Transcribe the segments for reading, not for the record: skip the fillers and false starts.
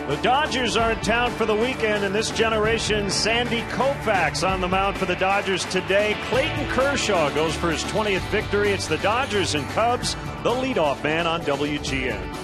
The Dodgers are in town for the weekend, and this generation's Sandy Koufax on the mound for the Dodgers today. Clayton Kershaw goes for his 20th victory. It's the Dodgers and Cubs, the leadoff man on WGN.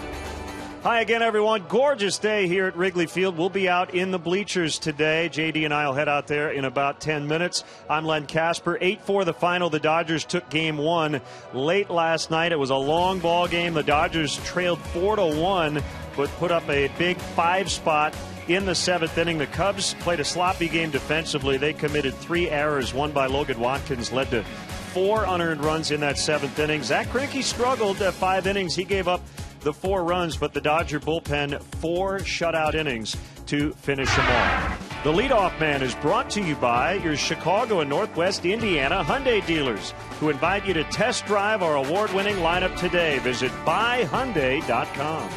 Hi again, everyone. Gorgeous day here at Wrigley Field. We'll be out in the bleachers today. JD and I will head out there in about 10 minutes. I'm Len Casper. 8-4 the final. The Dodgers took game one late last night. It was a long ball game. The Dodgers trailed 4-1, but put up a big 5 spot in the 7th inning. The Cubs played a sloppy game defensively. They committed 3 errors. One by Logan Watkins led to 4 unearned runs in that 7th inning. Zach Greinke struggled at 5 innings. He gave up the 4 runs, but the Dodger bullpen 4 shutout innings to finish them off. The leadoff man is brought to you by your Chicago and Northwest Indiana Hyundai dealers, who invite you to test drive our award-winning lineup today. Visit buyhyundai.com.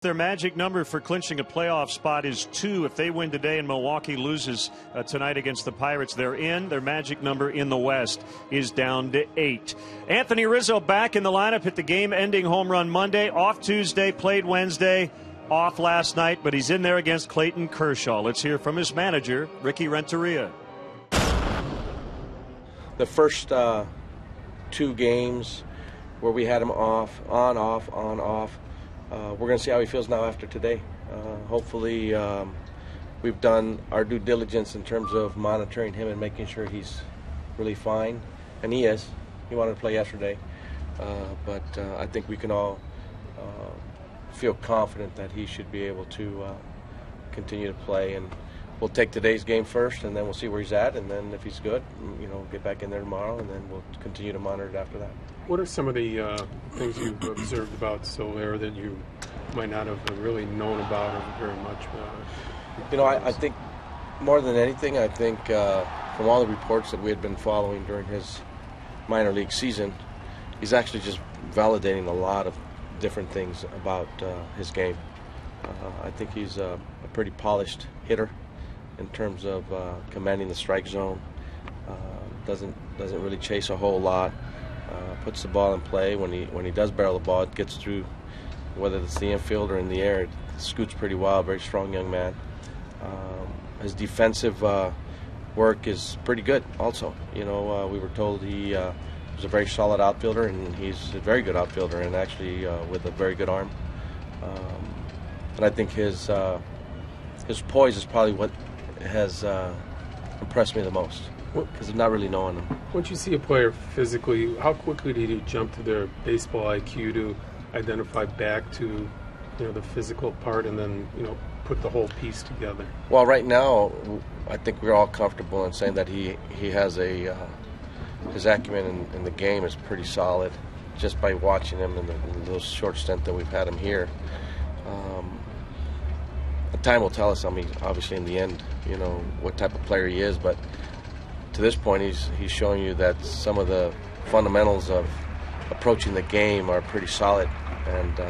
Their magic number for clinching a playoff spot is 2. If they win today and Milwaukee loses tonight against the Pirates, they're in. Their magic number in the West is down to 8. Anthony Rizzo back in the lineup, hit the game-ending home run Monday, off Tuesday, played Wednesday, off last night, but he's in there against Clayton Kershaw. Let's hear from his manager, Ricky Renteria. The first 2 games where we had him off, on, off. We're going to see how he feels now after today. Hopefully we've done our due diligence in terms of monitoring him and making sure he's really fine. And he is. He wanted to play yesterday. But I think we can all feel confident that he should be able to continue to play. And we'll take today's game first, and then we'll see where he's at. And then if he's good, get back in there tomorrow, and then we'll continue to monitor it after that. What are some of the things you've observed about Soler that you might not have really known about him very much? I think more than anything, from all the reports that we had been following during his minor league season, he's actually just validating a lot of different things about his game. I think he's a pretty polished hitter in terms of commanding the strike zone. Doesn't really chase a whole lot. Puts the ball in play. When he does barrel the ball, it gets through, whether it's the infield or in the air. It scoots pretty well. Very strong young man. His defensive work is pretty good also. You know, we were told he was a very solid outfielder, and he's a very good outfielder, and actually with a very good arm. And I think his poise is probably what has impressed me the most, because of not really knowing him. Once you see a player physically, how quickly did he jump to their baseball IQ to identify back to, you know, the physical part, and then, you know, put the whole piece together? Well, right now, I think we're all comfortable in saying that he has his acumen in the game is pretty solid, just by watching him in the short stint that we've had him here. The time will tell us. I mean, obviously, in the end, you know, what type of player he is. But to this point, he's showing you that some of the fundamentals of approaching the game are pretty solid, and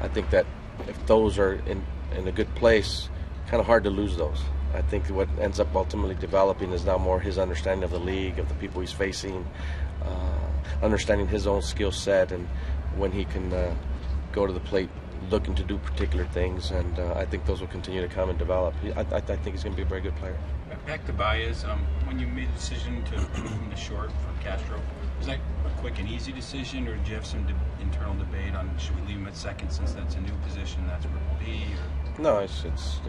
I think that if those are in a good place, kind of hard to lose those. I think what ends up ultimately developing is now more his understanding of the league, of the people he's facing, understanding his own skill set, and when he can go to the plate looking to do particular things, and I think those will continue to come and develop. I think he's going to be a very good player. Back to Baez, when you made the decision to move him to short for Castro, was that a quick and easy decision, or did you have some internal debate on should we leave him at second since that's a new position, that's where it will be? Or? No, it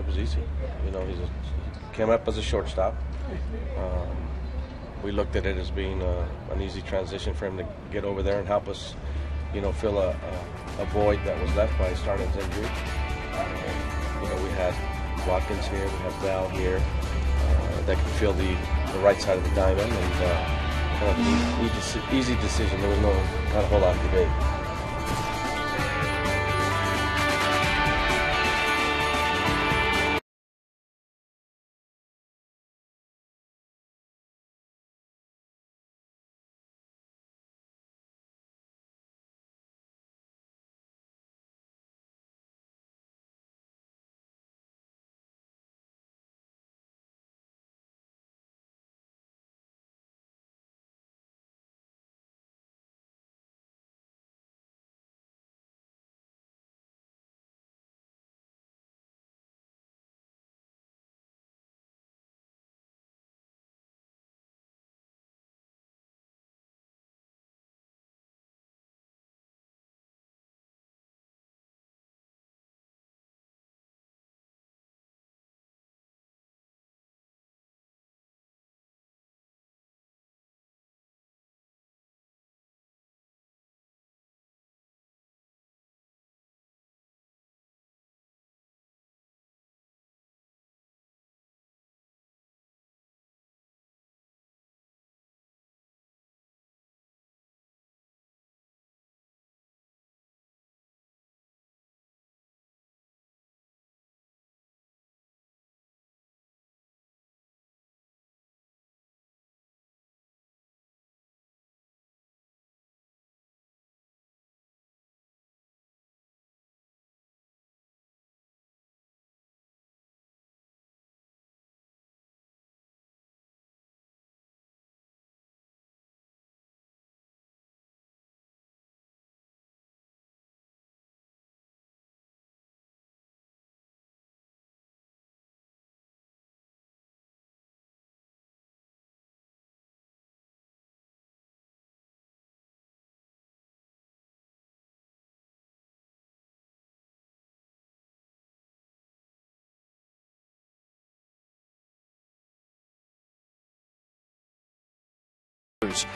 was easy. You know, he came up as a shortstop. We looked at it as being an easy transition for him to get over there and help us, you know, fill a void that was left by Starlin's injury. You know, we had Watkins here, we have Bell here, that could fill the right side of the diamond, and kind of an easy decision. There was not a whole lot of debate.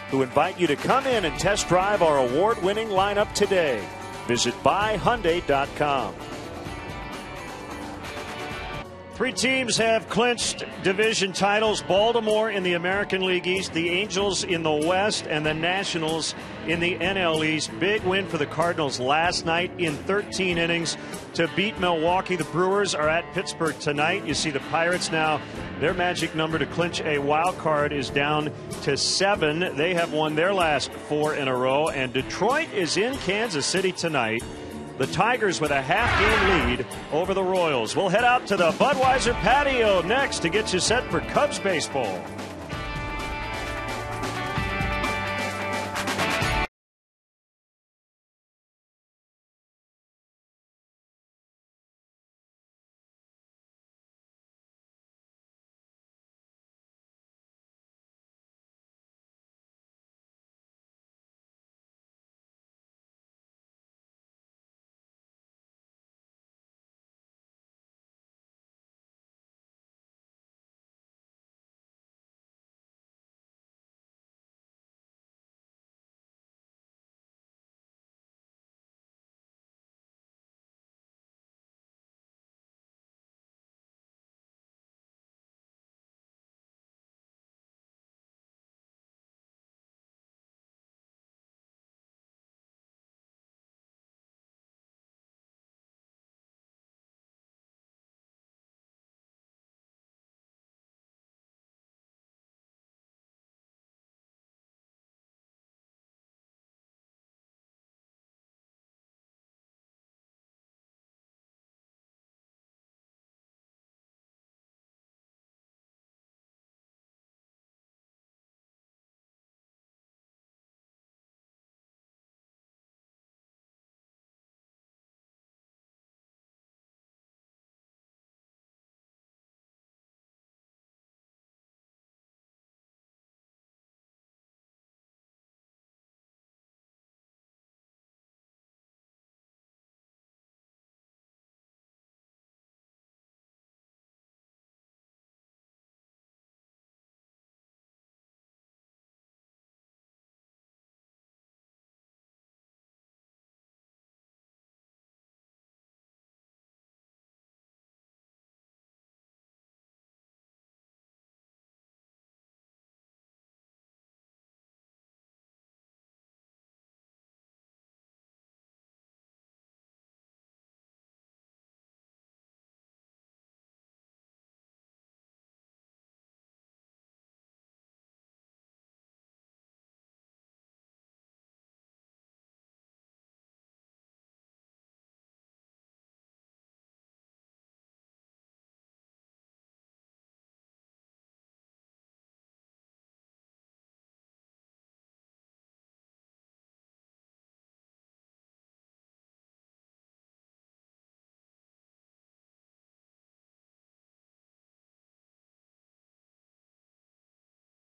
Who invite you to come in and test drive our award-winning lineup today. Visit buyhyundai.com. 3 teams have clinched division titles. Baltimore in the American League East, the Angels in the West, and the Nationals in the NL East. Big win for the Cardinals last night in 13 innings to beat Milwaukee. The Brewers are at Pittsburgh tonight. You see the Pirates now, their magic number to clinch a wild card is down to 7. They have won their last 4 in a row. And Detroit is in Kansas City tonight. The Tigers with a half-game lead over the Royals. We'll head out to the Budweiser patio next to get you set for Cubs baseball.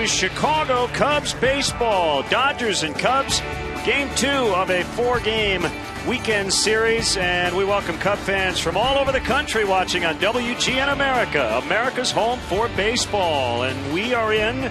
is Chicago Cubs baseball. Dodgers and Cubs, game 2 of a 4-game weekend series. And we welcome Cub fans from all over the country watching on WGN America, America's home for baseball. And we are in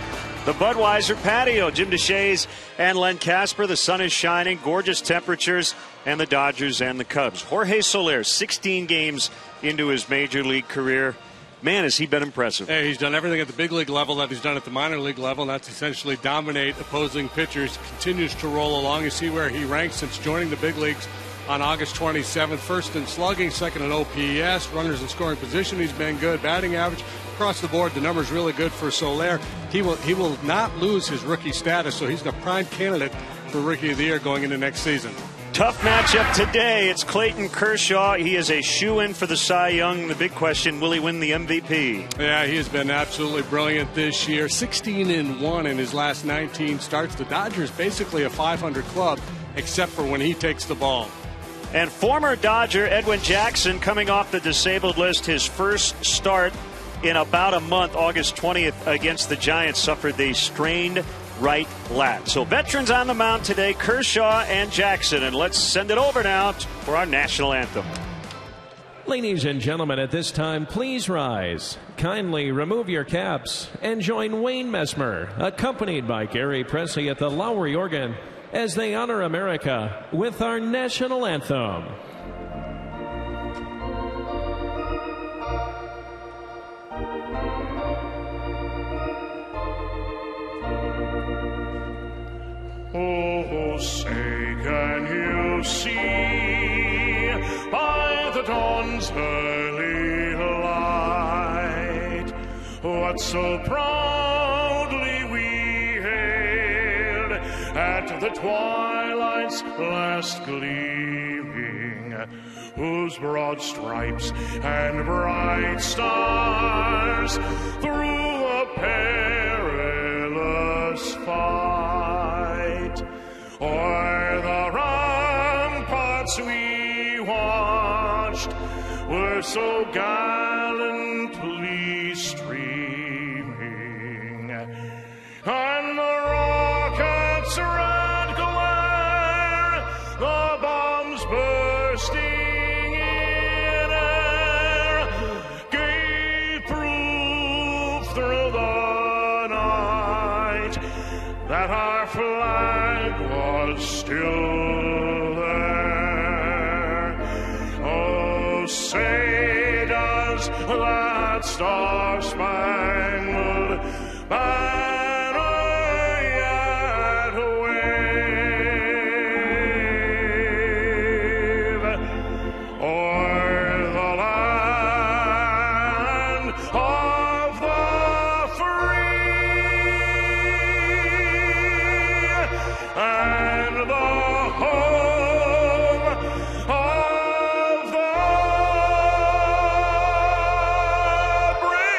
the Budweiser patio. Jim DeShays and Len Casper. The sun is shining, gorgeous temperatures, and the Dodgers and the Cubs. Jorge Soler, 16 games into his major league career. Man, has he been impressive. Hey, he's done everything at the big league level that he's done at the minor league level, and that's essentially dominate opposing pitchers. Continues to roll along. You see where he ranks since joining the big leagues on August 27th. First in slugging, second in OPS, runners in scoring position. He's been good. Batting average across the board, the number's really good for Soler. He will not lose his rookie status, so he's a prime candidate for Rookie of the Year going into next season. Tough matchup today. It's Clayton Kershaw. He is a shoo-in for the Cy Young. The big question, will he win the MVP? Yeah, he has been absolutely brilliant this year. 16-1 in his last 19 starts. The Dodgers basically a 500 club, except for when he takes the ball. And former Dodger Edwin Jackson coming off the disabled list. His first start in about a month, August 20th, against the Giants, suffered the strained right lat. So veterans on the mound today, Kershaw and Jackson. And let's send it over now for our national anthem. Ladies and gentlemen, at this time, please rise. Kindly remove your caps and join Wayne Messmer, accompanied by Gary Presley at the Lowry organ, as they honor America with our national anthem. Oh, say, can you see by the dawn's early light what so proudly we hailed at the twilight's last gleaming, whose broad stripes and bright stars through a perilous fight o'er the ramparts we watched were so gallantly streaming, and the rockets' red glare, the bombs bursting in air, gave proof through the night that our flag was still there. Oh, say does that star-spangled banner yet wave o'er the land of the free and the home of the brave?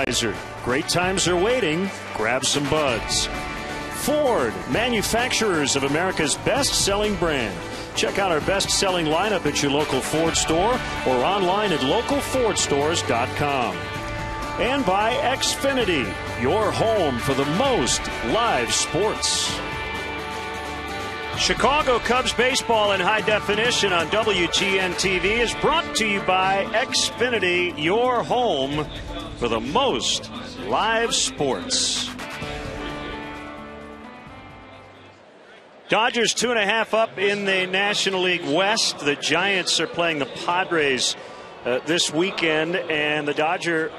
Budweiser. Great times are waiting. Grab some buds. Ford, manufacturers of America's best-selling brand. Check out our best-selling lineup at your local Ford store or online at localfordstores.com. And by Xfinity, your home for the most live sports. Chicago Cubs baseball in high definition on WGN TV is brought to you by Xfinity, your home for the most live sports. Dodgers 2.5 up in the National League West. The Giants are playing the Padres this weekend, and the Dodger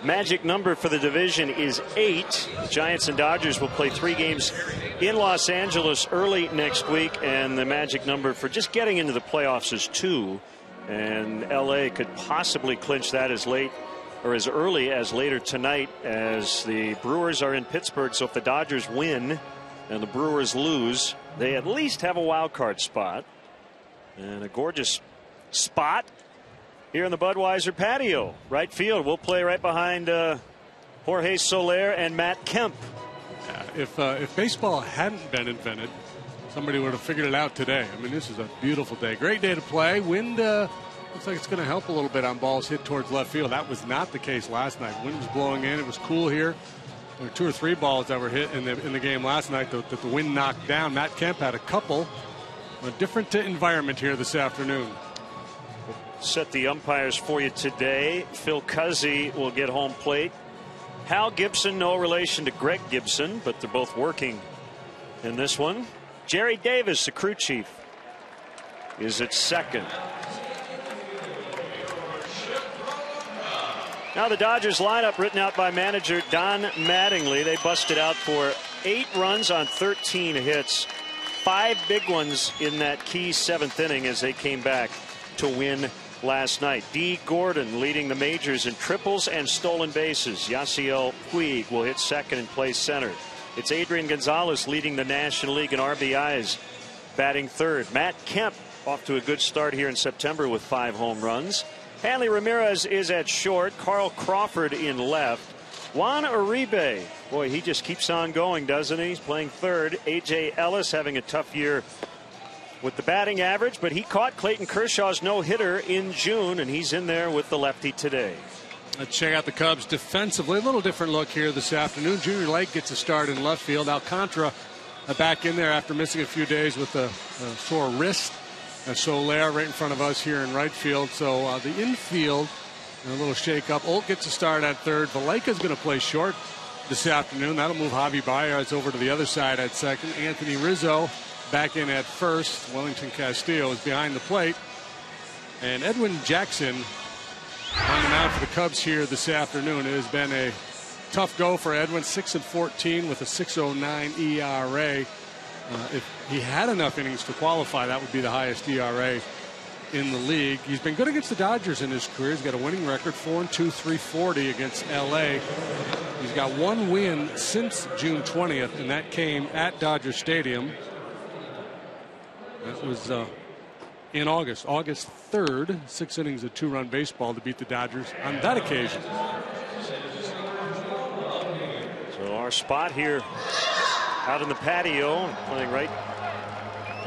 magic number for the division is 8. The Giants and Dodgers will play 3 games in Los Angeles early next week, and the magic number for just getting into the playoffs is 2. And LA could possibly clinch that as late or as early as later tonight, as the Brewers are in Pittsburgh. So if the Dodgers win and the Brewers lose, they at least have a wild card spot, and a gorgeous spot here in the Budweiser patio. Right field, we'll play right behind Jorge Soler and Matt Kemp. If baseball hadn't been invented, somebody would have figured it out today. I mean, this is a beautiful day. Great day to play. Wind looks like it's going to help a little bit on balls hit towards left field. That was not the case last night. Wind was blowing in. It was cool here. There were 2 or 3 balls that were hit in the game last night that the wind knocked down. Matt Kemp had a couple. A different environment here this afternoon. Set the umpires for you today. Phil Cuzzi will get home plate. Hal Gibson, no relation to Greg Gibson, but they're both working in this one. Jerry Davis, the crew chief, is at second. Now the Dodgers lineup written out by manager Don Mattingly. They busted out for 8 runs on 13 hits. 5 big ones in that key 7th inning as they came back to win last night. D. Gordon leading the majors in triples and stolen bases. Yasiel Puig will hit second and play center. It's Adrian Gonzalez leading the National League in RBIs, batting third. Matt Kemp off to a good start here in September with 5 home runs. Hanley Ramirez is at short. Carl Crawford in left. Juan Uribe, boy, he just keeps on going, doesn't he? He's playing third. A.J. Ellis having a tough year with the batting average, but he caught Clayton Kershaw's no-hitter in June, and he's in there with the lefty today. Let's check out the Cubs defensively. A little different look here this afternoon. Junior Lake gets a start in left field. Alcantara back in there after missing a few days with a sore wrist. Soler right in front of us here in right field. So the infield, a little shake-up. Olt gets a start at third. Valleca's going to play short this afternoon. That'll move Javi Baez over to the other side at second. Anthony Rizzo back in at first. Wellington Castillo is behind the plate. And Edwin Jackson on the mound for the Cubs here this afternoon. It has been a tough go for Edwin. 6-14 with a 6.09 ERA. If he had enough innings to qualify, that would be the highest ERA in the league. He's been good against the Dodgers in his career. He's got a winning record, 4-2, 340 against LA. He's got 1 win since June 20th, and that came at Dodger Stadium. That was in August 3rd. 6 innings of 2-run baseball to beat the Dodgers on that occasion. So our spot here out in the patio, playing right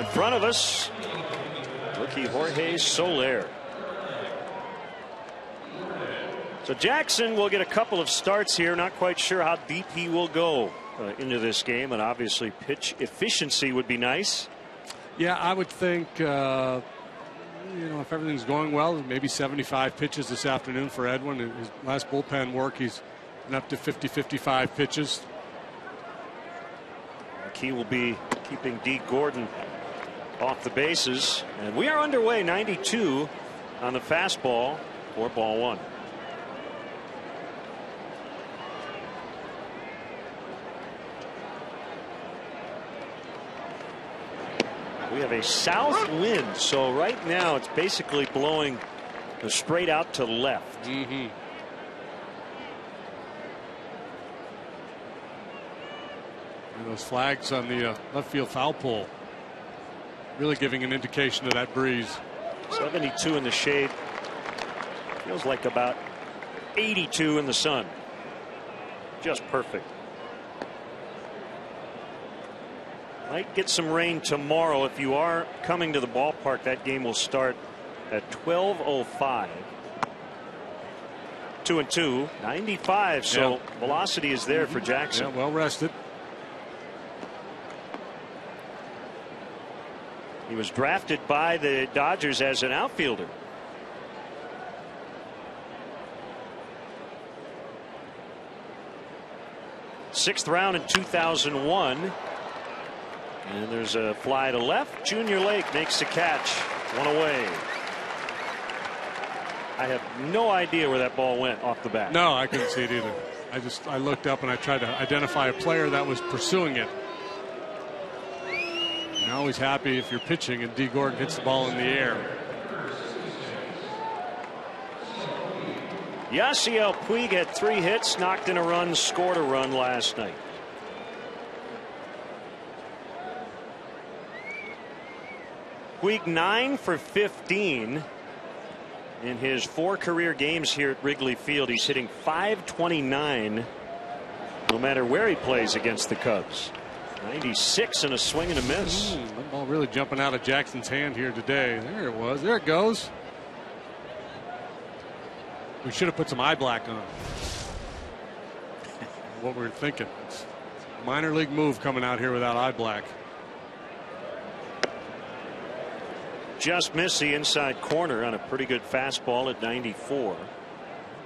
in front of us, rookie Jorge Soler. So Jackson will get a couple of starts here. Not quite sure how deep he will go into this game, and obviously pitch efficiency would be nice. Yeah, I would think, if everything's going well, maybe 75 pitches this afternoon for Edwin. In his last bullpen work, he's been up to 50-55 pitches. He will be keeping D. Gordon off the bases, and we are underway. 92 on the fastball for ball 1. We have a south wind, so right now it's basically blowing straight out to left. Mm-hmm. And those flags on the left field foul pole really giving an indication of that breeze. 72 in the shade. Feels like about 82 in the sun. just perfect. Might get some rain tomorrow. If you are coming to the ballpark, that game will start at 12:05. 2-2, 95. So velocity is there for Jackson. Yeah, well rested. He was drafted by the Dodgers as an outfielder. Sixth round in 2001. And there's a fly to left. Junior Lake makes the catch. One away. I have no idea where that ball went off the bat. No, I couldn't see it either. I looked up and I tried to identify a player that was pursuing it. You're always happy if you're pitching and D. Gordon hits the ball in the air. Yasiel Puig had 3 hits, knocked in a run, scored a run last night. Puig 9 for 15 in his 4 career games here at Wrigley Field. He's hitting .529 no matter where he plays against the Cubs. 96 and a swing and a miss. That ball really jumping out of Jackson's hand here today. There it was. There it goes. We should have put some eye black on. What we were thinking. It's a minor league move coming out here without eye black. Just missed the inside corner on a pretty good fastball at 94.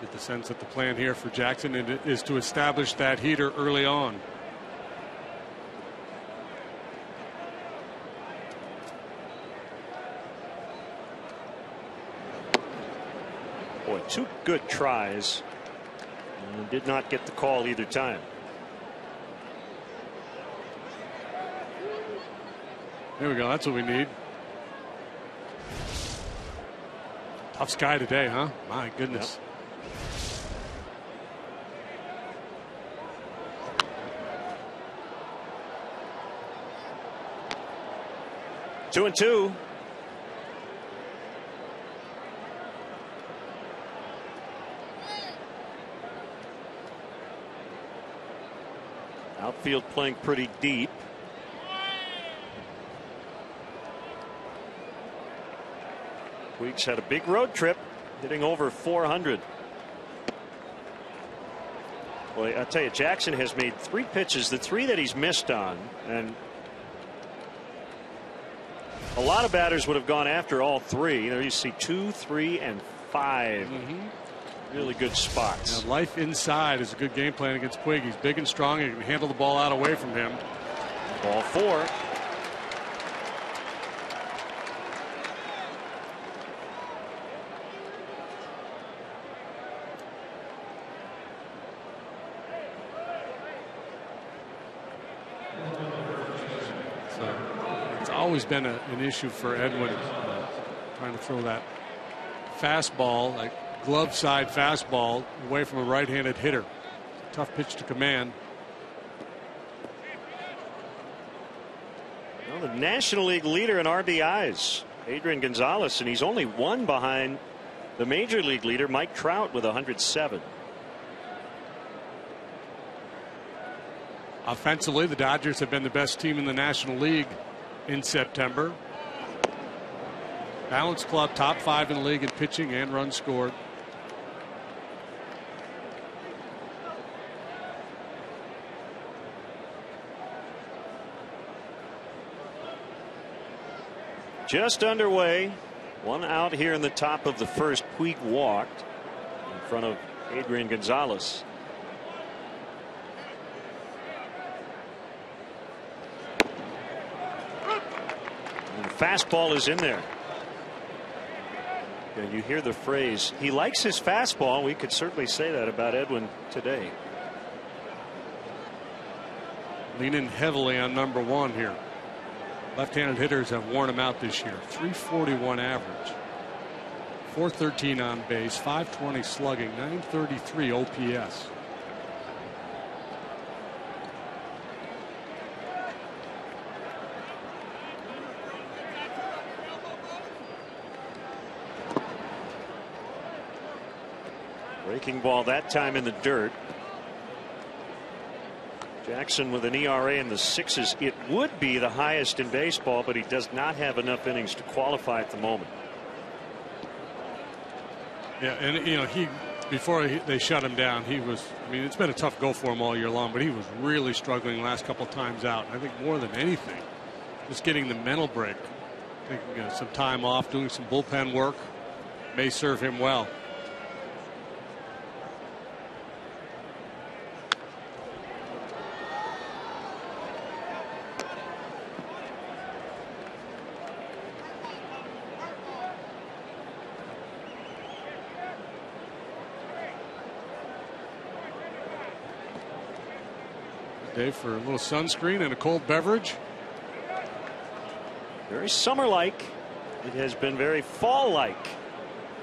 Get the sense that the plan here for Jackson is to establish that heater early on. Boy, 2 good tries and did not get the call either time. There we go. That's what we need. Tough sky today, huh? My goodness. Yep. 2-2. Outfield playing pretty deep. Puig's had a big road trip, hitting over 400. Boy, I tell you, Jackson has made 3 pitches, the 3 that he's missed on, and a lot of batters would have gone after all 3. There you see 2, 3, and 5. Really good spots. Now, life inside is a good game plan against Puig. He's big and strong and can handle the ball out away from him. Ball 4. Always been an issue for Edwin, trying to throw that fastball, like glove side fastball, away from a right-handed hitter. Tough pitch to command. Well, the National League leader in RBIs, Adrian Gonzalez, and he's only 1 behind the Major League leader, Mike Trout, with 107. Offensively, the Dodgers have been the best team in the National League in September. Balanced club, top 5 in the league in pitching and runs scored. Just underway. 1 out here in the top of the first. Puig walked in front of Adrian Gonzalez. Fastball is in there. And you hear the phrase, he likes his fastball. We could certainly say that about Edwin today. Leaning heavily on number 1 here. Left-handed hitters have worn him out this year. 341 average. 413 on base. 520 slugging. 933 OPS. Breaking ball that time in the dirt. Jackson with an ERA in the 6s. It would be the highest in baseball, but he does not have enough innings to qualify at the moment. Yeah, and you know, before they shut him down, he was, I mean, it's been a tough go for him all year long, but he was really struggling last couple of times out. I think more than anything, just getting the mental break, taking some time off, doing some bullpen work may serve him well. Day for a little sunscreen and a cold beverage. Very summer-like. It has been very fall-like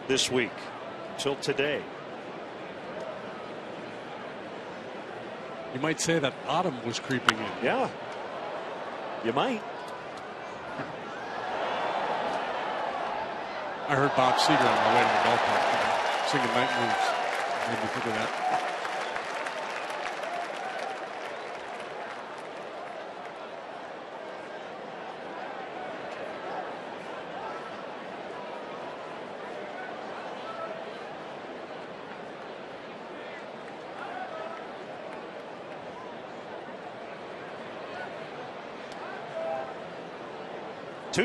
this week until today. You might say that autumn was creeping in. Yeah, you might. I heard Bob Seger on my way to the ballpark singing Night Moves. Made me think of that.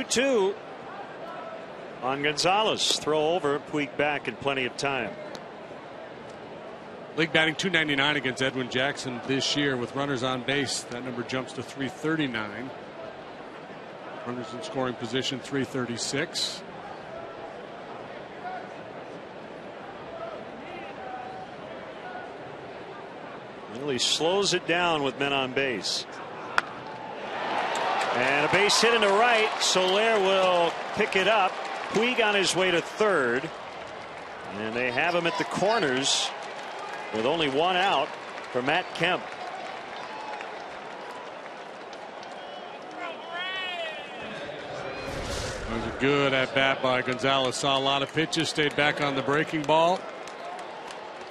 Two on Gonzalez. Throw over. Puig back in plenty of time. League batting .299 against Edwin Jackson this year with runners on base. That number jumps to .339. Runners in scoring position .336. Well, he slows it down with men on base. And a base hit into right. Soler will pick it up. Puig on his way to third. And they have him at the corners with only one out for Matt Kemp. It was a good at bat by Gonzalez. Saw a lot of pitches, stayed back on the breaking ball.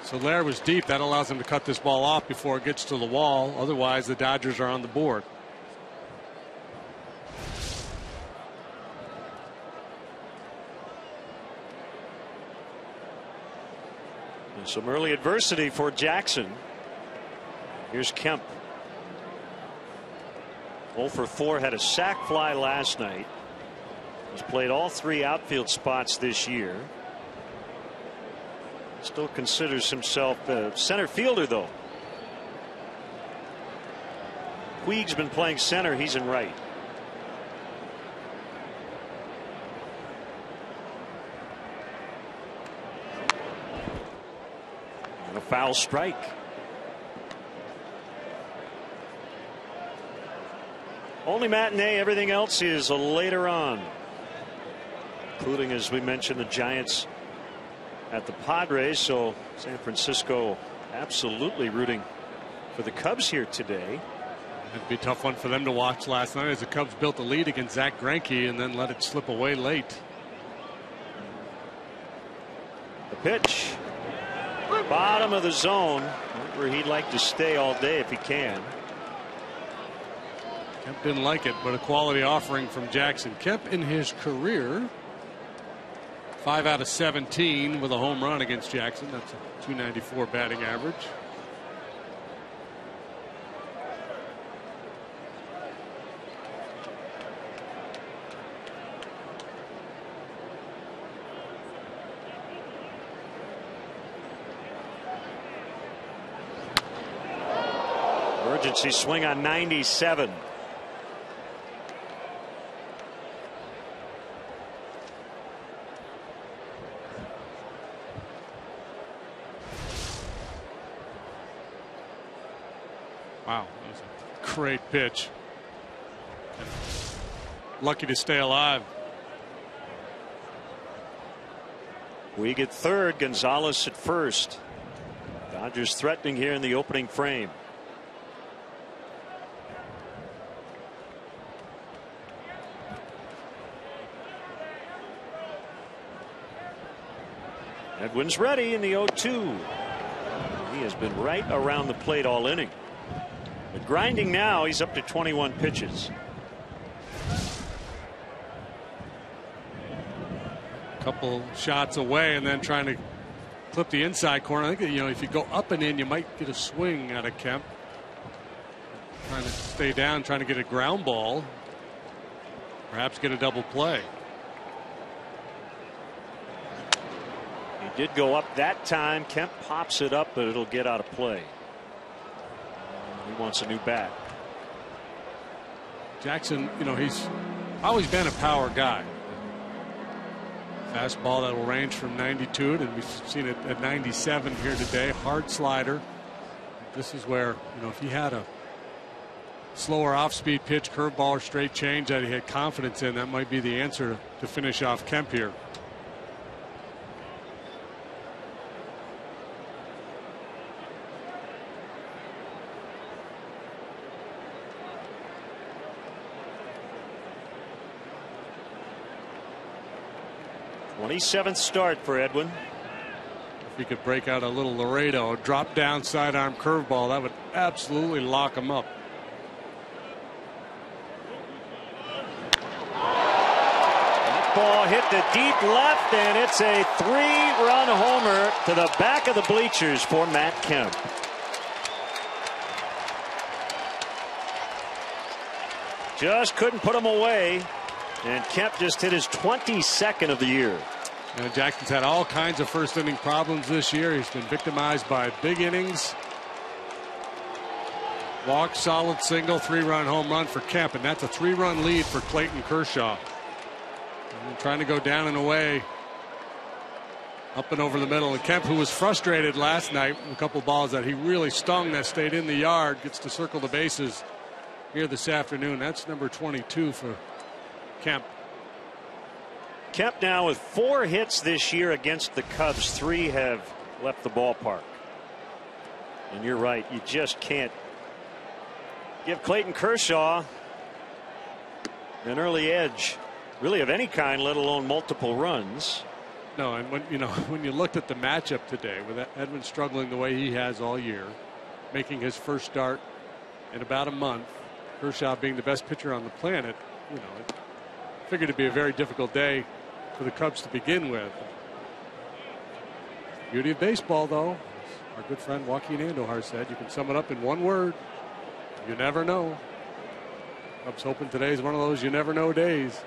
Soler was deep. That allows him to cut this ball off before it gets to the wall. Otherwise, the Dodgers are on the board. Some early adversity for Jackson. Here's Kemp. 0 for 4, had a sac fly last night. He's played all 3 outfield spots this year. Still considers himself a center fielder, though. Puig's been playing center. He's in right. A foul strike. Only matinee. Everything else is later on, including, as we mentioned, the Giants at the Padres. So San Francisco absolutely rooting for the Cubs here today. It'd be a tough one for them to watch last night as the Cubs built the lead against Zach Greinke and then let it slip away late. The pitch. Bottom of the zone, where he'd like to stay all day if he can. Kemp didn't like it, but a quality offering from Jackson. Kemp in his career 5 out of 17 with a home run against Jackson. That's a .294 batting average. Emergency swing on 97. Wow, that was a great pitch. Lucky to stay alive. We get third, Gonzalez at first. Dodgers threatening here in the opening frame. Edwin's ready in the 0-2. He has been right around the plate all inning. But grinding now, he's up to 21 pitches. Couple shots away and then trying to clip the inside corner. I think, if you go up and in, you might get a swing out of Kemp. Trying to stay down, trying to get a ground ball. Perhaps get a double play. He did go up that time. Kemp pops it up, but it'll get out of play. He wants a new bat. Jackson, he's always been a power guy. Fastball that will range from 92, and we've seen it at 97 here today. Hard slider. This is where, if he had a slower off-speed pitch, curveball, or straight change that he had confidence in, that might be the answer to finish off Kemp here. Seventh start for Edwin. If he could break out a little Laredo, drop down sidearm curveball, that would absolutely lock him up. That ball hit the deep left, and it's a 3-run homer to the back of the bleachers for Matt Kemp. Just couldn't put him away, and Kemp just hit his 22nd of the year. Jackson's had all kinds of first inning problems this year. He's been victimized by big innings. Walk, solid single, 3-run home run for Kemp, and that's a 3-run lead for Clayton Kershaw. And trying to go down and away, up and over the middle. And Kemp, who was frustrated last night with a couple balls that he really stung that stayed in the yard, gets to circle the bases here this afternoon. That's number 22 for Kemp. Kemp now with 4 hits this year against the Cubs. 3 have left the ballpark. And you're right, you just can't give Clayton Kershaw an early edge, really, of any kind, let alone multiple runs. No, and when you looked at the matchup today, with Edwin struggling the way he has all year, making his first start in about a month, Kershaw being the best pitcher on the planet, it figured it'd be a very difficult day for the Cubs to begin with. Beauty of baseball, though, as our good friend Joaquin Andujar said, you can sum it up in one word: you never know. Cubs hoping today is one of those you never know days.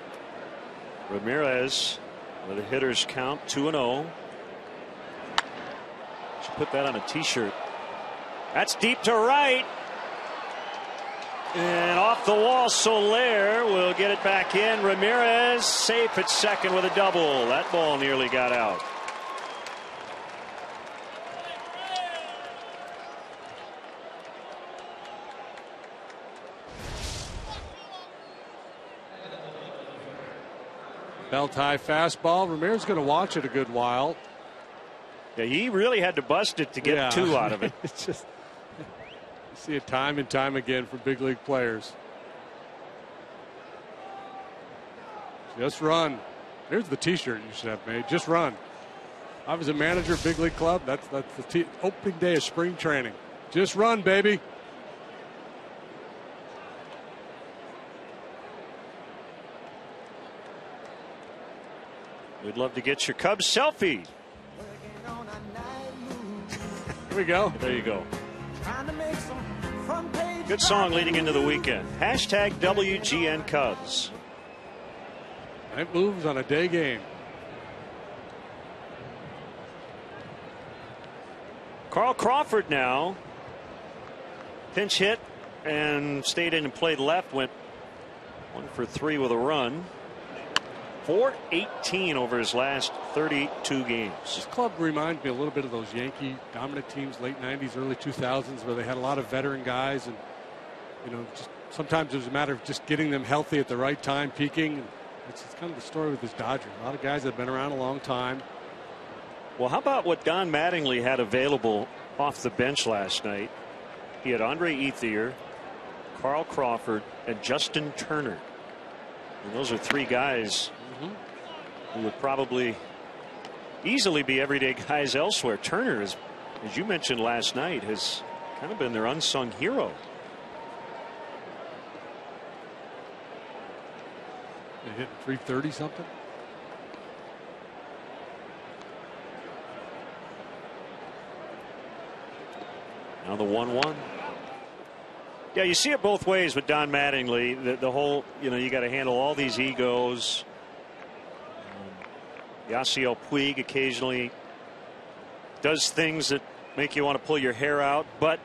Ramirez with a hitter's count, 2-0. Should put that on a t-shirt. That's deep to right. And off the wall, Soler will get it back in. Ramirez safe at second with a double. That ball nearly got out. Belt high fastball. Ramirez is going to watch it a good while. Yeah, he really had to bust it to get 2 out of it. It's just, you see it time and time again for big league players. Just run. Here's the t-shirt you should have made. Just run. I was a manager of big league club. That's the opening day of spring training. Just run, baby. We'd love to get your Cubs selfie. Here we go. There you go. Good song leading into the weekend. Hashtag WGN Cubs. Night moves on a day game. Carl Crawford now. Pinch hit and stayed in and played left. Went 1 for 3 with a run. 418 over his last 32 games. This club reminds me a little bit of those Yankee dominant teams, late 90s, early 2000s, where they had a lot of veteran guys, and just sometimes it was a matter of just getting them healthy at the right time, peaking. It's kind of the story with this Dodgers. A lot of guys that have been around a long time. Well, how about what Don Mattingly had available off the bench last night? He had Andre Ethier, Carl Crawford, and Justin Turner. And those are 3 guys who would probably easily be everyday guys elsewhere. Turner, as you mentioned last night, has kind of been their unsung hero. They hit 330 something. Now the 1-1. Yeah, you see it both ways with Don Mattingly. The whole, you got to handle all these egos. Yasiel Puig occasionally does things that make you want to pull your hair out. But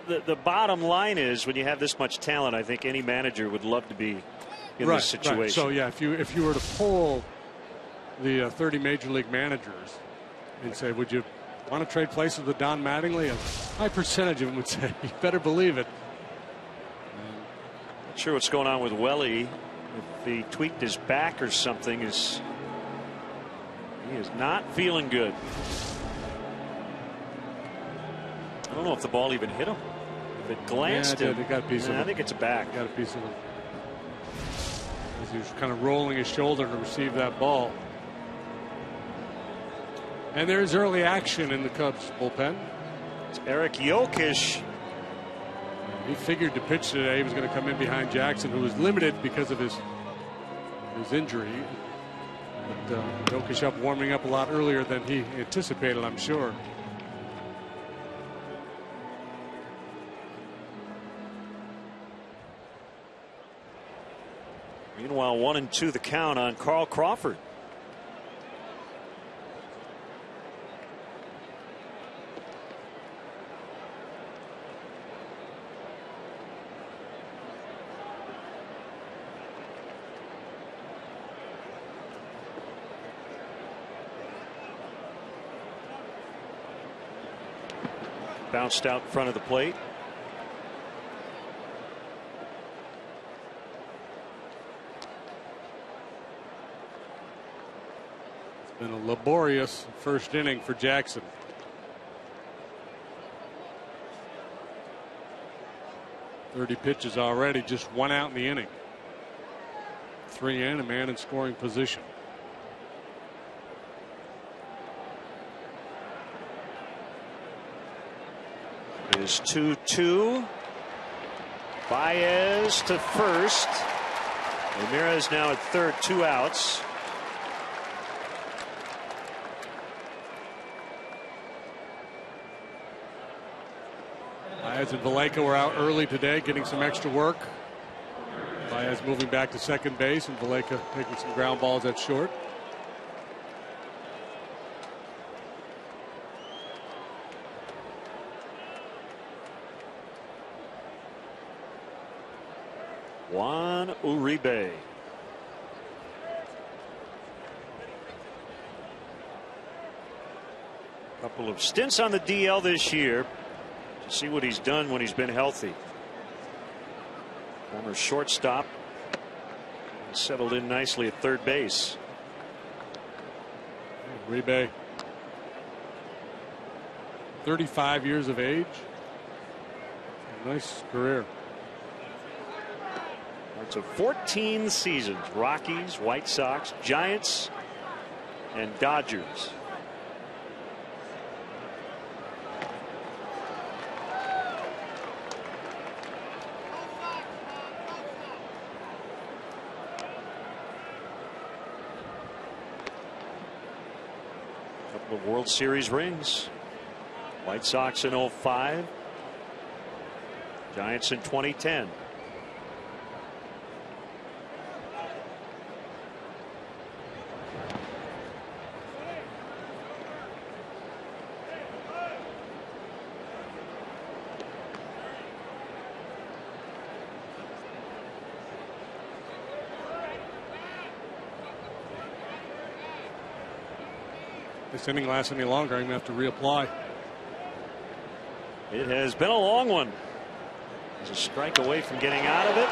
the bottom line is, when you have this much talent, I think any manager would love to be in this situation. Right. So yeah, if you were to poll the 30 major league managers and say, would you want to trade places with Don Mattingly? A high percentage of them would say, you better believe it. Not sure what's going on with Welly. If he tweaked his back or something, he is not feeling good. I don't know if the ball even hit him. If it glanced him, it got a piece of it. I think it's a back. Got a piece of it. As he was kind of rolling his shoulder to receive that ball. And there's early action in the Cubs bullpen. It's Eric Jokic. He figured to pitch today. He was going to come in behind Jackson, who was limited because of his injury. But Jokic warming up a lot earlier than he anticipated, I'm sure. Meanwhile, 1-2 the count on Carl Crawford. Bounced out in front of the plate. It's been a laborious first inning for Jackson. .30 pitches already, just 1 out in the inning. 3 in, a man in scoring position. It is 2-2. Baez to first. Ramirez now at third, 2 outs. Baez and Vallejo were out early today, getting some extra work. Baez moving back to second base, and Vallejo taking some ground balls at short. Juan Uribe. Couple of stints on the DL this year. To see what he's done when he's been healthy. Former shortstop. Settled in nicely at third base. Uribe, 35 years of age. Nice career. It's a 14 seasons. Rockies, White Sox, Giants, and Dodgers. Couple of World Series rings. White Sox in 05. Giants in 2010. This inning lasts any longer, I'm going to have to reapply. It has been a long one. He's a strike away from getting out of it,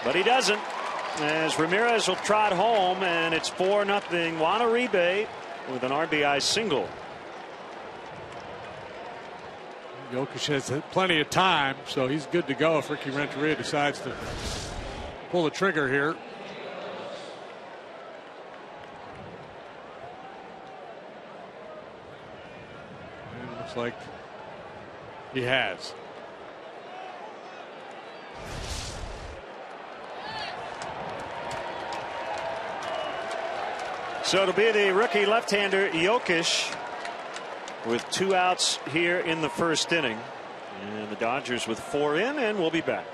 but he doesn't, as Ramirez will trot home, and it's 4-0. Juan Uribe with an RBI single. Jokic has plenty of time, so he's good to go if Ricky Renteria decides to pull the trigger here. Like he has. So it'll be the rookie left-hander Jokic with 2 outs here in the first inning. And the Dodgers with 4 in, and we'll be back.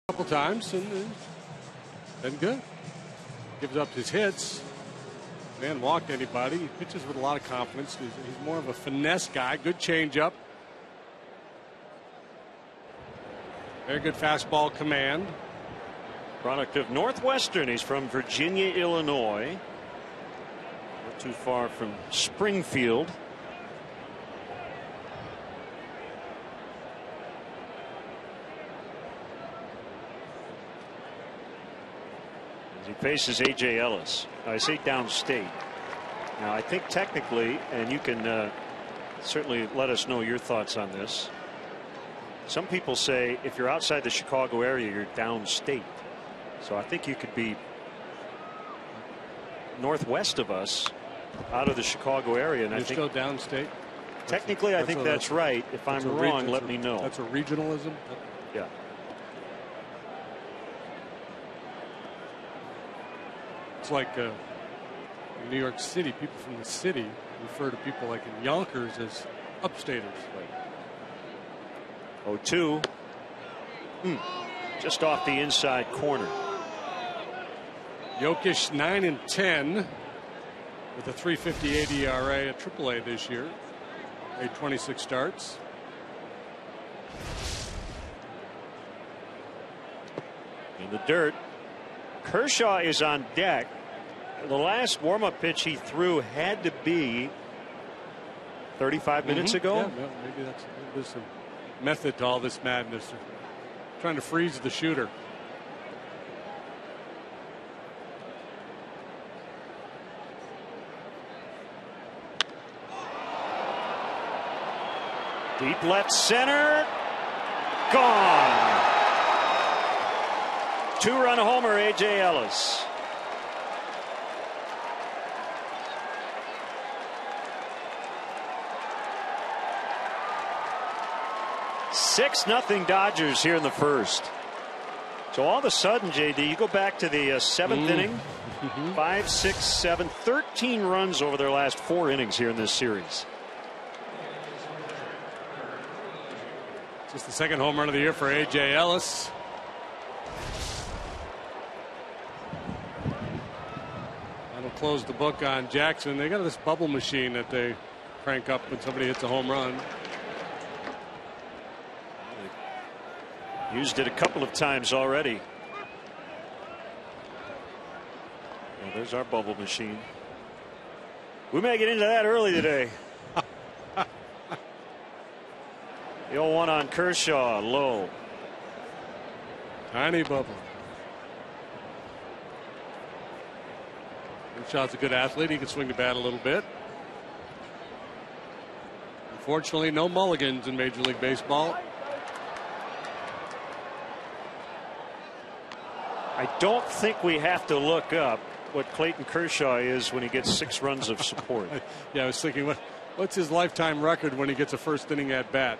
Couple times and been good. Gives up his hits. Man, walked anybody. He pitches with a lot of confidence. He's more of a finesse guy. Good changeup. Very good fastball command. Product of Northwestern. He's from Virginia, Illinois. Not too far from Springfield. He faces A.J. Ellis. I say downstate. Now, I think technically, and you can certainly let us know your thoughts on this. Some people say if you're outside the Chicago area, you're downstate. So I think you could be northwest of us, out of the Chicago area. And I think go downstate. Technically, I think that's right. If I'm wrong, let me know. That's a regionalism. Yeah. It's like in New York City, people from the city refer to people like in Yonkers as upstaters. 0-2. Just off the inside corner. Jokic 9-10 with a 3.58 ERA at AAA this year. Made 26 starts. In the dirt. Kershaw is on deck. The last warm-up pitch he threw had to be 35 minutes ago. Yeah, maybe there's some method to all this madness. They're trying to freeze the shooter. Deep left center. Gone. 2-run homer, A.J. Ellis. Six-0 Dodgers here in the first. So all of a sudden, J.D., you go back to the seventh inning. 5, 6, 7, 13 runs over their last 4 innings here in this series. Just the second home run of the year for A.J. Ellis. That'll close the book on Jackson. They got this bubble machine that they crank up when somebody hits a home run. Used it a couple of times already. Well, there's our bubble machine. We may get into that early today. The 0-1 on Kershaw, low. Tiny bubble. Kershaw's a good athlete. He can swing the bat a little bit. Unfortunately, no mulligans in Major League Baseball. I don't think we have to look up what Clayton Kershaw is when he gets 6 runs of support. Yeah, I was thinking, what's his lifetime record when he gets a first inning at bat?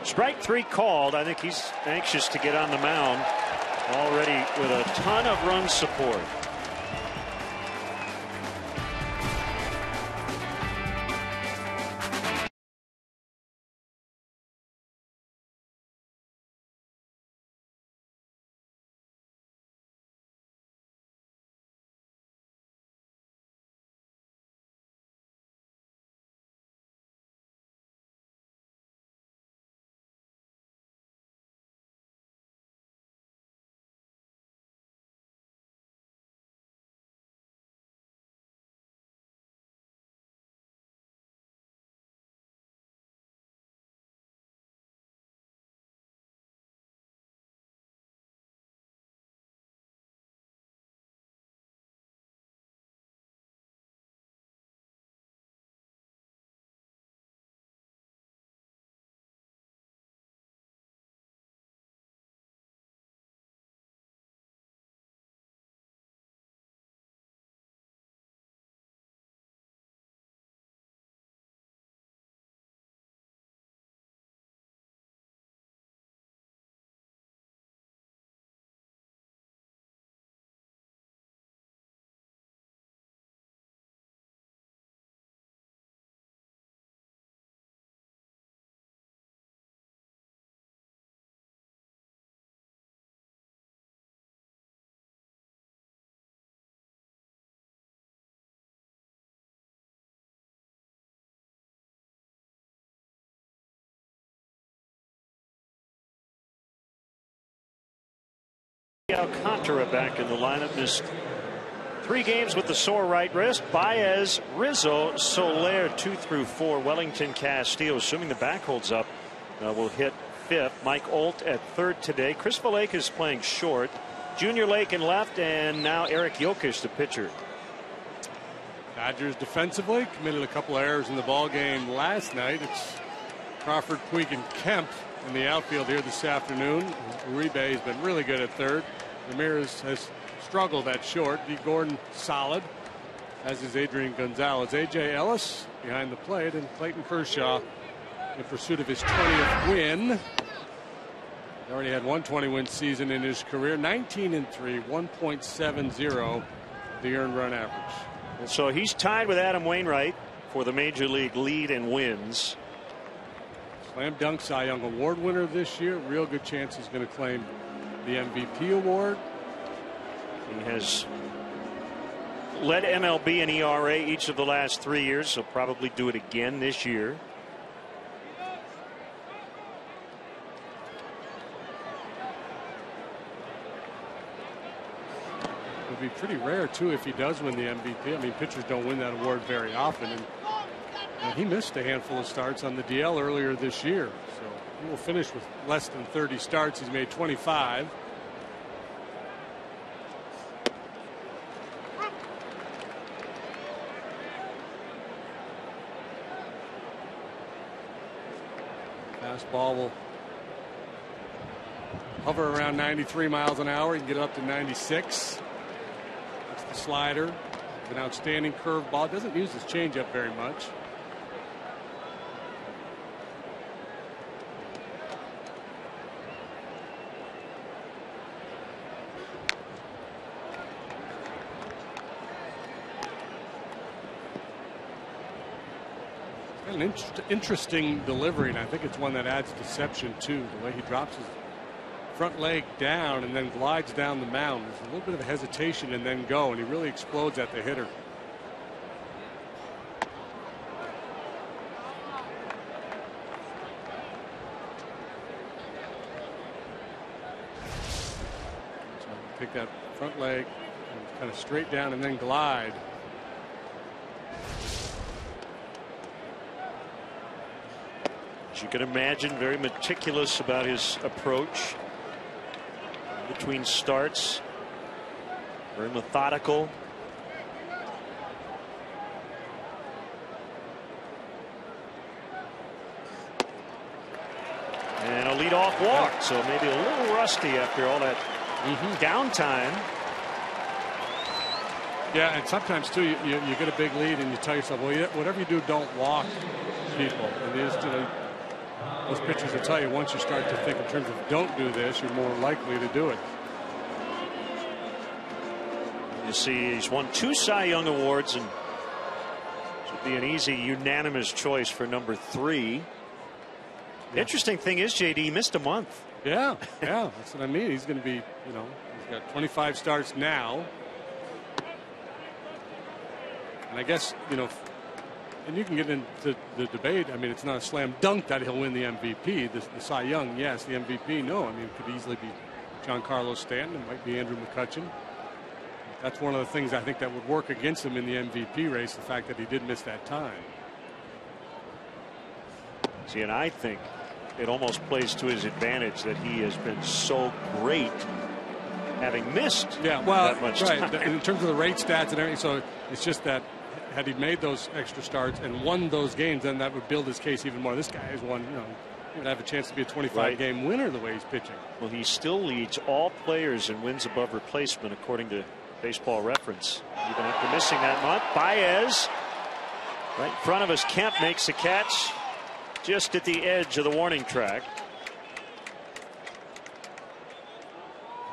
Strike 3 called. I think he's anxious to get on the mound already with a ton of run support. Alcantara back in the lineup. Missed 3 games with the sore right wrist. Baez, Rizzo, Soler 2 through 4. Wellington, Castillo, assuming the back holds up, will hit 5th. Mike Olt at 3rd today. Chris Valleca is playing short. Junior Lake in left, and now Eric Jokic, the pitcher. Dodgers defensively committed a couple of errors in the ball game last night. It's Crawford, Puig, and Kemp in the outfield here this afternoon. Uribe has been really good at 3rd. Ramirez has struggled at short. D. Gordon solid, as is Adrian Gonzalez. A.J. Ellis behind the plate, and Clayton Kershaw in pursuit of his 20th win. He already had 120 win season in his career. 19-3, 1.70 the earned run average. So he's tied with Adam Wainwright for the major league lead in wins. Slam dunk Cy Young Award winner this year. Real good chance he's going to claim the MVP award. He has led MLB in ERA each of the last 3 years, so probably do it again this year. It would be pretty rare too if he does win the MVP. I mean, pitchers don't win that award very often, and he missed a handful of starts on the DL earlier this year, so he will finish with less than 30 starts. He's made 25. Fastball will hover around 93 miles an hour. He can get up to 96. That's the slider. An outstanding curveball. Doesn't use his changeup very much. An interesting delivery, and I think it's one that adds deception too. The way he drops his front leg down and then glides down the mound. There's a little bit of hesitation and then go, and he really explodes at the hitter. So take that front leg and kind of straight down and then glide. As you can imagine, very meticulous about his approach between starts. Very methodical. And a leadoff walk, so maybe a little rusty after all that downtime. Yeah, and sometimes too, you get a big lead and you tell yourself, well, whatever you do, don't walk people. And those pitchers will tell you, once you start to think in terms of don't do this, you're more likely to do it. You see, he's won 2 Cy Young awards, and should be an easy unanimous choice for number 3. The interesting thing is, JD, he missed a month. Yeah, that's what I mean. He's going to be, he's got 25 starts now. And I guess, and you can get into the debate. I mean, it's not a slam dunk that he'll win the MVP. The Cy Young, yes. The MVP, no. I mean, it could easily be Giancarlo Stanton. It might be Andrew McCutchen. That's one of the things I think that would work against him in the MVP race, the fact that he did miss that time. See, and I think it almost plays to his advantage that he has been so great having missed that much time. In terms of the rate stats and everything, so it's just that had he made those extra starts and won those games, then that would build his case even more. This guy has won, he would have a chance to be a 25-game winner the way he's pitching. Well, he still leads all players in wins above replacement according to Baseball Reference, even after missing that month. Baez right in front of us. Kemp makes a catch just at the edge of the warning track.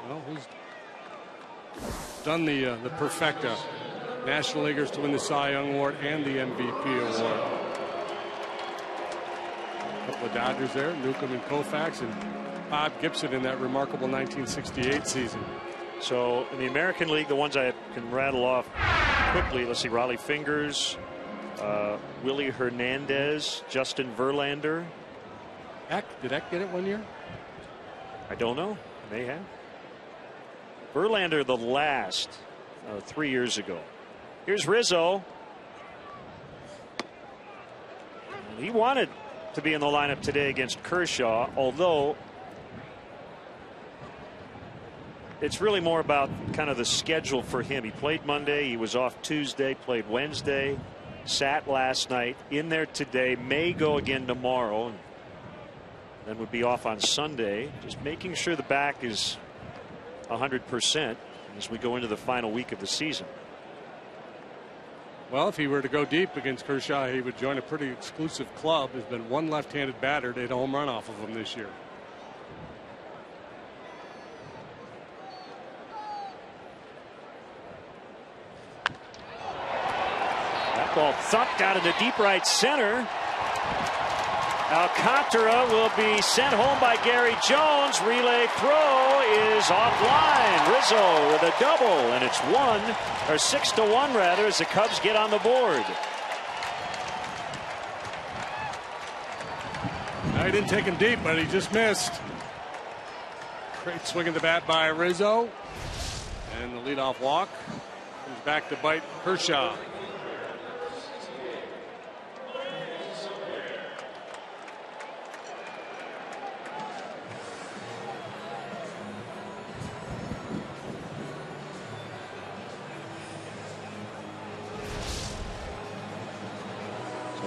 Well, who's done the perfecta? National Leaguers to win the Cy Young Award and the MVP award. A couple of Dodgers there, Newcomb and Koufax, and Bob Gibson in that remarkable 1968 season. So in the American League, the ones I can rattle off quickly, let's see, Raleigh Fingers, Willie Hernandez, Justin Verlander. Did Eck get it one year? I don't know. May have. Verlander the last 3 years ago. Here's Rizzo. He wanted to be in the lineup today against Kershaw, although it's really more about kind of the schedule for him. He played Monday, he was off Tuesday, played Wednesday, sat last night, in there today, may go again tomorrow, and then would be off on Sunday. Just making sure the back is 100% as we go into the final week of the season. Well, if he were to go deep against Kershaw, he would join a pretty exclusive club. There's been one left-handed batter that hit a home run off of him this year. That ball thumped out into deep right center. Alcantara will be sent home by Gary Jones. Relay throw is offline. Rizzo with a double, and it's 6-1 rather, as the Cubs get on the board. No, he didn't take him deep, but he just missed. Great swing of the bat by Rizzo, and the leadoff walk comes back to bite Kershaw.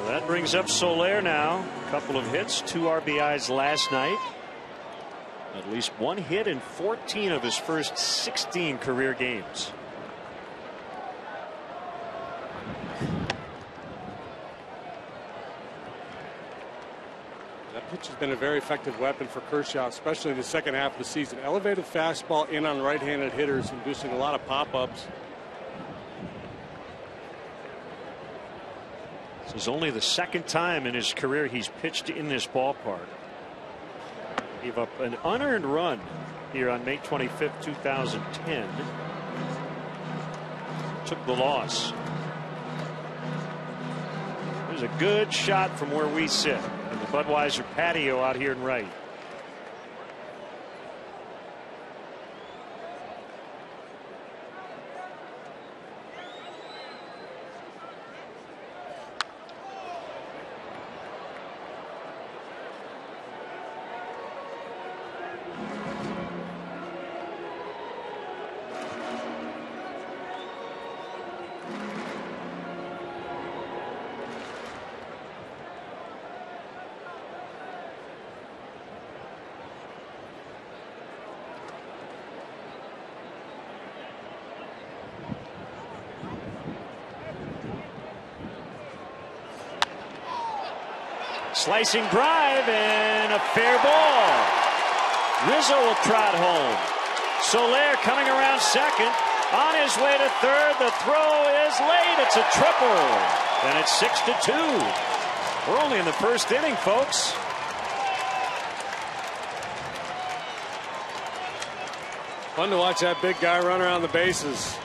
That brings up Soler now. A couple of hits, 2 RBIs last night. At least 1 hit in 14 of his first 16 career games. That pitch has been a very effective weapon for Kershaw, especially in the second half of the season. Elevated fastball in on right-handed hitters, inducing a lot of pop-ups. This is only the second time in his career he's pitched in this ballpark. Gave up an unearned run here on May 25th, 2010. Took the loss. There's a good shot from where we sit in the Budweiser patio out here in right. Slicing drive and a fair ball. Rizzo will trot home. Soler coming around second. On his way to third. The throw is late. It's a triple. And it's 6-2. We're only in the first inning, folks. Fun to watch that big guy run around the bases.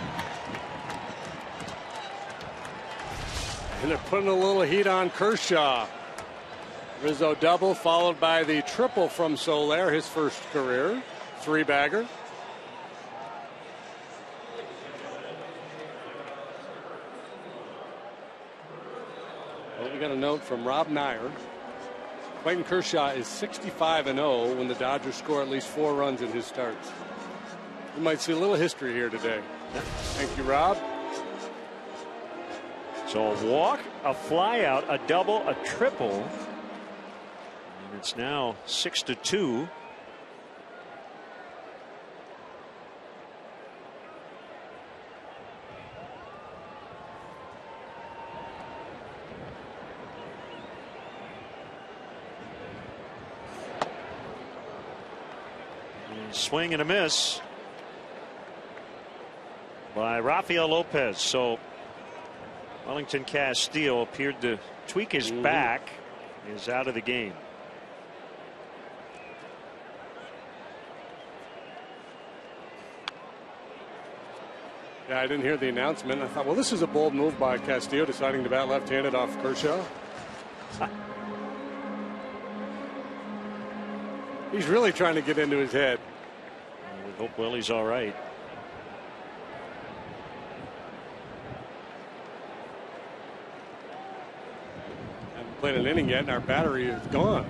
And they're putting a little heat on Kershaw. Rizzo double followed by the triple from Soler, his first career 3-bagger. Well, we got a note from Rob Nyer. Clayton Kershaw is 65-0 when the Dodgers score at least 4 runs in his starts. We might see a little history here today. Thank you, Rob. So a walk, a fly out, a double, a triple. And it's now 6-2. And swing and a miss by Rafael Lopez. So Wellington Castillo appeared to tweak his back, is out of the game. Yeah, I didn't hear the announcement. I thought, well, this is a bold move by Castillo, deciding to bat left-handed off Kershaw. He's really trying to get into his head. We hope Willie's all right. Haven't played an inning yet, and our battery is gone.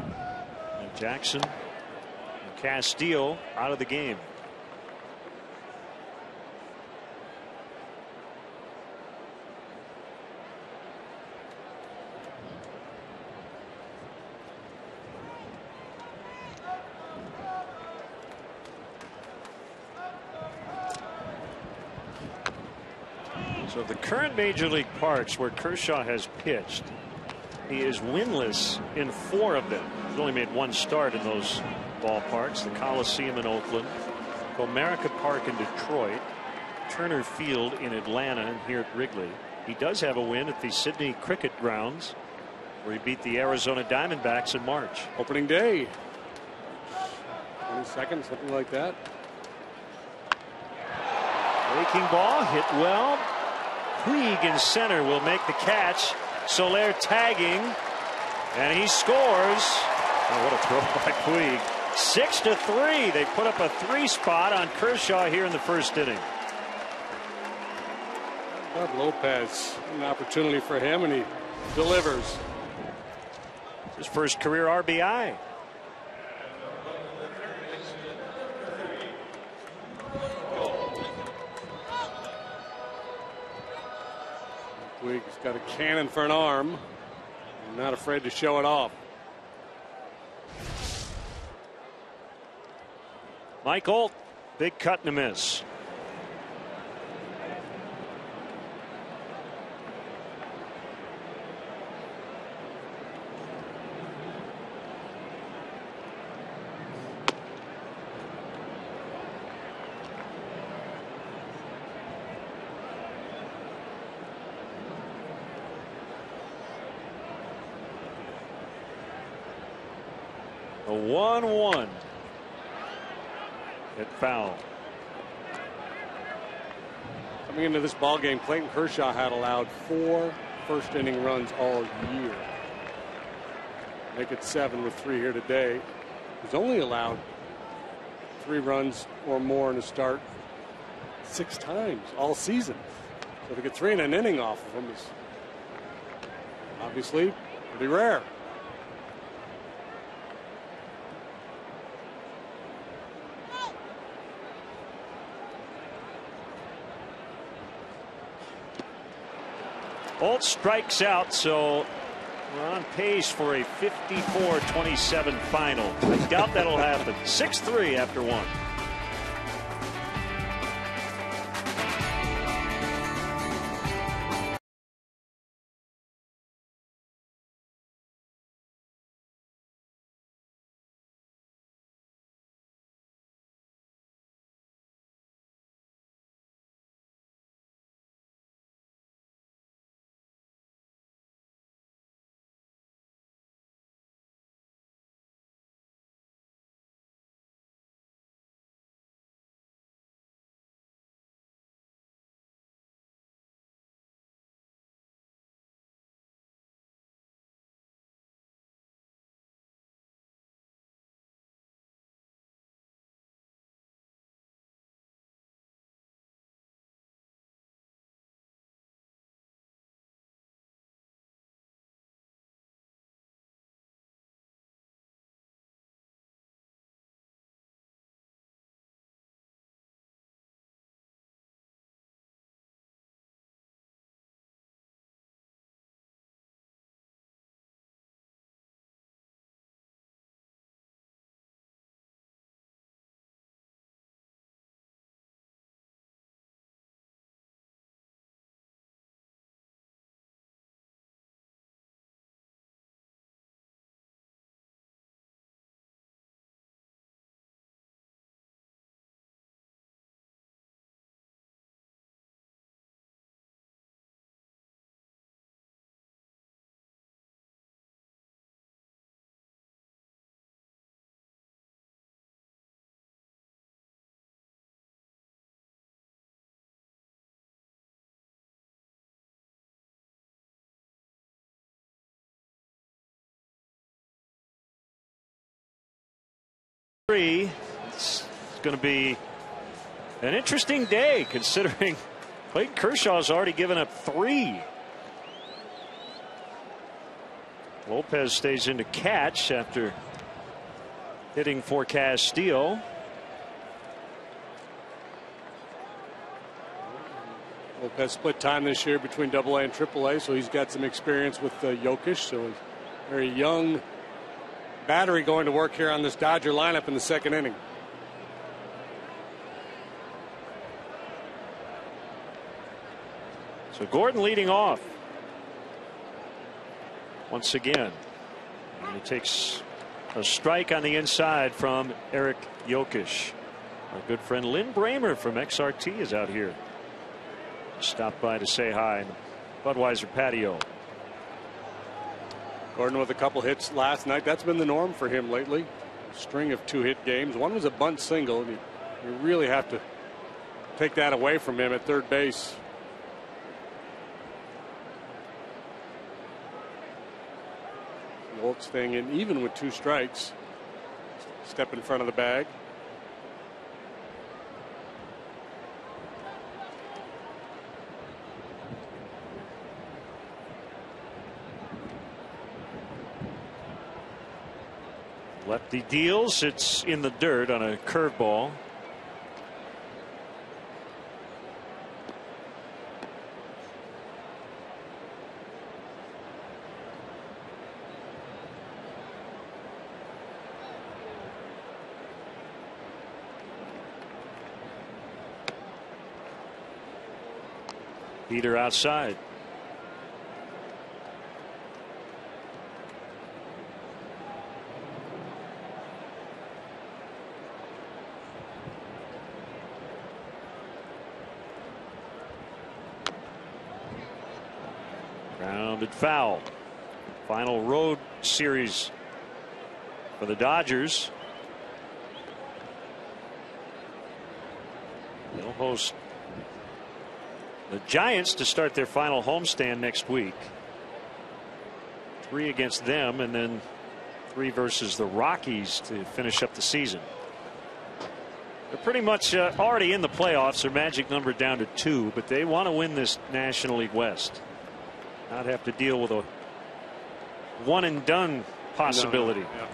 And Jackson and Castillo out of the game. So the current major league parks where Kershaw has pitched, he is winless in 4 of them. He's only made 1 start in those ballparks: the Coliseum in Oakland, Comerica Park in Detroit, Turner Field in Atlanta, and here at Wrigley. He does have a win at the Sydney Cricket Grounds, where he beat the Arizona Diamondbacks in March. Opening day. 22nd, something like that. Breaking ball hit well. Puig in center will make the catch. Soler tagging, and he scores. Oh, what a throw by Puig. 6-3. They put up a 3 spot on Kershaw here in the first inning. Bob Lopez, an opportunity for him, and he delivers. His first career RBI. Puig's got a cannon for an arm. Not afraid to show it off. Mike Holt, big cut and a miss. A 1-1 at foul. Coming into this ball game, Clayton Kershaw had allowed 4 first inning runs all year. Make it 7 with 3 here today. He's only allowed 3 runs or more in a start 6 times all season. So to get 3 in an inning off of him is obviously pretty rare. Holt strikes out, so we're on pace for a 54-27 final. I doubt that'll happen. 6-3 after 1. It's going to be an interesting day considering Clayton Kershaw's already given up 3. Lopez stays in to catch after hitting for Castillo. Lopez split time this year between AA and AAA, so he's got some experience with Jokic. So a very young battery going to work here on this Dodger lineup in the 2nd inning. So Gordon leading off once again. And he takes a strike on the inside from Eric Jokic. Our good friend Lynn Bramer from XRT is out here. Stopped by to say hi in the Budweiser patio. Gordon with a couple hits last night. That's been the norm for him lately. A string of 2-hit games. One was a bunt single. And you really have to take that away from him at third base. Wolf staying in even with 2 strikes. Step in front of the bag. Lefty deals. It's in the dirt on a curveball. Peter outside. Grounded foul. Final road series for the Dodgers. They'll host the Giants to start their final homestand next week. 3 against them and then 3 versus the Rockies to finish up the season. They're pretty much already in the playoffs. Their magic number down to 2, but they want to win this National League West. Not have to deal with a one and done possibility. No. Yeah.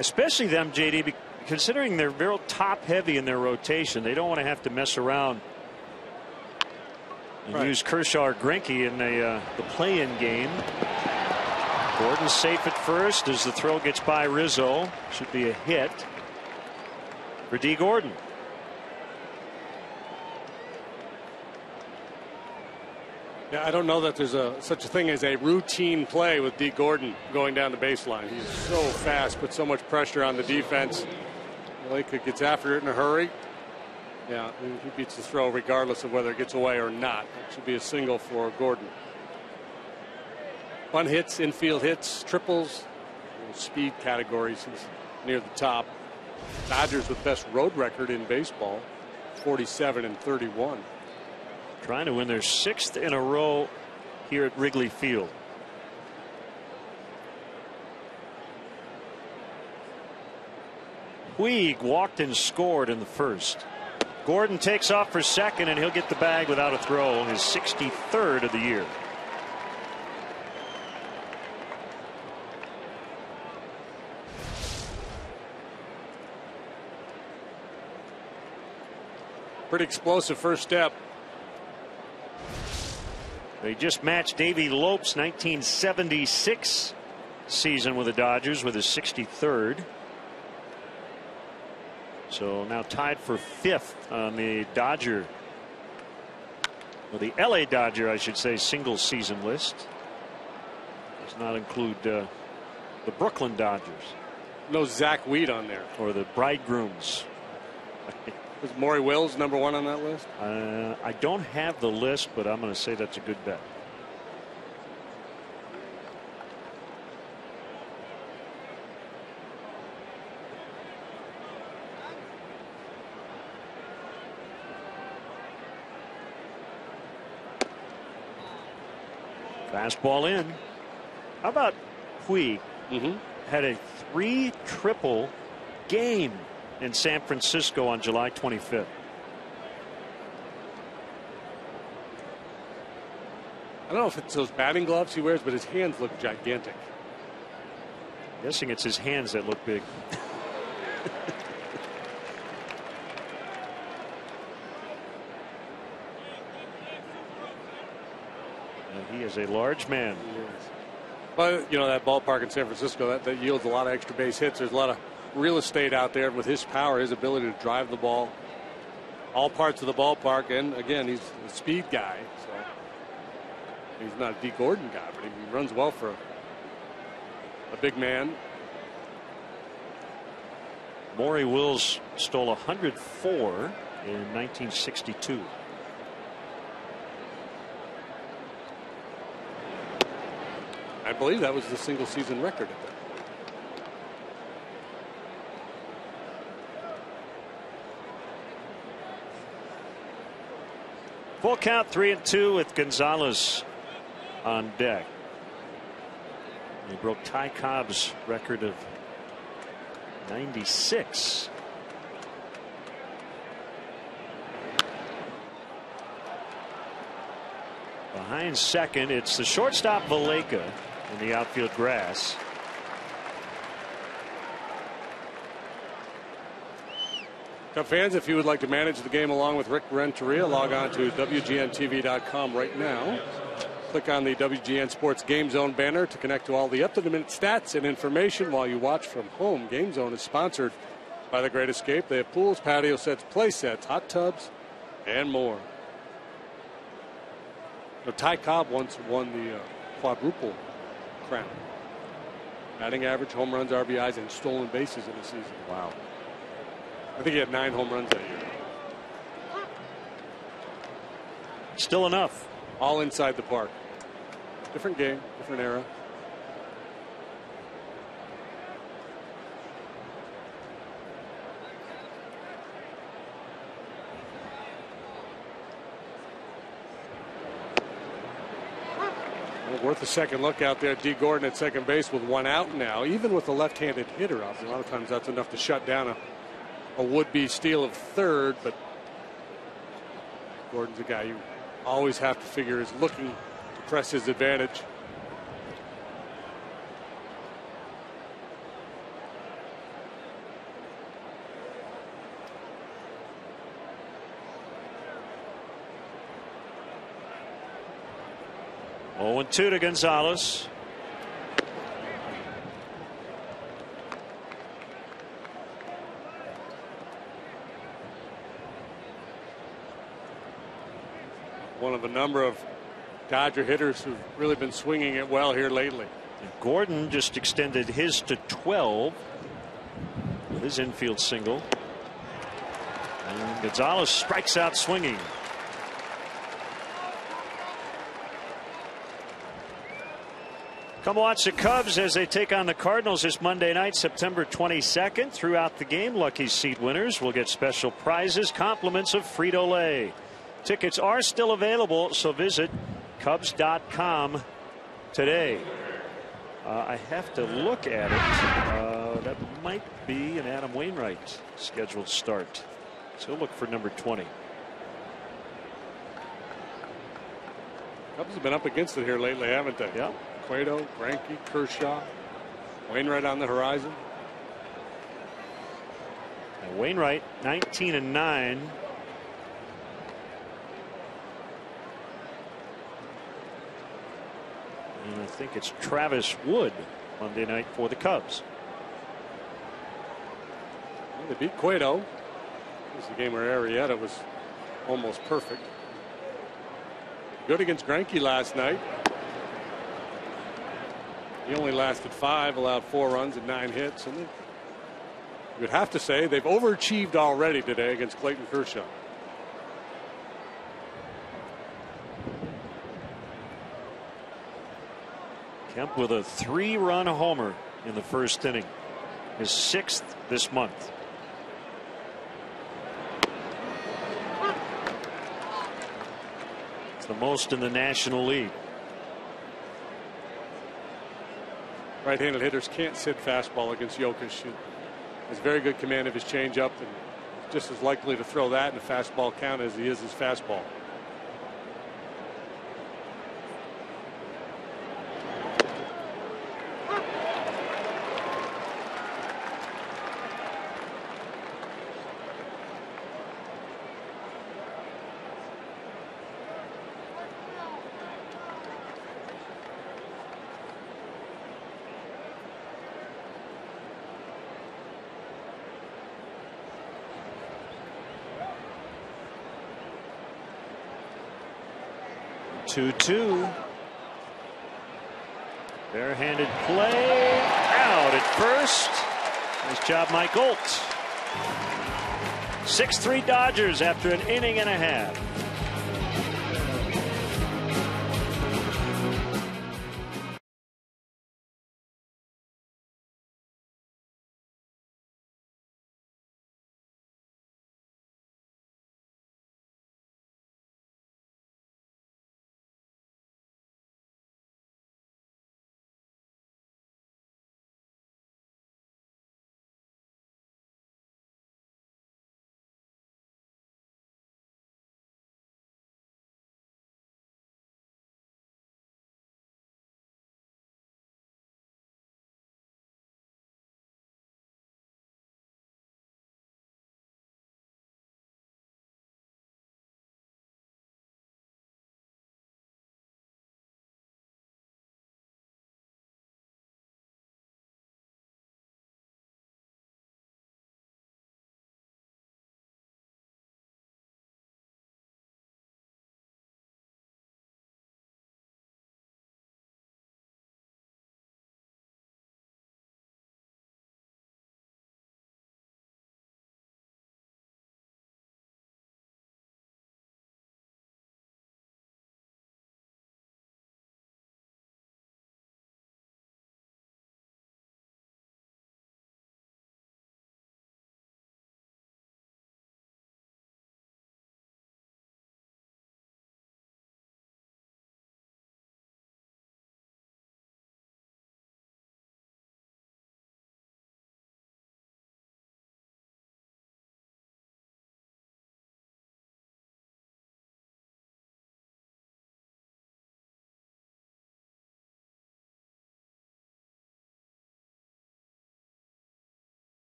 Especially them, JD, considering they're real top heavy in their rotation. They don't want to have to mess around and use Kershaw or Greinke in the play-in game. Gordon safe at first as the throw gets by Rizzo. Should be a hit for D. Gordon. Yeah, I don't know that there's such a thing as a routine play with D. Gordon going down the baseline. He's so fast, puts so much pressure on the defense. Lake gets after it in a hurry. Yeah, he beats the throw regardless of whether it gets away or not. It should be a single for Gordon. 1 hits, infield hits, triples, speed categories. He's near the top. Dodgers with best road record in baseball, 47-31. Trying to win their 6th in a row here at Wrigley Field. Puig walked and scored in the 1st. Gordon takes off for 2nd, and he'll get the bag without a throw, his 63rd of the year. Pretty explosive first step. They just matched Davey Lopes' 1976 season with the Dodgers with his 63rd. So now tied for 5th on the Dodger, or the LA Dodger, I should say, single season list. Does not include the Brooklyn Dodgers. No Zach Weed on there. Or the Bridegrooms. Is Maury Wills #1 on that list? I don't have the list, but I'm going to say that's a good bet. Fastball in. How about Puig? Had a 3 triple game in San Francisco on July 25th. I don't know if it's those batting gloves he wears, but his hands look gigantic. Guessing it's his hands that look big. He is a large man. But you know, that ballpark in San Francisco that yields a lot of extra base hits. There's a lot of real estate out there. With his power, his ability to drive the ball all parts of the ballpark, and again, he's a speed guy, so he's not a D. Gordon guy, but he runs well for a big man. Maury Wills stole 104 in 1962. I believe that was the single season record at that. Full count, 3-2 with Gonzalez on deck. He broke Ty Cobb's record of 96. Behind second, it's the shortstop Valleca in the outfield grass. Cub fans, if you would like to manage the game along with Rick Renteria, log on to WGNTV.com right now. Click on the WGN Sports Game Zone banner to connect to all the up-to-the-minute stats and information while you watch from home. Game Zone is sponsored by The Great Escape. They have pools, patio sets, play sets, hot tubs, and more. So Ty Cobb once won the quadruple crown. Batting average, home runs, RBIs, and stolen bases in a season. Wow. I think he had 9 home runs that year. Still enough. All inside the park. Different game, different era. Well, worth a second look out there. D. Gordon at second base with 1 out now. Even with a left-handed hitter out, a lot of times that's enough to shut down a would-be steal of third, but Gordon's a guy you always have to figure is looking to press his advantage. Oh, 0-2 to Gonzalez. One of a number of Dodger hitters who've really been swinging it well here lately. And Gordon just extended his to 12 with his infield single. And Gonzalez strikes out swinging. Come watch the Cubs as they take on the Cardinals this Monday night, September 22nd. Throughout the game, lucky seat winners will get special prizes, compliments of Frito-Lay. Tickets are still available, so visit Cubs.com today. I have to look at it. That might be an Adam Wainwright scheduled start. So look for number 20. Cubs have been up against it here lately, haven't they? Yeah. Cueto, Greinke, Kershaw, Wainwright on the horizon. And Wainwright 19-9. And I think it's Travis Wood Monday night for the Cubs. Well, they beat Cueto. It was the game where Arrieta was almost perfect. Good against Greinke last night. He only lasted 5, allowed 4 runs and 9 hits. And you would have to say they've overachieved already today against Clayton Kershaw. Kemp with a 3-run homer in the first inning. His 6th this month. It's the most in the National League. Right-handed hitters can't sit fastball against Jokic. Has very good command of his changeup and just as likely to throw that in a fastball count as he is his fastball. Two. Barehanded play. Out at first. Nice job, Mike Olt. 6-3 Dodgers after an inning and a half.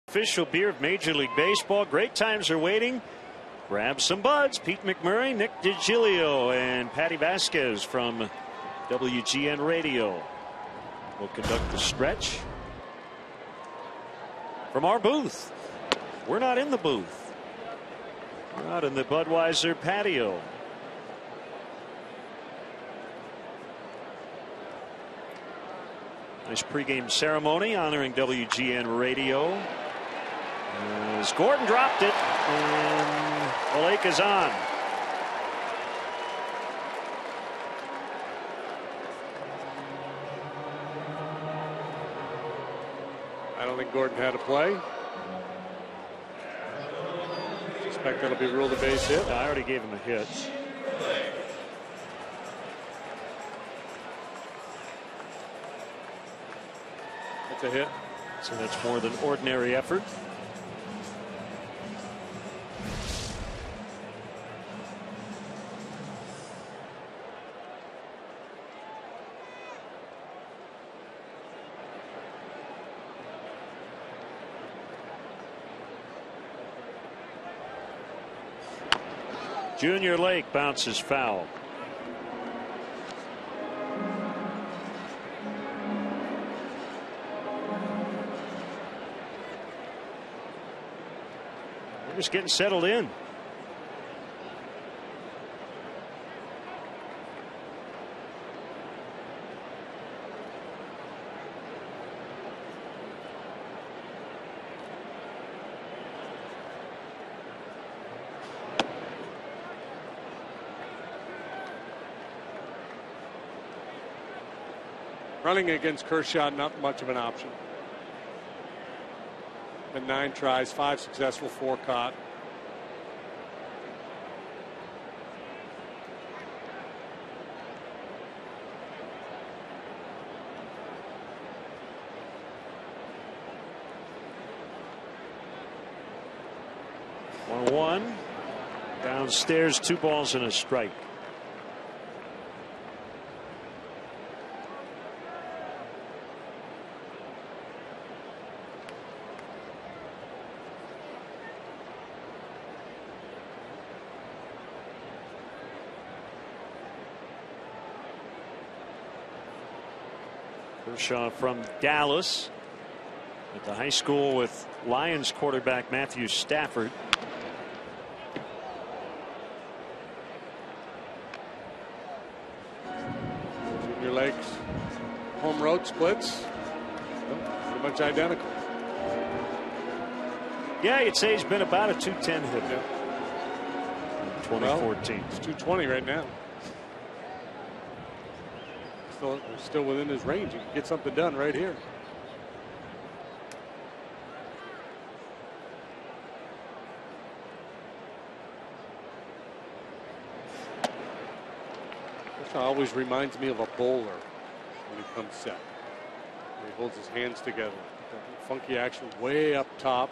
Official beer of Major League Baseball. Great times are waiting. Grab some buds. Pete McMurray, Nick DiGilio, and Patty Vasquez from WGN Radio will conduct the stretch from our booth. We're not in the booth. We're out in the Budweiser patio. Nice pregame ceremony honoring WGN Radio. As Gordon dropped it, and the lake is on. I don't think Gordon had a play. Suspect that'll be ruled a base hit. I already gave him a hit. That's a hit. So that's more than ordinary effort. Junior Lake bounces foul. We're just getting settled in. Running against Kershaw, not much of an option. Been 9 tries, 5 successful, 4 caught. 1-1. Downstairs, 2 balls and a strike. Kershaw from Dallas at the high school with Lions quarterback Matthew Stafford. Junior Lakes home road splits, pretty much identical. Yeah, you'd say he's been about a 210 hitter. Yeah. 2014. Well, it's 220 right now. Still within his range. He can get something done right here. This always reminds me of a bowler when he comes set. He holds his hands together. Funky action way up top.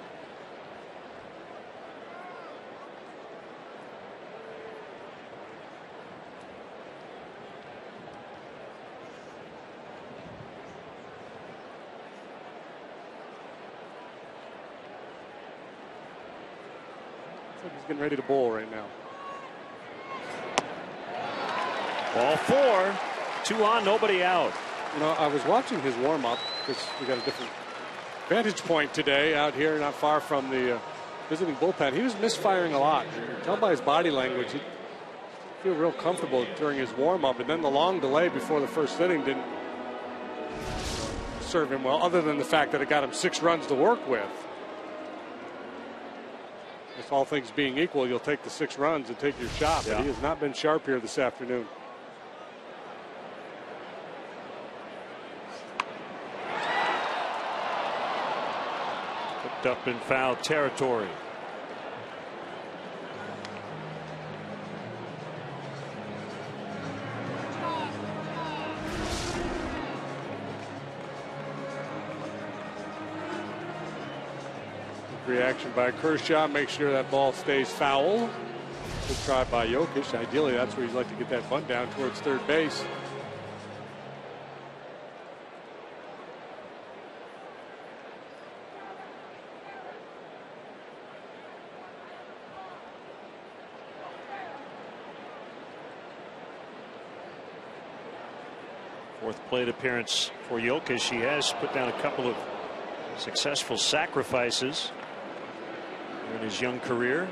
He's getting ready to bowl right now. Ball 4, 2 on, nobody out. You know, I was watching his warm-up because we got a different vantage point today out here, not far from the visiting bullpen. He was misfiring a lot. You can tell by his body language. He feel real comfortable during his warm-up, and then the long delay before the first inning didn't serve him well, other than the fact that it got him 6 runs to work with. If all things being equal, you'll take the 6 runs and take your shot. But he has not been sharp here this afternoon. Picked up in foul territory. Reaction by Kershaw, make sure that ball stays foul. Good try by Jokic. Ideally, that's where he'd like to get that bunt down towards third base. Fourth plate appearance for Jokic. He has put down a couple of successful sacrifices in his young career.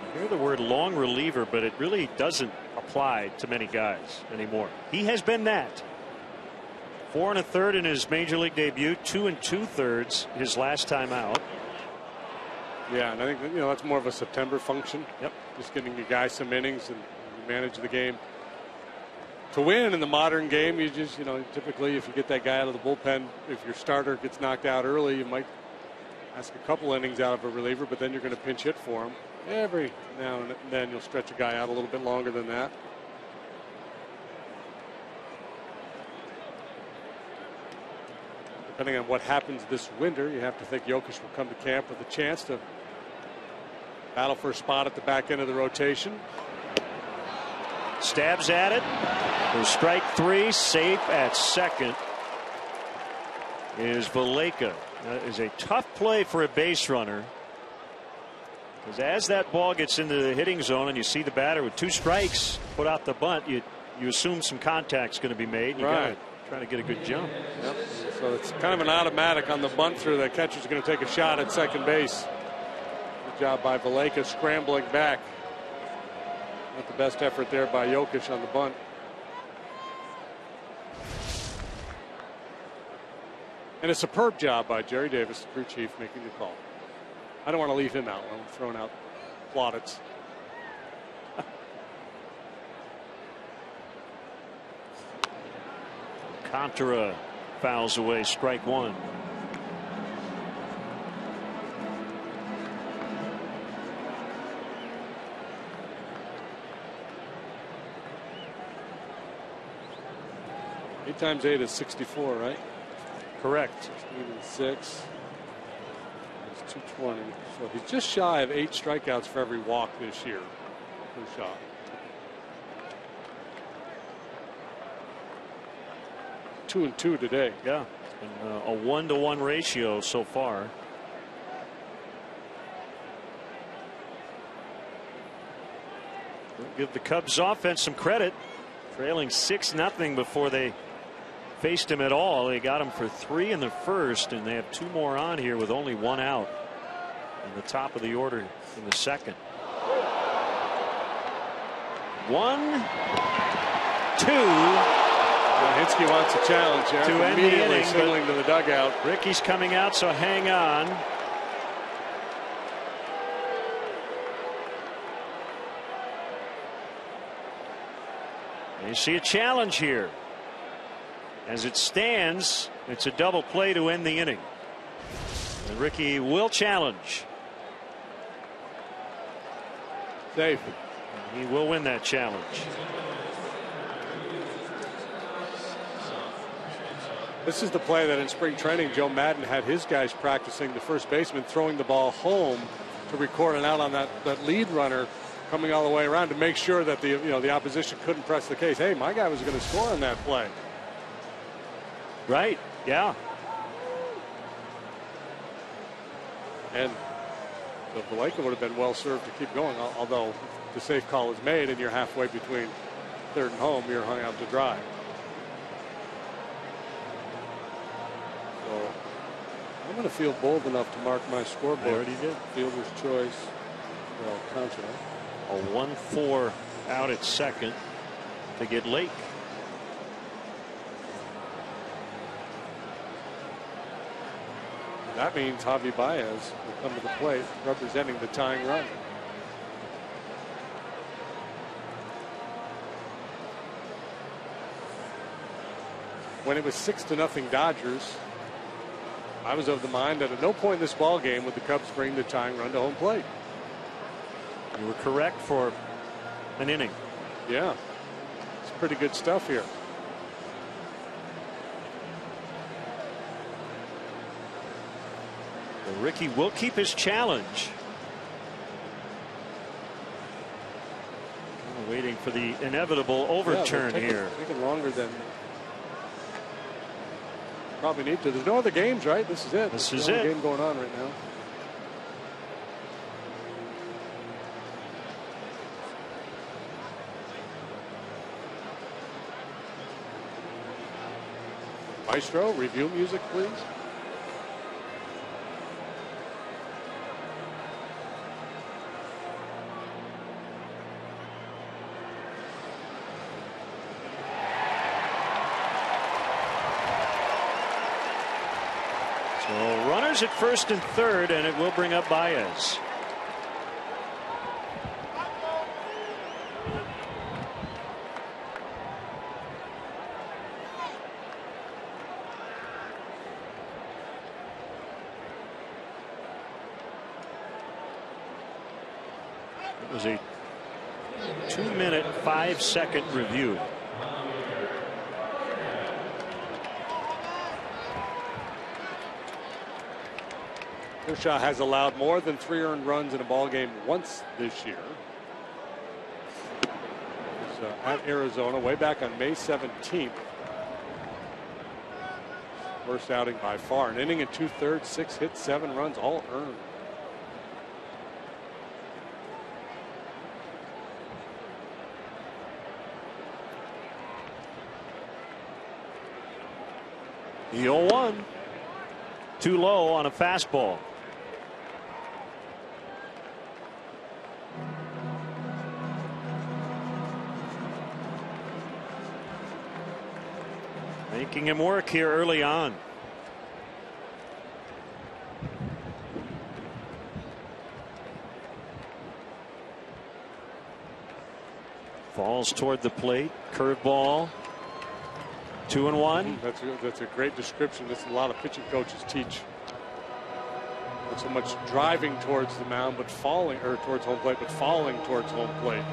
I hear the word long reliever, but it really doesn't apply to many guys anymore. He has been that. 4 1/3 in his major league debut, 2 2/3 his last time out. Yeah, and I think that's more of a September function. Yep. Just getting the guy some innings and manage the game. To win in the modern game, you just, typically if you get that guy out of the bullpen, if your starter gets knocked out early, you might ask a couple innings out of a reliever, but then you're going to pinch hit for him. Every now and then you'll stretch a guy out a little bit longer than that. Depending on what happens this winter, you have to think Jokic will come to camp with a chance to battle for a spot at the back end of the rotation. Stabs at it for strike 3. Safe at second is Valleca. That is a tough play for a base runner, because as that ball gets into the hitting zone and you see the batter with 2 strikes put out the bunt, you assume some contact's going to be made. You got to try to get a good jump. Yep. So it's kind of an automatic on the bunt through. The catcher's going to take a shot at second base. Good job by Valleca scrambling back. Not the best effort there by Jokic on the bunt. And a superb job by Jerry Davis, the crew chief, making the call. I don't want to leave him out. I'm throwing out plaudits. Contra fouls away strike 1. 8 times 8 is 64, right? Correct. 6. It's 220. So he's just shy of 8 strikeouts for every walk this year. Kershaw. Two and 2 today. Yeah, it's been a 1-to-1 ratio so far. We'll give the Cubs offense some credit, trailing 6-0 before they faced him at all. They got him for 3 in the first, and they have 2 more on here with only 1 out in the top of the order in the second. 1, 2. Hinske wants a challenge here. To end the inning, signaling to the dugout. Ricky's coming out, so hang on. You see a challenge here. As it stands, it's a double play to end the inning. And Ricky will challenge. Safe. He will win that challenge. This is the play that in spring training Joe Madden had his guys practicing, the first baseman throwing the ball home to record an out on that lead runner coming all the way around to make sure that the opposition couldn't press the case. Hey, my guy was going to score on that play. Right. Yeah. And so Vallejo would have been well served to keep going, although the safe call is made and you're halfway between third and home, you're hung out to dry. So I'm going to feel bold enough to mark my scoreboard. I already did. Fielder's choice. Well, Contra. A 1-4 out at second to get Lake. That means Javi Baez will come to the plate representing the tying run. When it was 6-0 Dodgers, I was of the mind that at no point in this ball game would the Cubs bring the tying run to home plate. You were correct for an inning. Yeah, it's pretty good stuff here. Well, Ricky will keep his challenge. Waiting for the inevitable overturn here. Taking longer than probably need to. There's no other games, right? This is it. This is the it. Only game going on right now. Maestro, review music, please. So runners at first and third, and it will bring up Baez. It was a 2-minute, 5-second review. Kershaw has allowed more than 3 earned runs in a ball game once this year. It was at Arizona way back on May 17th. Worst outing by far. An inning and 2/3, 6 hits, 7 runs, all earned. The 0-1. Too low on a fastball. Making him work here early on. Falls toward the plate. Curveball. 2-1. That's a great description. This is a lot of pitching coaches teach. Not so much driving towards the mound, but falling, or towards home plate, but falling towards home plate.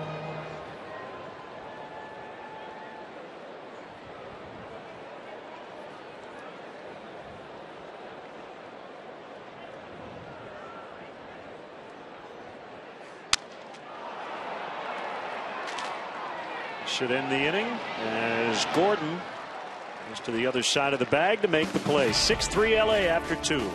should end the inning as Gordon goes to the other side of the bag to make the play. 6-3 LA after 2.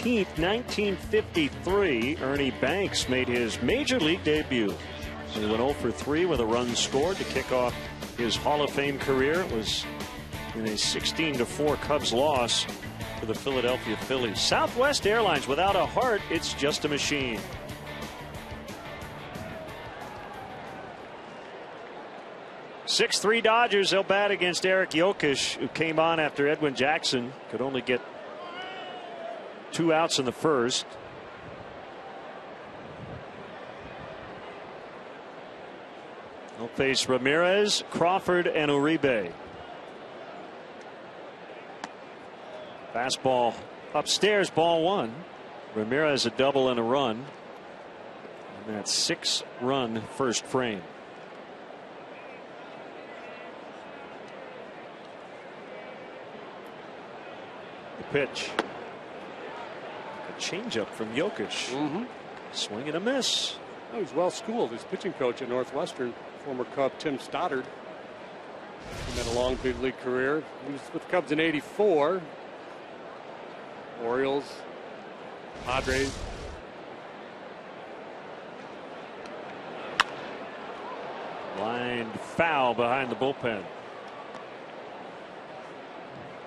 In 1953, Ernie Banks made his major league debut. He went 0 for 3 with a run scored to kick off his Hall of Fame career. It was in a 16-4 Cubs loss to the Philadelphia Phillies. Southwest Airlines, without a heart, it's just a machine. "6-3 Dodgers." They'll bat against Eric Jokic, who came on after Edwin Jackson could only get 2 outs in the first. They'll face Ramirez, Crawford, and Uribe. Fastball upstairs, ball 1. Ramirez a double and a run. And that 6-run first frame. The pitch. Changeup from Jokic. Swing and a miss. Oh, he's well schooled. His pitching coach at Northwestern, former Cub Tim Stoddard. He had a long big league career. He was with the Cubs in '84. Orioles, Padres. Lined foul behind the bullpen.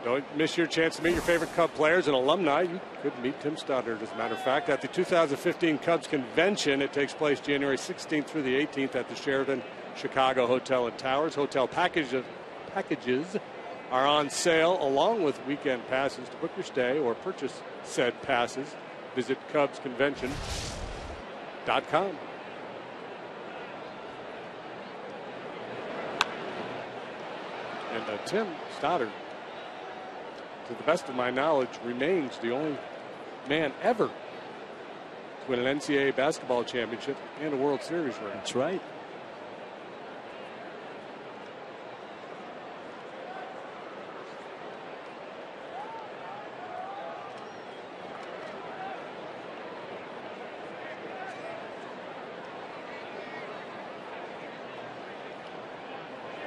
Don't miss your chance to meet your favorite Cub players and alumni. You could meet Tim Stoddard, as a matter of fact, at the 2015 Cubs Convention. It takes place January 16th through the 18th at the Sheraton Chicago Hotel and Towers. Hotel packages are on sale, along with weekend passes. To book your stay or purchase said passes, visit CubsConvention.com. And Tim Stoddard, to the best of my knowledge, remains the only man ever to win an NCAA basketball championship and a World Series ring. That's right.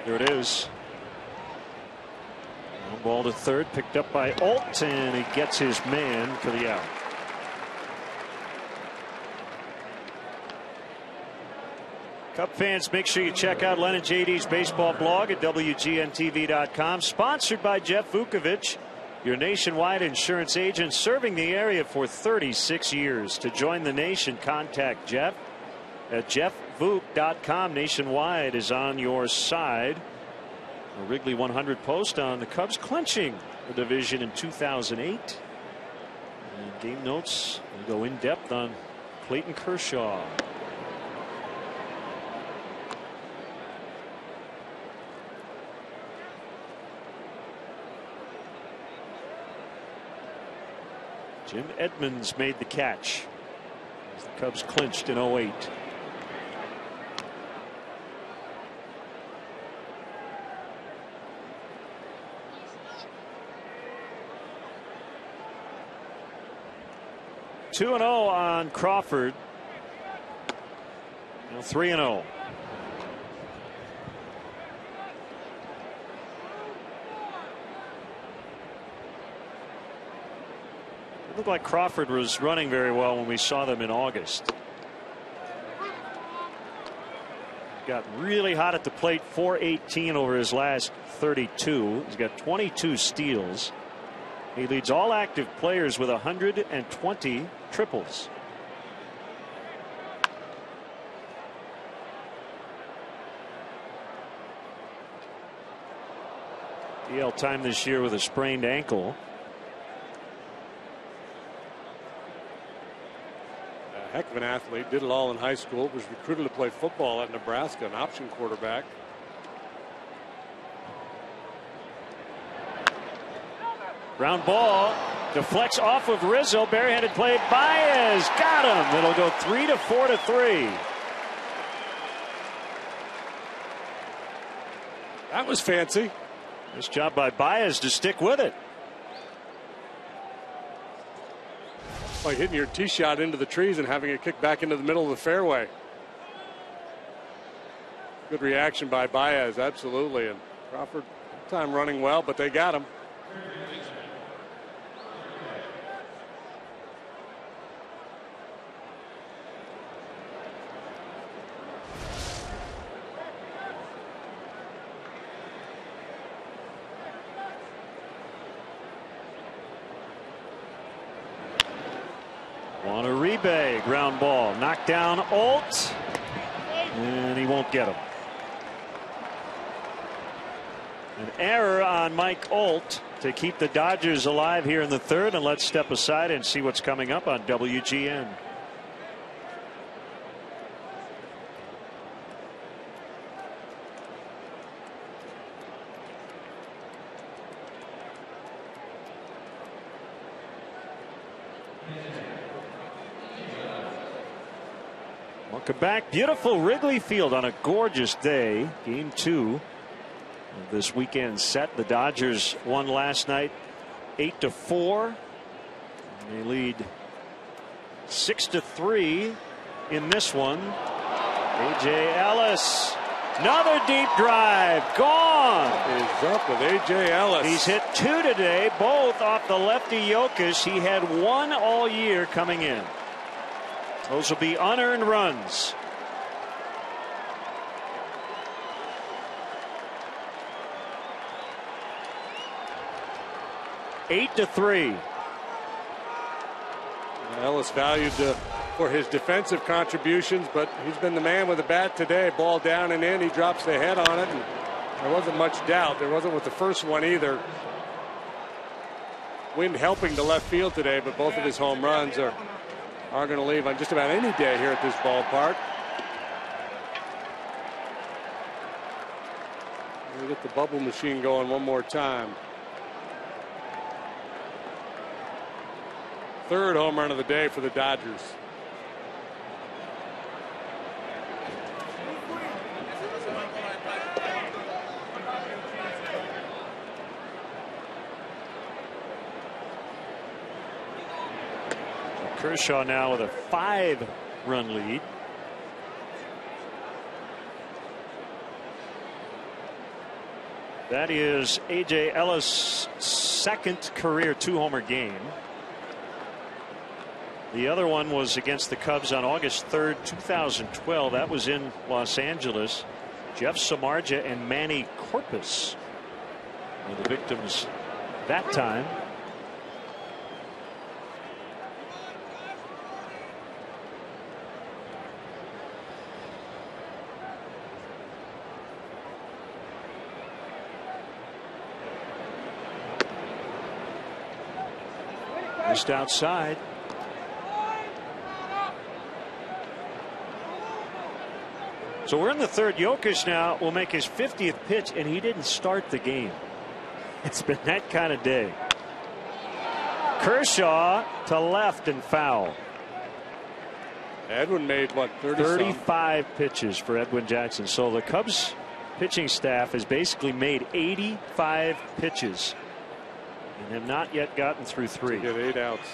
There it is. Ball to third, picked up by Alt, and he gets his man for the out. Cub fans, make sure you check out Len and JD's baseball blog at WGNTV.com. Sponsored by Jeff Vukovich, your nationwide insurance agent serving the area for 36 years. To join the nation, contact Jeff at jeffvuk.com. Nationwide is on your side. A Wrigley 100 post on the Cubs clinching the division in 2008. And game notes will go in depth on Clayton Kershaw. Jim Edmonds made the catch as the Cubs clinched in 08. Two and 0 on Crawford. Now 3-0. It looked like Crawford was running very well when we saw them in August. Got really hot at the plate, 418 over his last 32. He's got 22 steals. He leads all active players with 120 triples. DL time this year with a sprained ankle. A heck of an athlete. Did it all in high school. Was recruited to play football at Nebraska, an option quarterback. Ground ball deflects off of Rizzo. Barehanded play. Baez got him. It'll go 3-4-3. That was fancy. Nice job by Baez to stick with it. Like hitting your tee shot into the trees and having it kick back into the middle of the fairway. Good reaction by Baez, absolutely. And Crawford, time running well, but they got him. Uribe, ground ball, knocked down Alt, and he won't get him. An error on Mike Alt to keep the Dodgers alive here in the third, and let's step aside and see what's coming up on WGN. Welcome back. Beautiful Wrigley Field on a gorgeous day. Game 2 of this weekend set. The Dodgers won last night 8-4. They lead 6-3 in this one. A.J. Ellis. Another deep drive. Gone. Is up with A.J. Ellis. He's hit 2 today, both off the lefty Yokas. He had 1 all year coming in. Those will be unearned runs. Eight to 3. Ellis valued for his defensive contributions, but he's been the man with the bat today. Ball down and in. He drops the head on it, and there wasn't much doubt. There wasn't with the first one either. Wind helping to left field today, but both of his home runs are going to leave on just about any day here at this ballpark. We get the bubble machine going one more time. Third home run of the day for the Dodgers. Kershaw now with a 5-run lead. That is A.J. Ellis' second career 2-homer game. The other one was against the Cubs on August 3rd, 2012. That was in Los Angeles. Jeff Samardzija and Manny Corpus were the victims that time. Just outside. So we're in the third. Yokas now will make his 50th pitch, and he didn't start the game. It's been that kind of day. Kershaw to left and foul. Edwin made what, 35 pitches for Edwin Jackson. So the Cubs pitching staff has basically made 85 pitches and have not yet gotten through 3. To get 8 outs.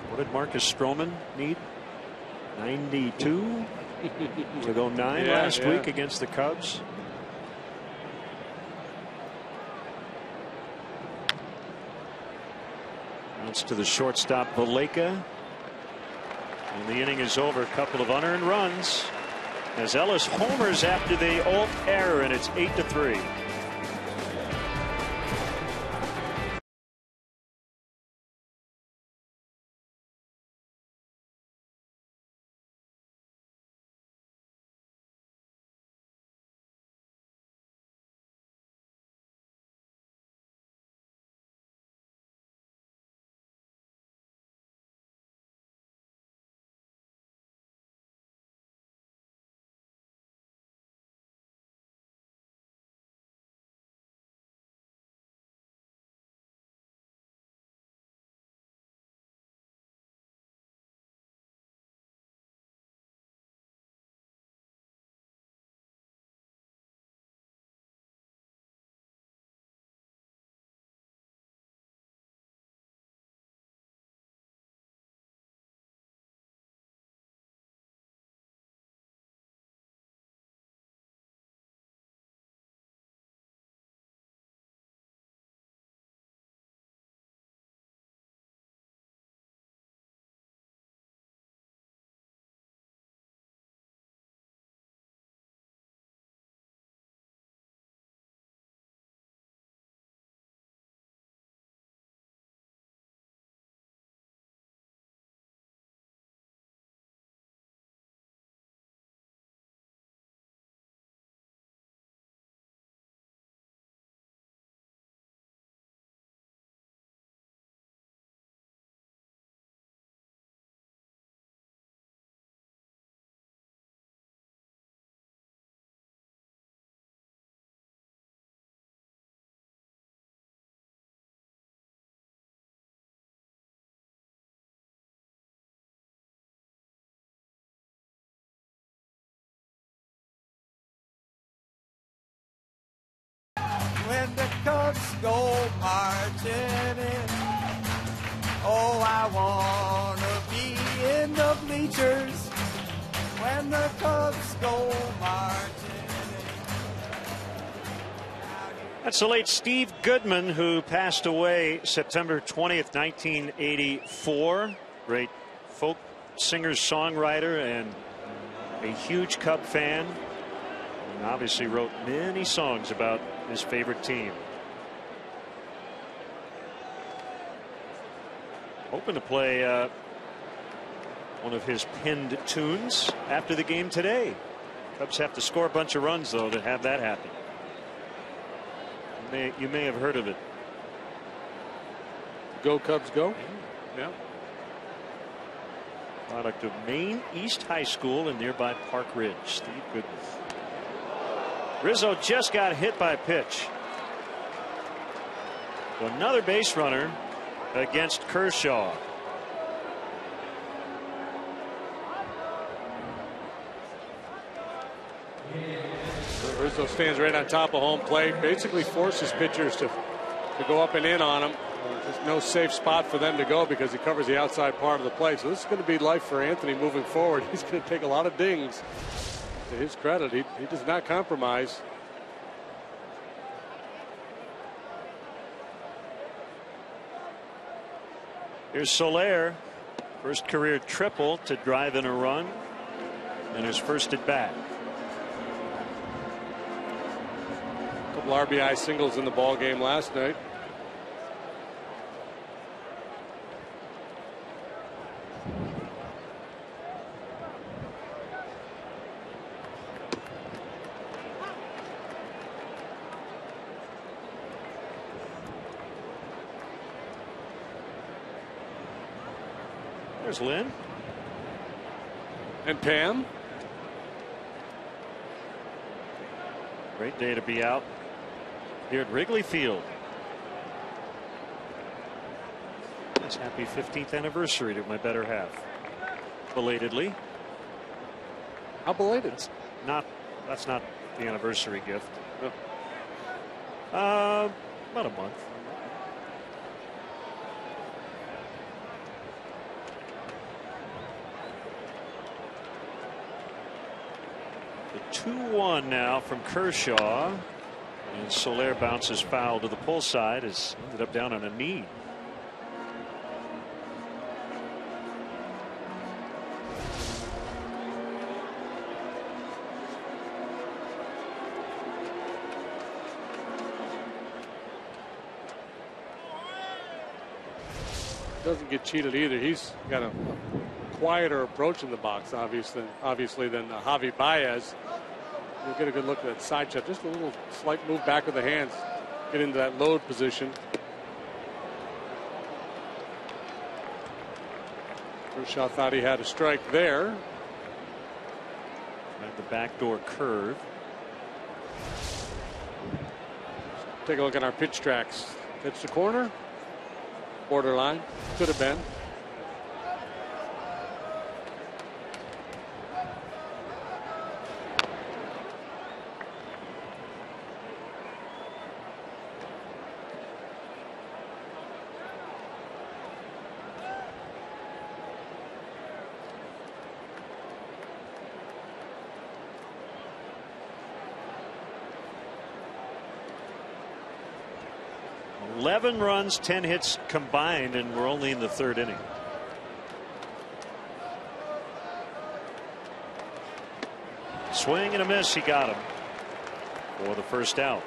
What did Marcus Stroman need? 92 to go 9 last week against the Cubs. Bounce to the shortstop Valleca. And the inning is over. A couple of unearned runs as Ellis homers after the Alt error, and it's 8-3. When the Cubs go marching in, oh, I want to be in the bleachers when the Cubs go marching in. That's the late Steve Goodman, who passed away September 20th, 1984. Great folk singer, songwriter, and a huge Cub fan. And obviously wrote many songs about his favorite team. Hoping to play one of his pinned tunes after the game today. Cubs have to score a bunch of runs, though, to have that happen. You may have heard of it. Go Cubs go. Yeah. Product of Maine East High School in nearby Park Ridge. Steve Goodman. Rizzo just got hit by a pitch. So another base runner against Kershaw. Rizzo stands right on top of home plate, basically forces pitchers to go up and in on him. There's no safe spot for them to go because he covers the outside part of the plate. So this is going to be life for Anthony moving forward. He's going to take a lot of dings. To his credit, he does not compromise. Here's Soler, first career triple to drive in a run, and his first at bat. A couple RBI singles in the ball game last night. There's Lynn. And Pam. Great day to be out here at Wrigley Field. It's happy 15th anniversary to my better half. Belatedly. How belated? That's not the anniversary gift. Oh. About a month. The 2-1 now from Kershaw. And Soler bounces foul to the pull side. Has ended up down on a knee. Doesn't get cheated either. He's got a quieter approach in the box, obviously than Javi Baez. You'll get a good look at that side shot. Just a little slight move back with the hands. Get into that load position. Kershaw thought he had a strike there. At the backdoor curve. Take a look at our pitch tracks. Pitch to corner. Borderline. Could have been. Eleven runs, 10 hits combined, and we're only in the third inning. Swing and a miss. He got him for the first out.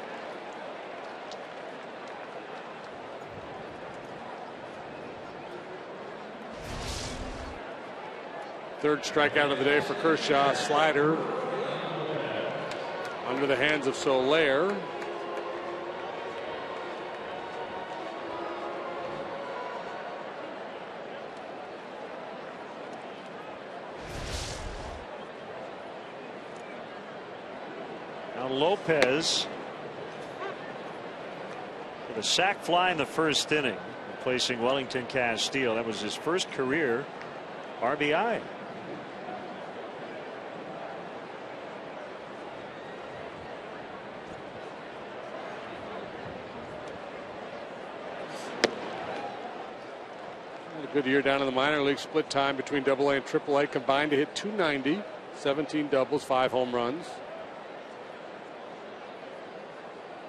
Third strikeout of the day for Kershaw. Slider under the hands of Soler. Lopez with a sac fly in the first inning, replacing Wellington Castile. That was his first career RBI. A good year down in the minor league. Split time between AA and AAA combined to hit 290, 17 doubles, 5 home runs.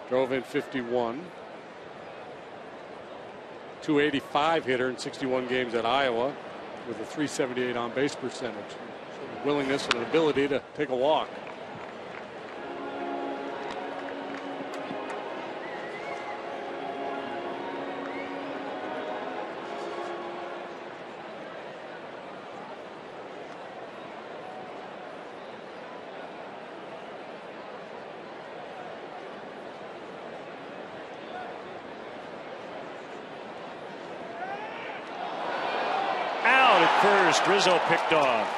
Drove in 51. 285 hitter in 61 games at Iowa with a 378 on base percentage. So willingness and an ability to take a walk. First, Rizzo picked off.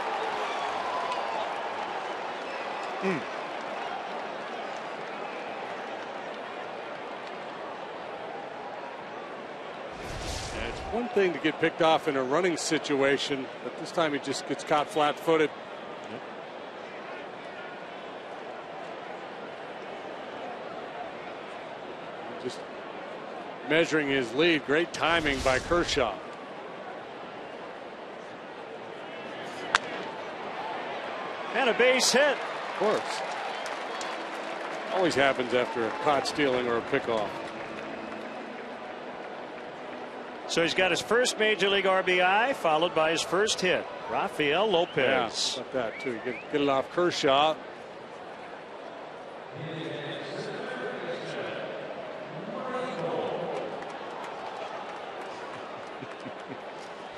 It's one thing to get picked off in a running situation, but this time he just gets caught flat-footed. Yep. Just measuring his lead. Great timing by Kershaw. And a base hit. Of course. Always happens after a caught stealing or a pickoff. So he's got his first major league RBI, followed by his first hit. Rafael Lopez. Yeah, like that too. Get it off Kershaw.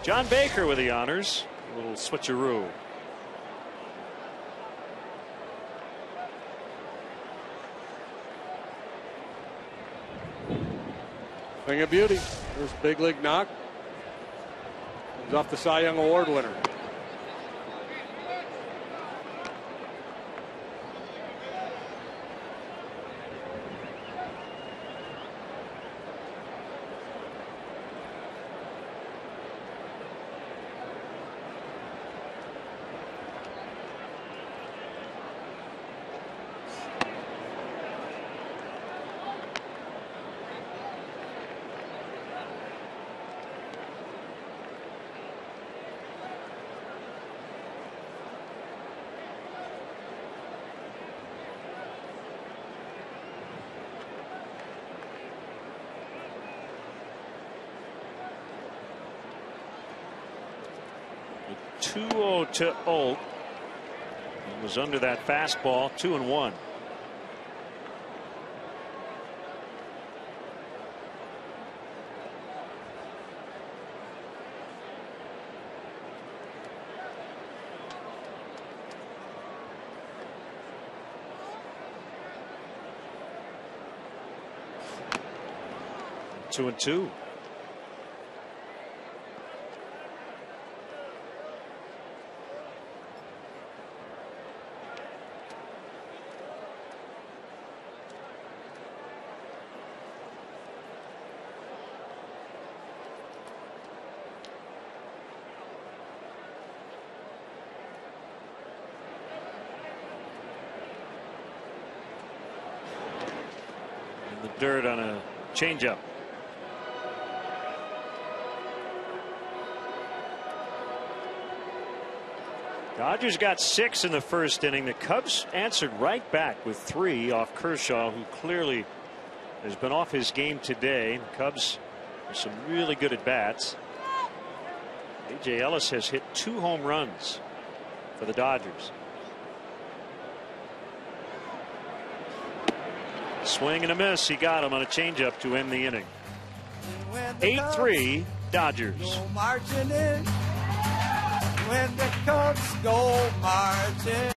John Baker with the honors. A little switcheroo. Thing of beauty. First big league knock. He's off the Cy Young Award winner. To Oak. He was under that fastball. 2-1. Two and two. Dirt on a changeup. Dodgers got 6 in the first inning. The Cubs answered right back with 3 off Kershaw, who clearly has been off his game today. The Cubs with some really good at bats. A.J. Ellis has hit 2 home runs for the Dodgers. Swing and a miss. He got him on a changeup to end the inning. 8-3 Dodgers. Go marching in. When the Cubs go marching.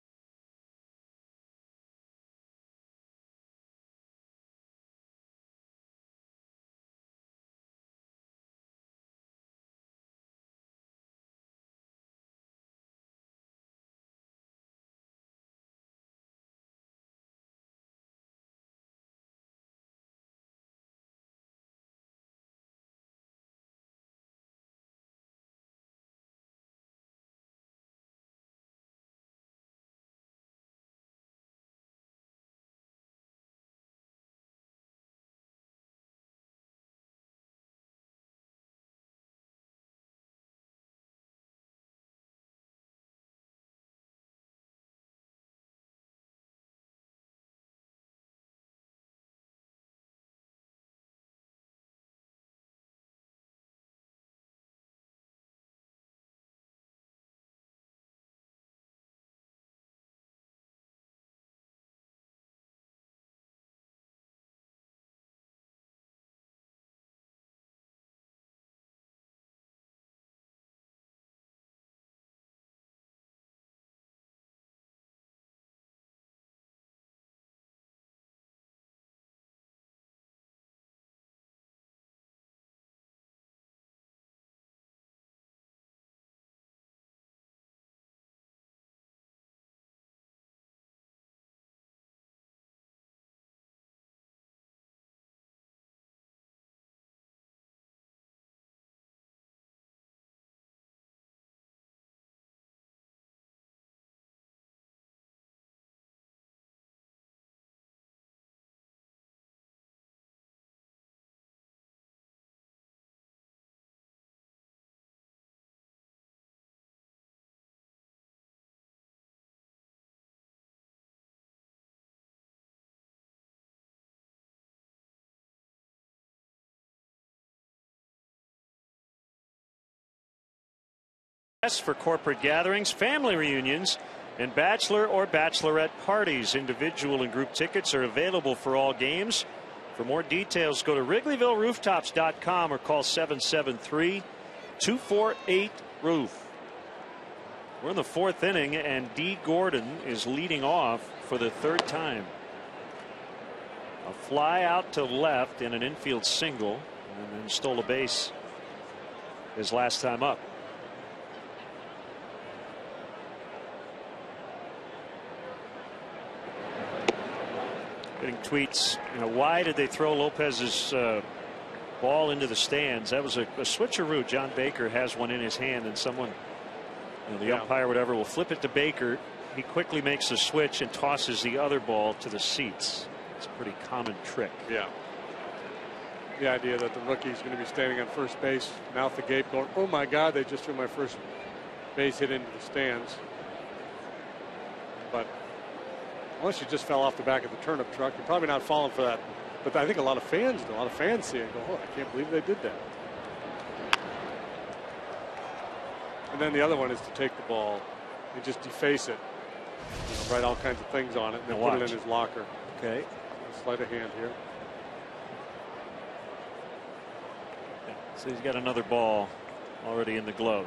For corporate gatherings, family reunions, and bachelor or bachelorette parties. Individual and group tickets are available for all games. For more details, go to WrigleyvilleRooftops.com or call 773-248-ROOF. We're in the 4th inning, and D. Gordon is leading off for the 3rd time. A fly out to left and an infield single, and then stole a base his last time up. Getting tweets, why did they throw Lopez's ball into the stands? That was a switcheroo. John Baker has one in his hand, and someone, the umpire, whatever, will flip it to Baker. He quickly makes a switch and tosses the other ball to the seats. It's a pretty common trick. Yeah. The idea that the rookie is going to be standing on first base, mouth agape, going, "Oh my God, they just threw my first base hit into the stands." But unless you just fell off the back of the turnip truck, you're probably not falling for that. But I think a lot of fans do. A lot of fans see it and go, "Oh, I can't believe they did that." And then the other one is to take the ball and just deface it, write all kinds of things on it, and then put it in his locker. Okay. Sleight of hand here. So he's got another ball already in the glove.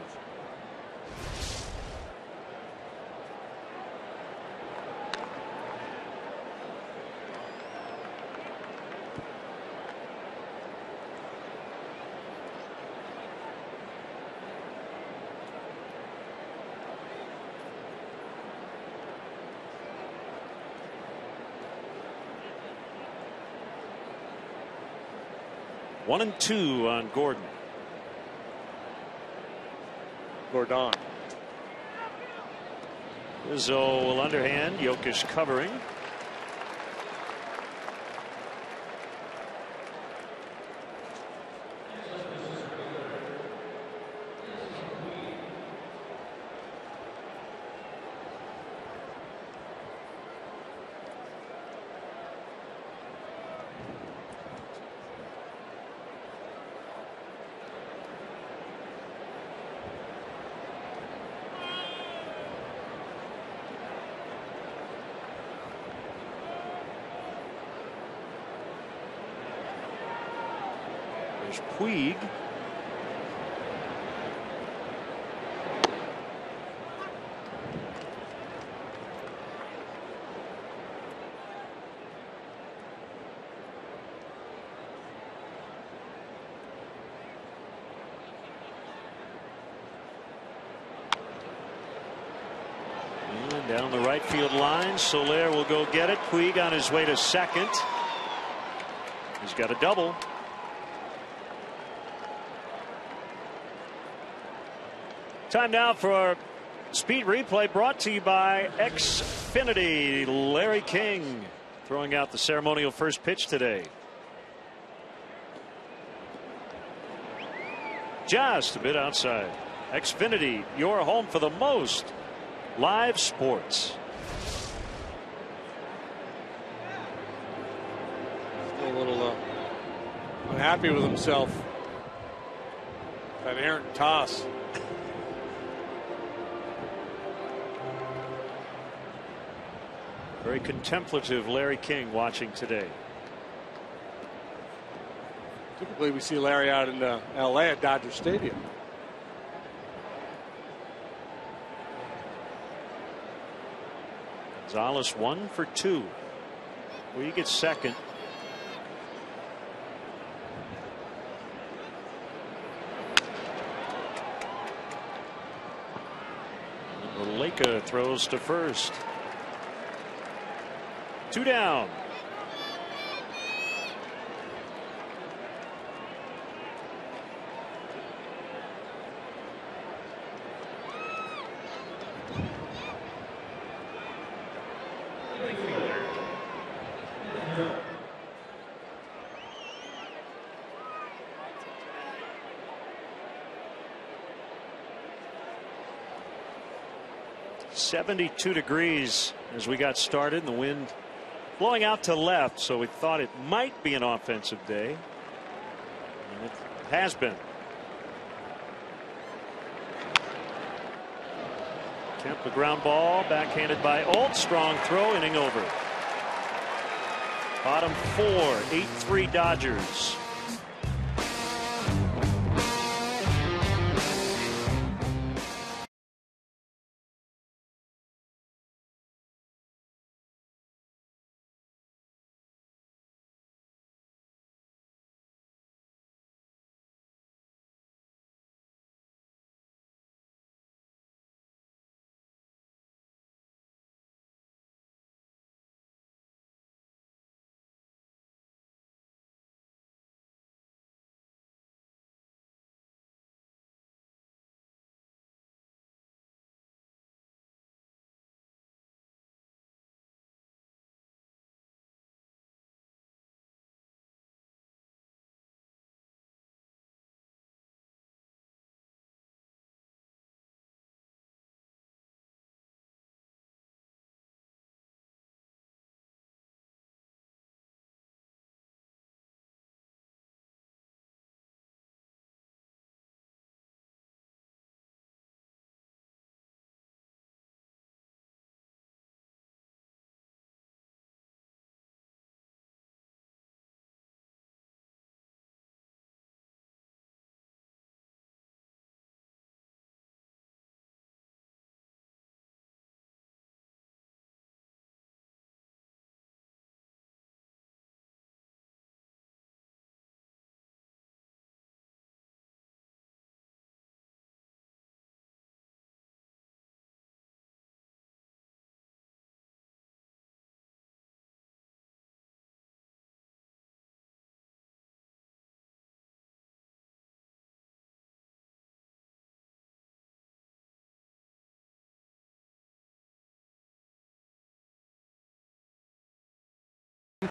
One and two on Gordon. Gordon. Rizzo will underhand. Jokic covering. Puig. And down the right field line, Soler will go get it. Puig on his way to second. He's got a double. Time now for our speed replay, brought to you by Xfinity. Larry King throwing out the ceremonial first pitch today. Just a bit outside. Xfinity, your home for the most live sports. Still a little unhappy with himself. That errant toss. Very contemplative Larry King watching today. Typically we see Larry out in LA at Dodger Stadium. Gonzalez 1 for 2. We get second. Leka throws to first. 2 down. .72 degrees as we got started, and the wind blowing out to left, so we thought it might be an offensive day, and it has been. Kemp, a ground ball, backhanded by Olt. Strong throw, inning over. Bottom 4, 8-3 Dodgers.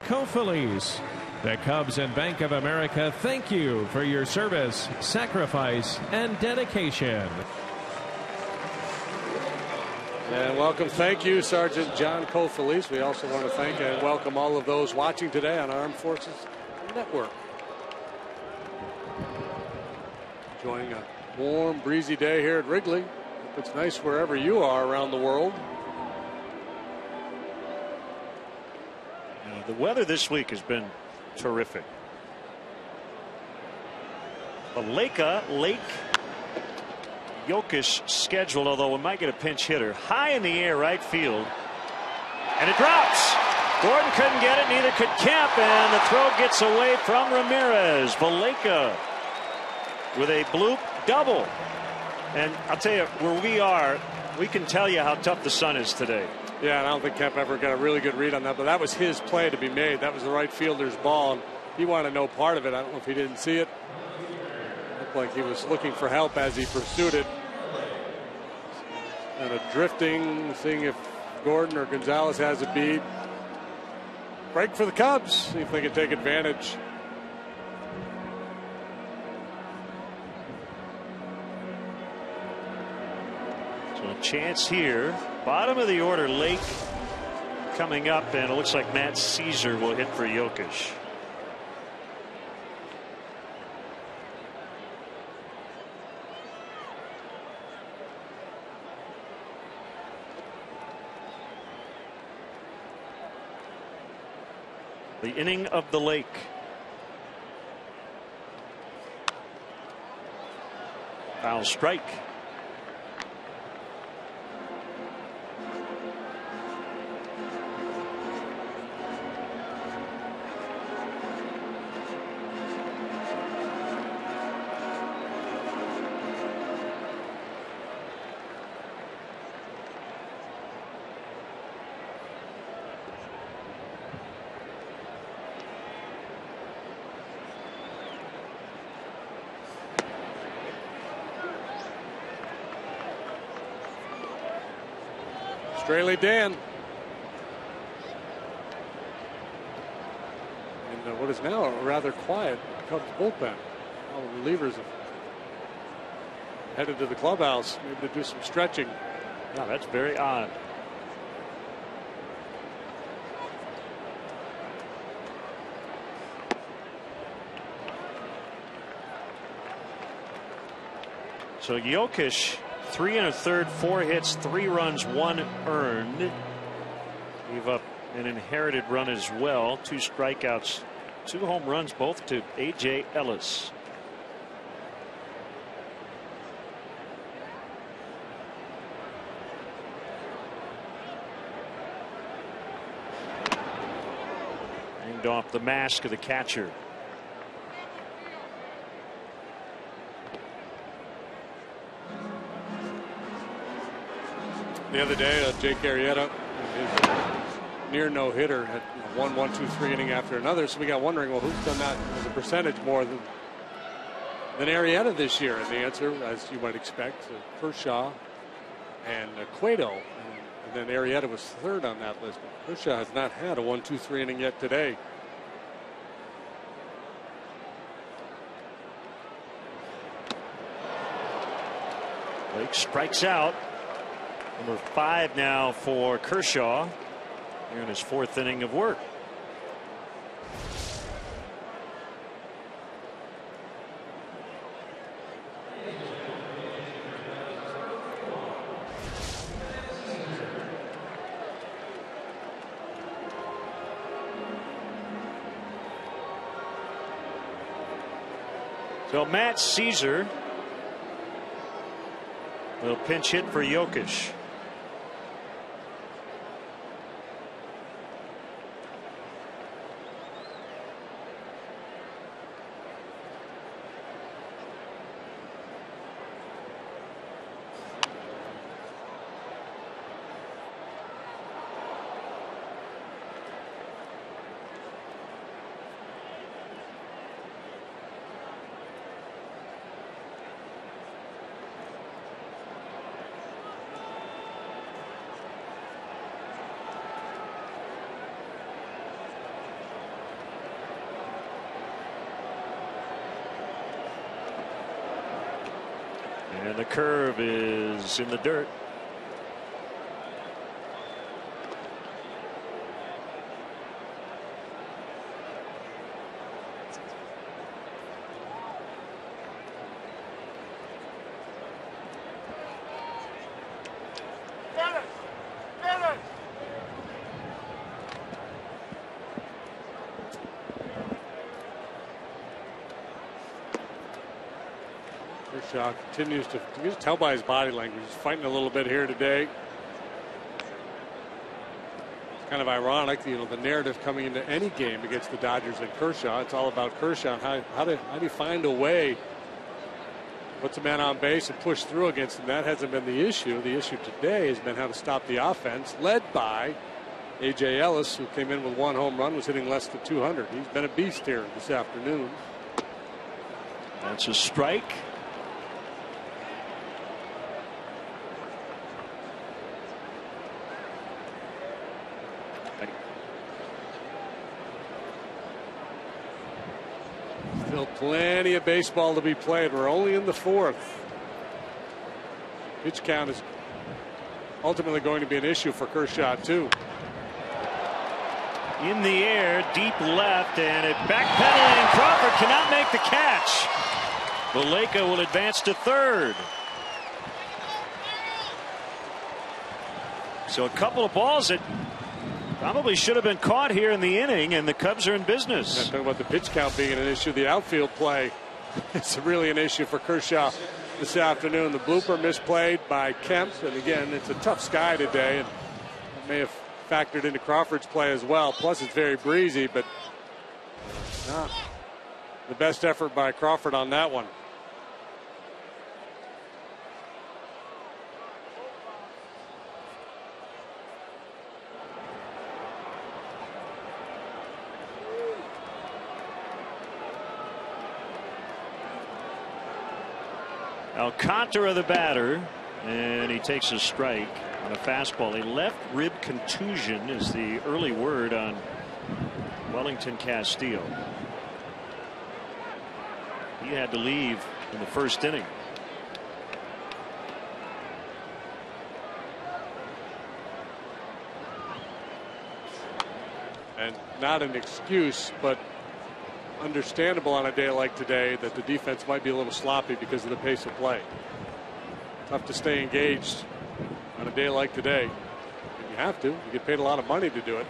Phillies. The Cubs and Bank of America thank you for your service, sacrifice, and dedication. And welcome, thank you, Sergeant John Kofilis. We also want to thank and welcome all of those watching today on Armed Forces Network. Enjoying a warm, breezy day here at Wrigley. Hope it's nice wherever you are around the world. The weather this week has been terrific. The Lake Jokic scheduled, although we might get a pinch hitter. High in the air, right field. And it drops. Gordon couldn't get it, neither could Kemp, and the throw gets away from Ramirez. Valleca with a bloop double. And I'll tell you, where we are, we can tell you how tough the sun is today. Yeah, and I don't think Kemp ever got a really good read on that, but that was his play to be made. That was the right fielder's ball, and he wanted no part of it. I don't know if he didn't see it. Looked like he was looking for help as he pursued it. And a drifting, seeing if Gordon or Gonzalez has a beat. Break for the Cubs. See if they can take advantage. So a chance here. Bottom of the order, Lake coming up, and it looks like Matt Caesar will hit for Jokic. The inning of the Lake. Foul strike. Straley Dan. And what is now a rather quiet Cubs bullpen. All the relievers have headed to the clubhouse, maybe to do some stretching. Yeah, that's very odd. So Jokic, 3 1/3, 4 hits, 3 runs, 1 earned. Gave up an inherited run as well. 2 strikeouts, 2 home runs, both to A.J. Ellis. Hanged off the mask of the catcher. The other day, Jake Arrieta, his near no-hitter, had 1, 1, 2, 3 inning after another. So we got wondering, well, who's done that as a percentage more than Arrieta this year? And the answer, as you might expect, Kershaw and Cueto. And then Arrieta was third on that list. But Kershaw has not had a 1, 2, 3 inning yet today. Blake strikes out. Number 5 now for Kershaw here in his 4th inning of work. So Matt Caesar will pinch hit for Jokic. And the curve is in the dirt. Kershaw continues to, you can tell by his body language, he's fighting a little bit here today. It's kind of ironic, the narrative coming into any game against the Dodgers and Kershaw, it's all about Kershaw. How do you find a way, puts a man on base and push through against him? That hasn't been the issue. The issue today has been how to stop the offense, led by A.J. Ellis, who came in with 1 home run, was hitting less than 200. He's been a beast here this afternoon. That's a strike. Still plenty of baseball to be played. We're only in the 4th. Pitch count is ultimately going to be an issue for Kershaw too. In the air, deep left, and it backpedaling. Crawford cannot make the catch. Valleca will advance to 3rd. So a couple of balls that probably should have been caught here in the inning, and the Cubs are in business. Talking about the pitch count being an issue, the outfield play it's really an issue for Kershaw this afternoon. The blooper misplayed by Kemp, and again, it's a tough sky today, and it may have factored into Crawford's play as well. Plus, it's very breezy, but not the best effort by Crawford on that one. Alcantara the batter, and he takes a strike on a fastball. A left rib contusion is the early word on Wellington Castillo. He had to leave in the 1st inning. And not an excuse, but understandable on a day like today that the defense might be a little sloppy because of the pace of play. Tough to stay engaged on a day like today. And you have to. You get paid a lot of money to do it.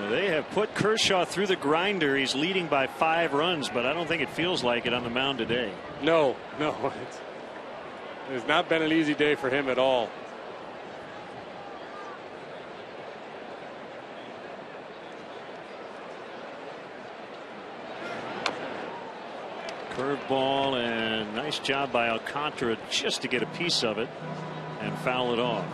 They have put Kershaw through the grinder. He's leading by 5 runs, but I don't think it feels like it on the mound today. No. It's not been an easy day for him at all. Curveball, and nice job by Alcantara just to get a piece of it and foul it off.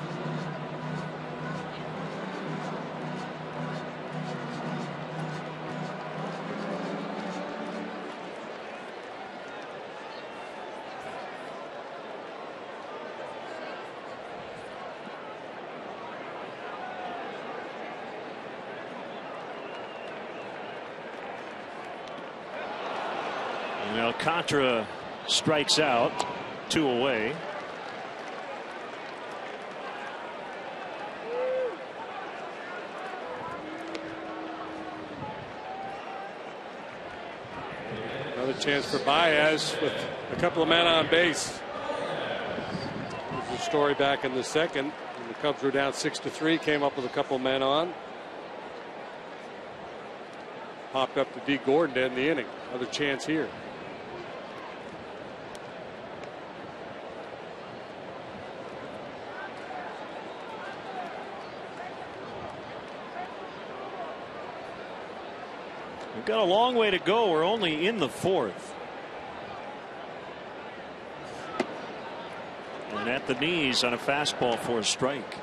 Alcantara strikes out, 2 away. Another chance for Baez with a couple of men on base. There's the story back in the 2nd. And the Cubs were down 6-3, came up with a couple of men on. Popped up to D. Gordon to end the inning. Another chance here. We've got a long way to go. We're only in the 4th. And at the knees on a fastball for a strike.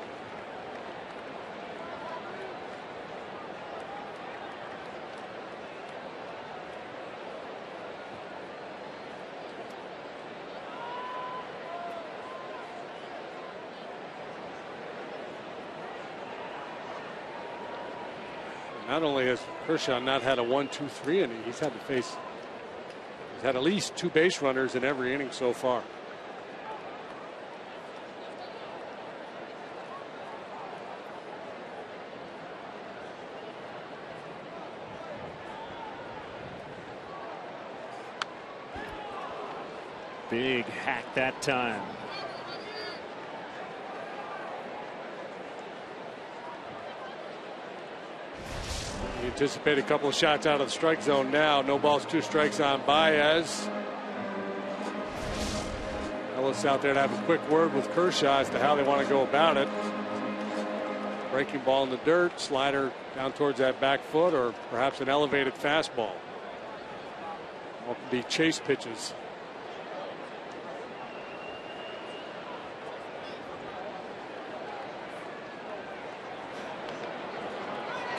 Not only has Kershaw not had a 1-2-3 inning, he's had at least 2 base runners in every inning so far. Big hack that time. You anticipate a couple of shots out of the strike zone now. No balls, 2 strikes on Baez. Ellis out there to have a quick word with Kershaw as to how they want to go about it. Breaking ball in the dirt, slider down towards that back foot, or perhaps an elevated fastball. All can be chase pitches.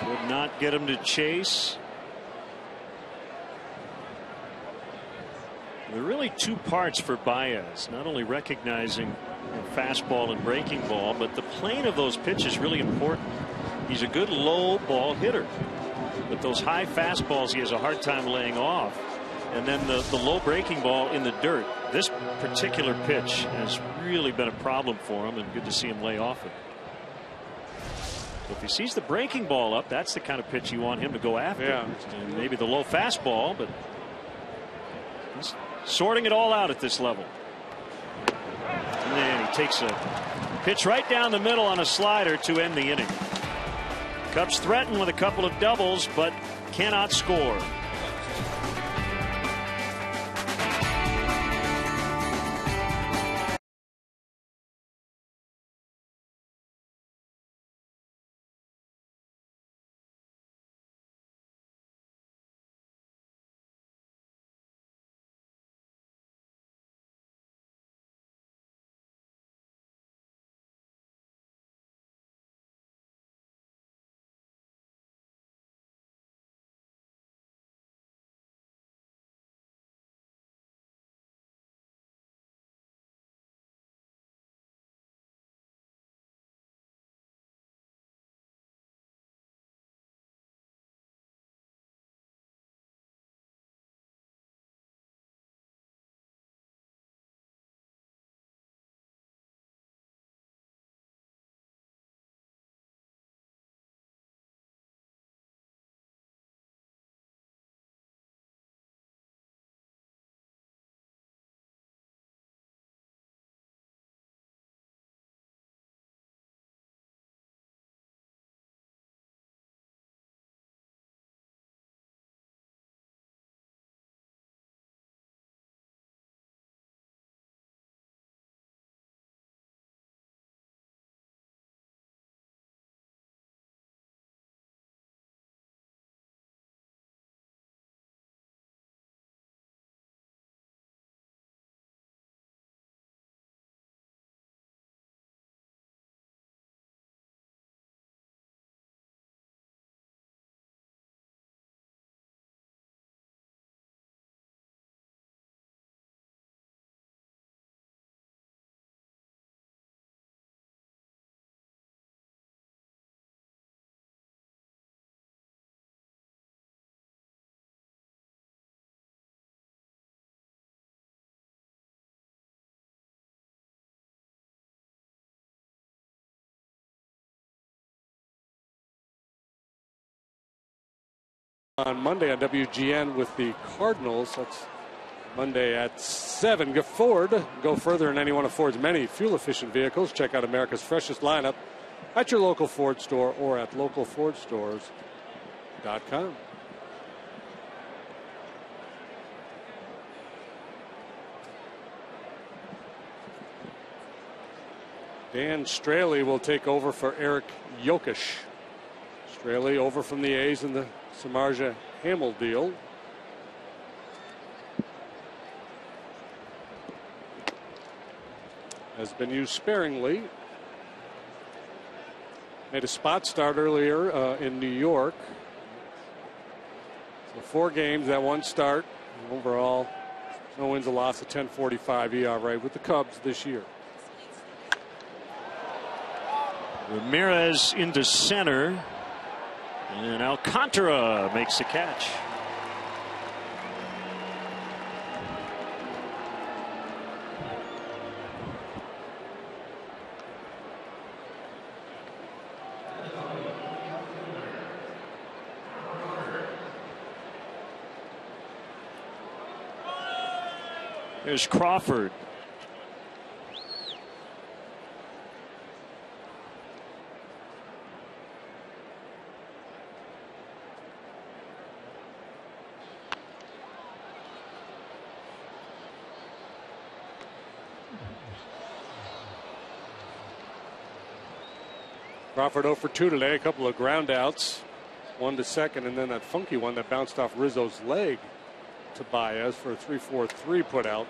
Could not get him to chase. There are really 2 parts for Baez. Not only recognizing fastball and breaking ball, but the plane of those pitches is really important. He's a good low ball hitter, but those high fastballs he has a hard time laying off. And then the low breaking ball in the dirt. This particular pitch has really been a problem for him, and good to see him lay off it. So if he sees the breaking ball up, that's the kind of pitch you want him to go after. Yeah. And maybe the low fastball, but he's sorting it all out at this level. And then he takes a pitch right down the middle on a slider to end the inning. Cubs threaten with a couple of doubles, but cannot score. On Monday on WGN with the Cardinals. That's Monday at 7. Go further in any one of Ford's many fuel-efficient vehicles. Check out America's freshest lineup at your local Ford store or at localfordstores.com. Dan Straley will take over for Eric Jokic. Straley over from the A's in the Samardzija Hamel deal. Has been used sparingly. Made a spot start earlier in New York. So 4 games, that 1 start. Overall, no wins, a loss, a 10.45 ERA with the Cubs this year. Ramirez into center. And Alcantara makes the catch. There's Crawford. Crawford 0 for 2 today. A couple of ground outs. One to second, and then that funky one that bounced off Rizzo's leg to Baez for a 3-4-3 put out.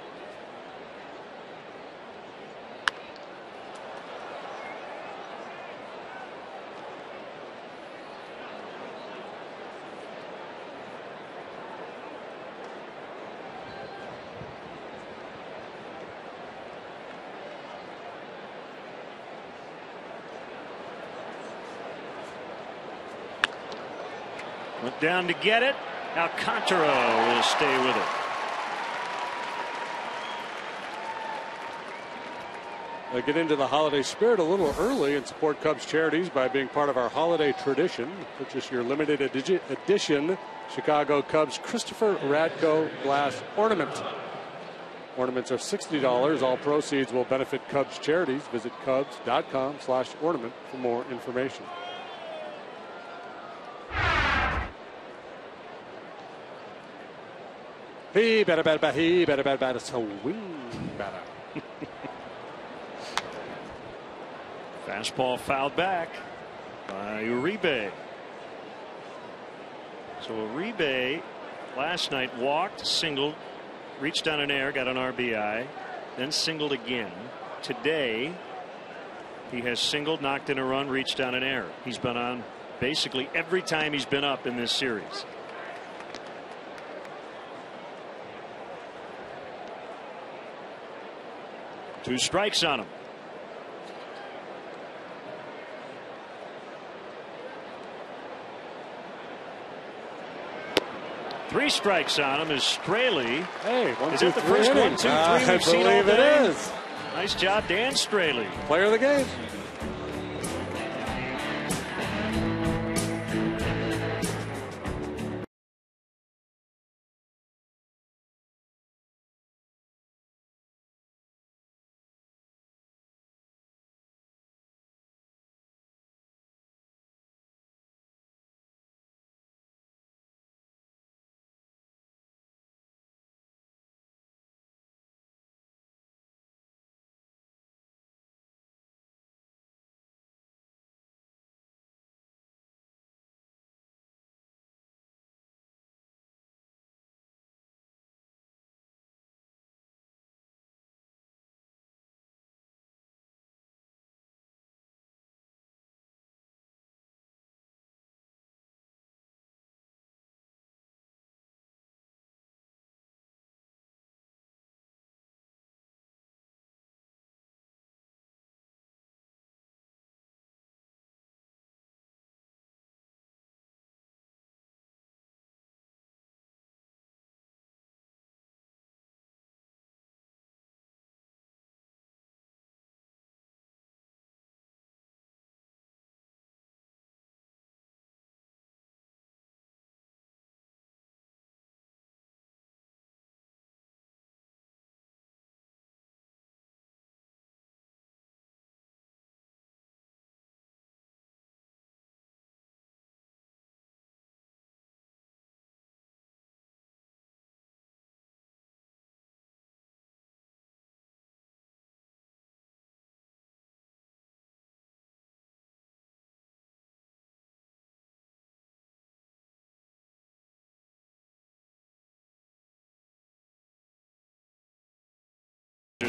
Went down to get it. Alcantara will stay with it. They get into the holiday spirit a little early and support Cubs charities by being part of our holiday tradition. Purchase your limited edition Chicago Cubs Christopher Radko glass ornament. Ornaments are $60. All proceeds will benefit Cubs charities. Visit Cubs.com/ornament for more information. He better, swing better. Fastball fouled back by Uribe. So Uribe last night walked, singled, reached on an error, got an RBI, then singled again. Today he has singled, knocked in a run, reached on an error. He's been on basically every time he's been up in this series. Two strikes on him. Three strikes on him is Straley. Hey, is it the first 1, 2, 3 we've seen all day? I believe it is. Nice job, Dan Straley. Player of the game.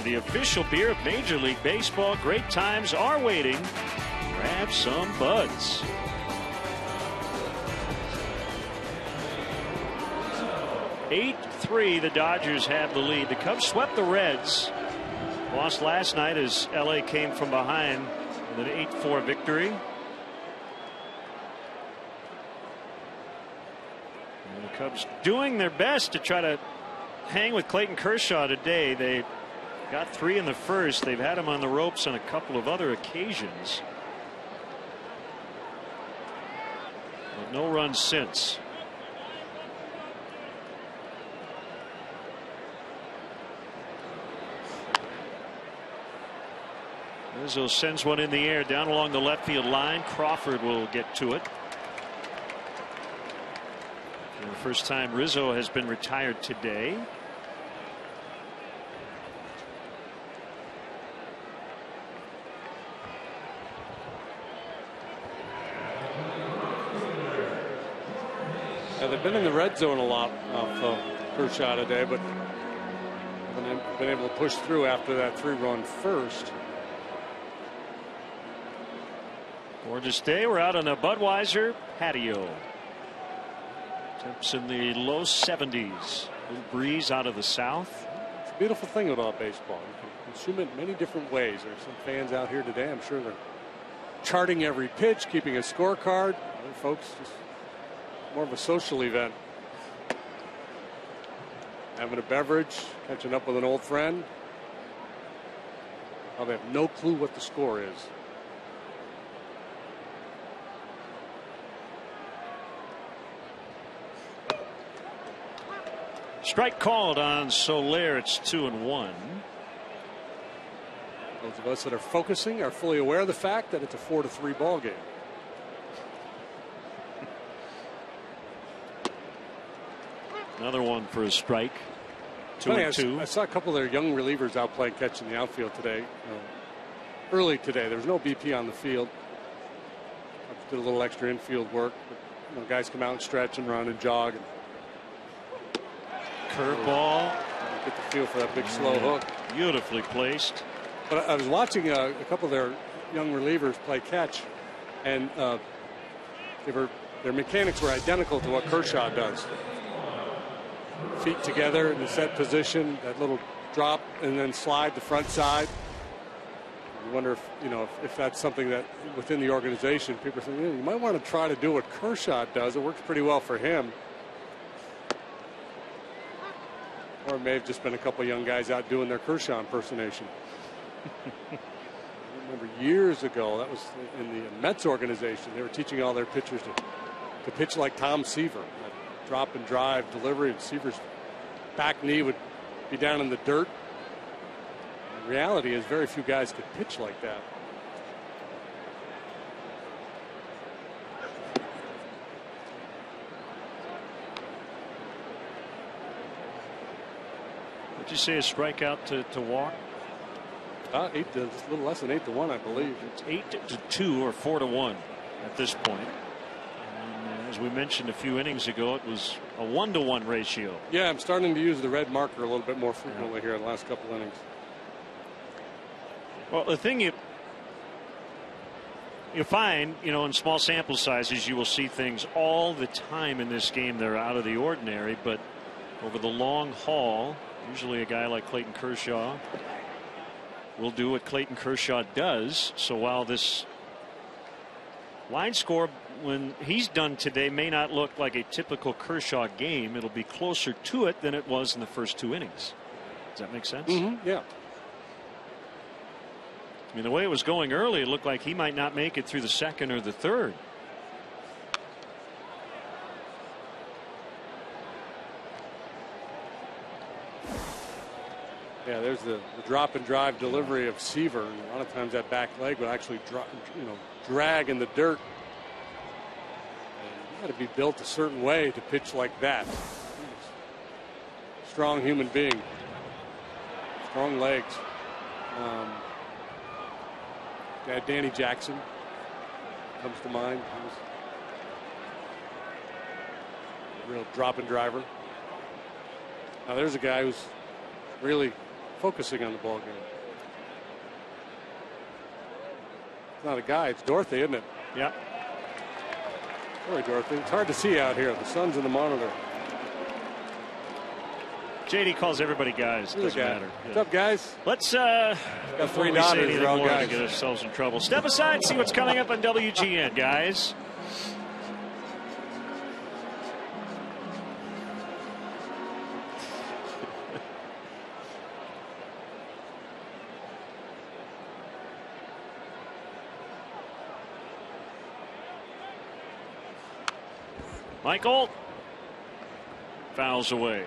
The official beer of Major League Baseball. Great times are waiting. Grab some buds. (8-3) the Dodgers have the lead. The Cubs swept the Reds. Lost last night as LA came from behind with an 8-4 victory. And the Cubs doing their best to try to hang with Clayton Kershaw today. They got 3 in the first. They've had him on the ropes on a couple of other occasions. But no runs since. Rizzo sends one in the air down along the left field line. Crawford will get to it. For the first time Rizzo has been retired today. They've been in the red zone a lot off Kershaw today, but haven't been able to push through after that 3-run first. Gorgeous day. We're out on a Budweiser patio. Temps in the low 70s. A little breeze out of the south. It's a beautiful thing about baseball. You can consume it in many different ways. There's some fans out here today. I'm sure they're charting every pitch, keeping a scorecard. Other folks just more of a social event. Having a beverage, catching up with an old friend. Probably have no clue what the score is. Strike called on Soler. It's 2-1. Those of us that are focusing are fully aware of the fact that it's a 4-3 ball game. Another one for a strike. 2-2. I saw a couple of their young relievers out playing catch in the outfield today. Early today, there was no BP on the field. I did a little extra infield work. But, guys come out and stretch and run and jog. And curveball. Get the feel for that big slow hook. Beautifully placed. But I was watching a couple of their young relievers play catch, and their mechanics were identical to what Kershaw does. Feet together in the set position, that little drop and then slide the front side. I wonder if that's something that within the organization people are saying, you might want to try to do what Kershaw does. It works pretty well for him. Or it may have just been a couple of young guys out doing their Kershaw impersonation. I remember years ago, that was in the Mets organization. They were teaching all their pitchers to pitch like Tom Seaver. Drop and drive delivery, and Seaver's back knee would be down in the dirt. The reality is very few guys could pitch like that. Would you say a strikeout to walk? 8 to, a little less than 8-1, I believe. It's 8-2 or 4-1 at this point. And as we mentioned a few innings ago, it was a 1-to-1 ratio. Yeah, I'm starting to use the red marker a little bit more frequently here in the last couple innings. Well, the thing you find, in small sample sizes, you will see things all the time in this game that are out of the ordinary, but over the long haul, usually a guy like Clayton Kershaw will do what Clayton Kershaw does. So while this line score, when he's done today, may not look like a typical Kershaw game, it'll be closer to it than it was in the first 2 innings. Does that make sense? Mm-hmm. Yeah. I mean, the way it was going early, it looked like he might not make it through the second or the third. Yeah, there's the drop and drive delivery of Seaver. And a lot of times that back leg would actually drag in the dirt. And you got to be built a certain way to pitch like that. Strong human being, strong legs. Danny Jackson comes to mind. He was a real drop and driver. Now there's a guy who's really focusing on the ball game. It's not a guy, it's Dorothy, isn't it? Yeah. Sorry, Dorothy. It's hard to see out here. The sun's in the monitor. JD calls everybody guys. Doesn't matter. What's up, guys? Let's got 3 daughters. Anything more to get ourselves in trouble. Step aside, see what's coming up on WGN, guys. Michael fouls away.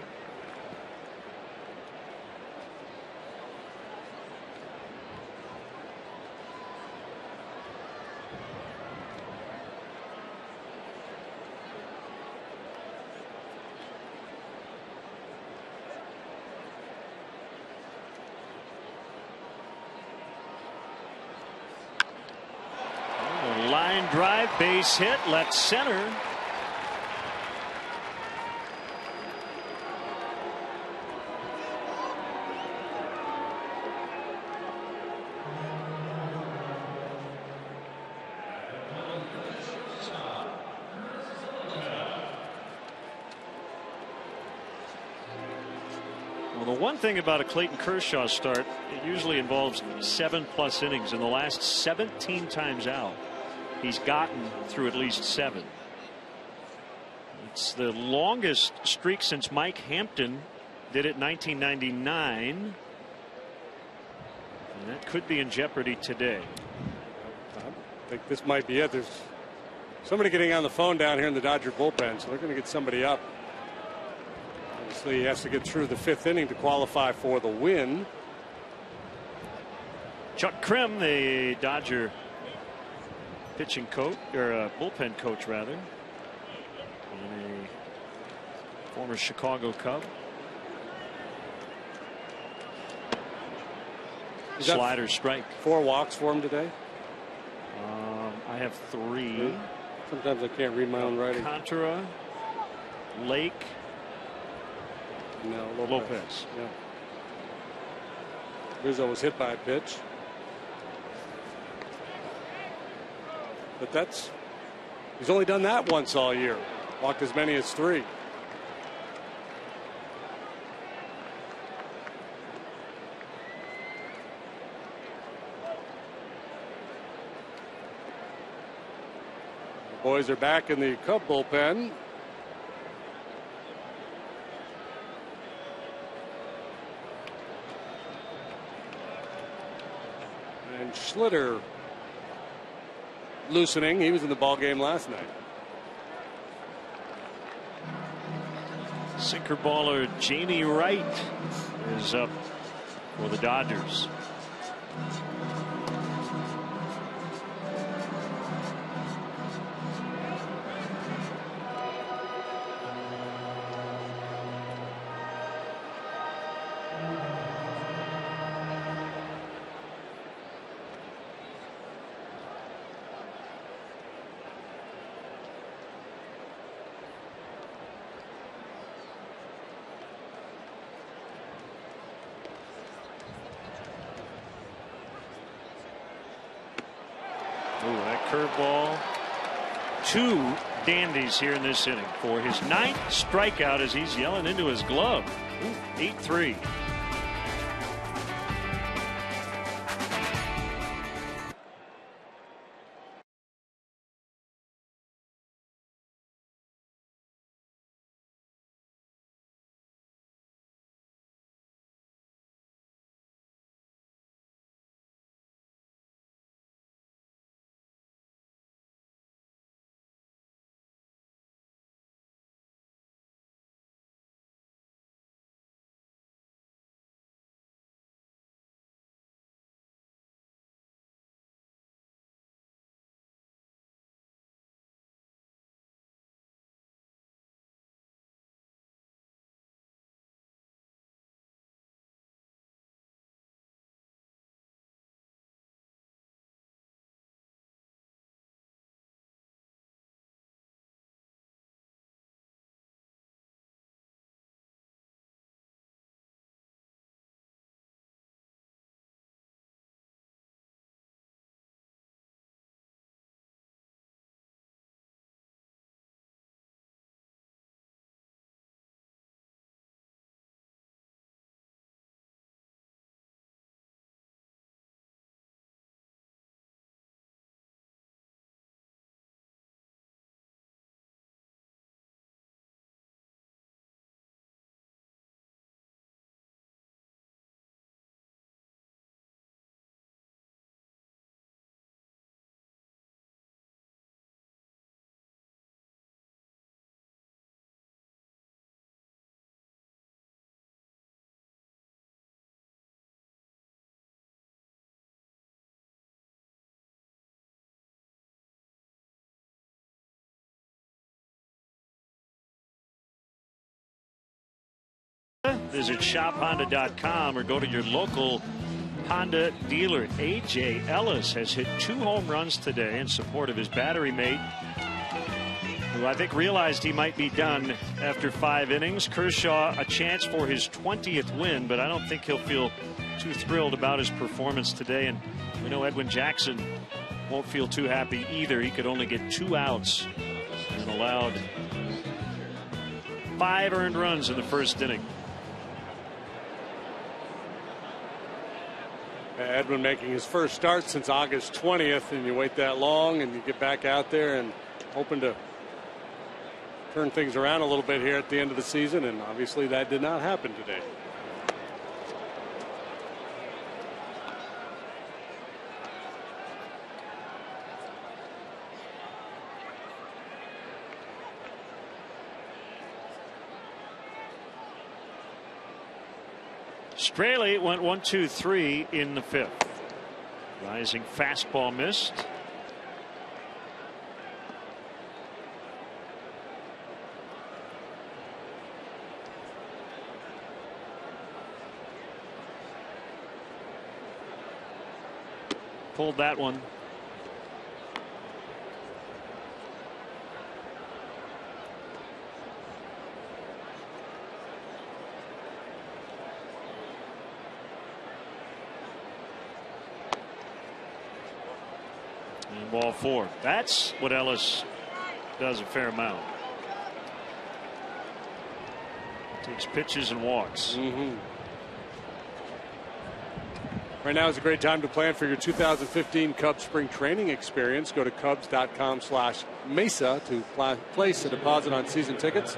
Line drive, base hit, left center. Well, the one thing about a Clayton Kershaw start, it usually involves 7+ innings. In the last 17 times out, he's gotten through at least 7. It's the longest streak since Mike Hampton did it in 1999. And that could be in jeopardy today. I think this might be it. There's somebody getting on the phone down here in the Dodger bullpen, so they're going to get somebody up. Obviously, he has to get through the 5th inning to qualify for the win. Chuck Krim, the Dodger pitching coach, or bullpen coach rather, and a former Chicago Cub. Slider strike. 4 walks for him today. I have 3. Sometimes I can't read my own writing. Contra, Lake, no, Lopez. Yeah. Rizzo was hit by a pitch. But he's only done that once all year. Walked as many as 3. The boys are back in the Cub bullpen. And Schlitter loosening. He was in the ball game last night. Sinker baller Jamie Wright is up for the Dodgers. Curveball. 2 dandies here in this inning for his 9th strikeout as he's yelling into his glove. 8-3. Visit shophonda.com or go to your local Honda dealer. A.J. Ellis has hit 2 home runs today in support of his battery mate, who I think realized he might be done after 5 innings. Kershaw, a chance for his 20th win, but I don't think he'll feel too thrilled about his performance today. And we know Edwin Jackson won't feel too happy either. He could only get 2 outs and allowed 5 earned runs in the first inning. Edwin making his first start since August 20th, and you wait that long and you get back out there and hoping to turn things around a little bit here at the end of the season, and obviously that did not happen today. Straley went 1-2-3 in the 5th. Rising fastball missed. Pulled that one. And ball 4. That's what Ellis does a fair amount. Takes pitches and walks. Right now is a great time to plan for your 2015 Cubs spring training experience. Go to Cubs.com/Mesa to place a deposit on season tickets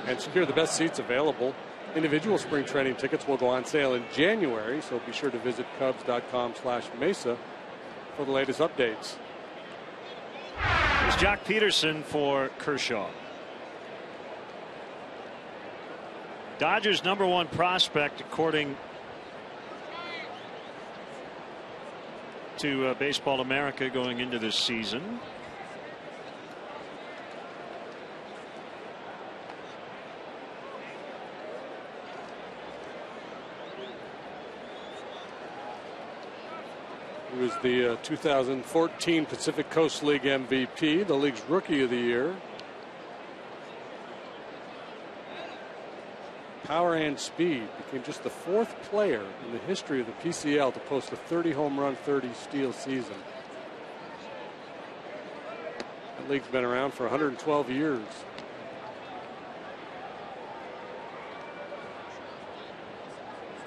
and secure the best seats available. Individual spring training tickets will go on sale in January, so be sure to visit Cubs.com/Mesa for the latest updates. It's Jock Peterson for Kershaw. Dodgers' #1 prospect, according to Baseball America going into this season. He was the 2014 Pacific Coast League MVP, the league's Rookie of the Year. Power and speed. Became just the 4th player in the history of the PCL to post a 30 home run, 30 steal season. The league's been around for 112 years.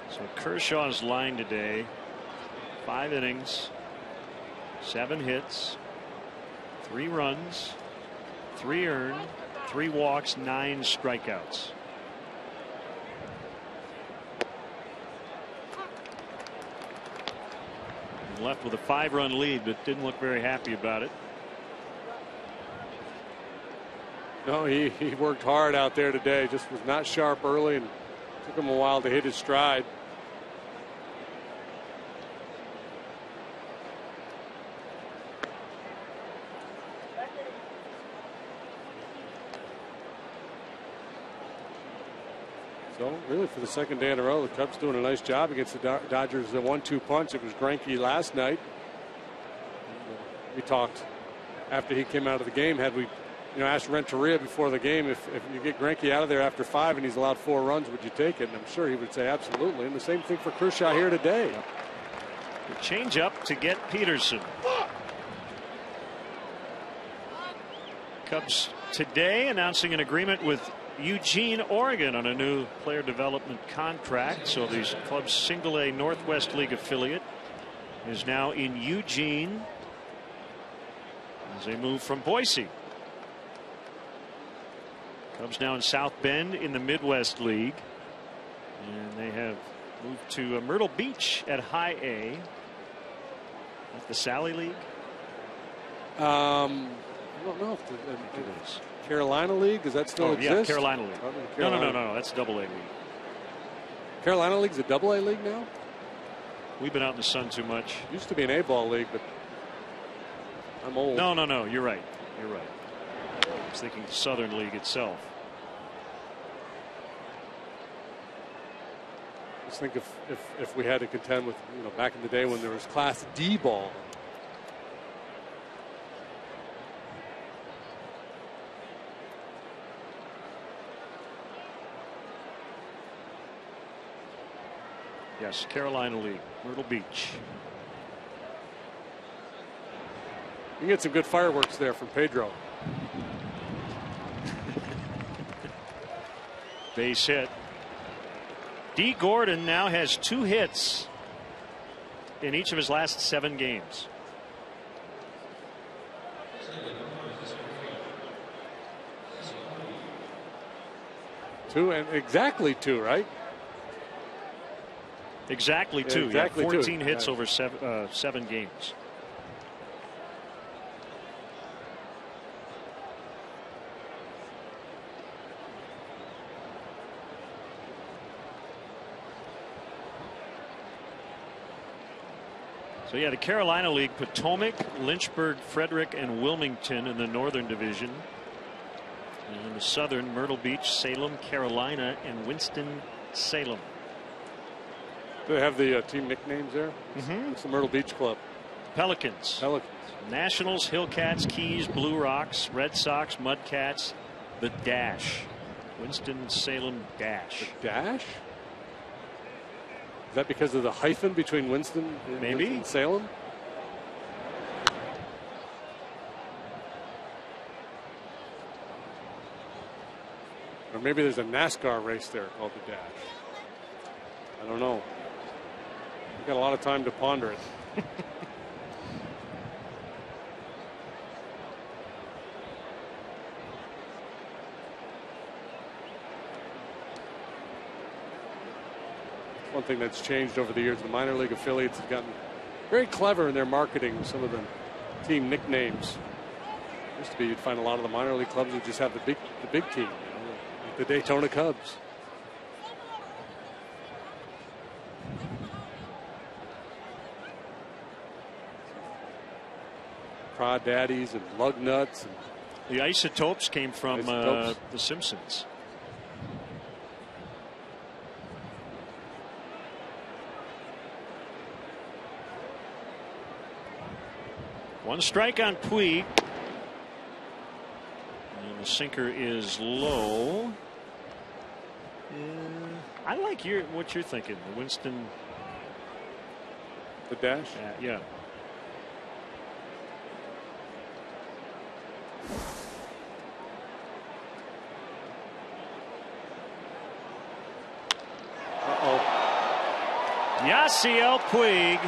So Kershaw's line today: 5 innings, 7 hits, 3 runs, 3 earned, 3 walks, 9 strikeouts. Left with a 5-run lead, but didn't look very happy about it. No, he worked hard out there today. Just was not sharp early, and took him a while to hit his stride. So really, for the second day in a row, the Cubs doing a nice job against the Dodgers. The 1-2 punch. It was Greinke last night. We talked after he came out of the game. Had we, asked Renteria before the game if you get Greinke out of there after 5 and he's allowed 4 runs, would you take it? And I'm sure he would say absolutely. And the same thing for Kershaw here today. The change up to get Peterson. Cubs today announcing an agreement with Eugene, Oregon on a new player development contract. So the club's Single-A Northwest League affiliate is now in Eugene as they move from Boise. Cubs now in South Bend in the Midwest League, and they have moved to Myrtle Beach at High A. At the Sally League. I don't know if it is. Carolina League, does that still exist? Yeah, Carolina League. No, that's Double-A League. Carolina League's a Double-A league now? We've been out in the sun too much. Used to be an A-ball league, but I'm old. No, you're right. I was thinking the Southern League itself. Just think if we had to contend with, back in the day when there was Class D ball. Yes, Carolina League, Myrtle Beach. You get some good fireworks there from Pedro. Base hit. D. Gordon now has 2 hits in each of his last 7 games. Two and exactly 2, right? Exactly 2. Exactly 14 2. hits over 7 games. So yeah, the Carolina League: Potomac, Lynchburg, Frederick, and Wilmington in the Northern Division. And in the Southern, Myrtle Beach, Salem, Carolina, and Winston-Salem. Do they have the team nicknames there? Mm-hmm. It's the Myrtle Beach Club. Pelicans. Nationals, Hillcats, Keys, Blue Rocks, Red Sox, Mudcats, the Dash. Winston-Salem Dash. The Dash? Is that because of the hyphen between Winston and Maybe. Winston-Salem? Or maybe there's a NASCAR race there called the Dash. I don't know. We've got a lot of time to ponder it. One thing that's changed over the years, the minor league affiliates have gotten very clever in their marketing with some of the team nicknames. Used to be you'd find a lot of the minor league clubs would just have the big team, like the Daytona Cubs. Prod Daddies and Lug Nuts. And the Isotopes came from The Simpsons. One strike on Puig. And the sinker is low. I like what you're thinking. The Winston. The Dash? Yeah. Yasiel Puig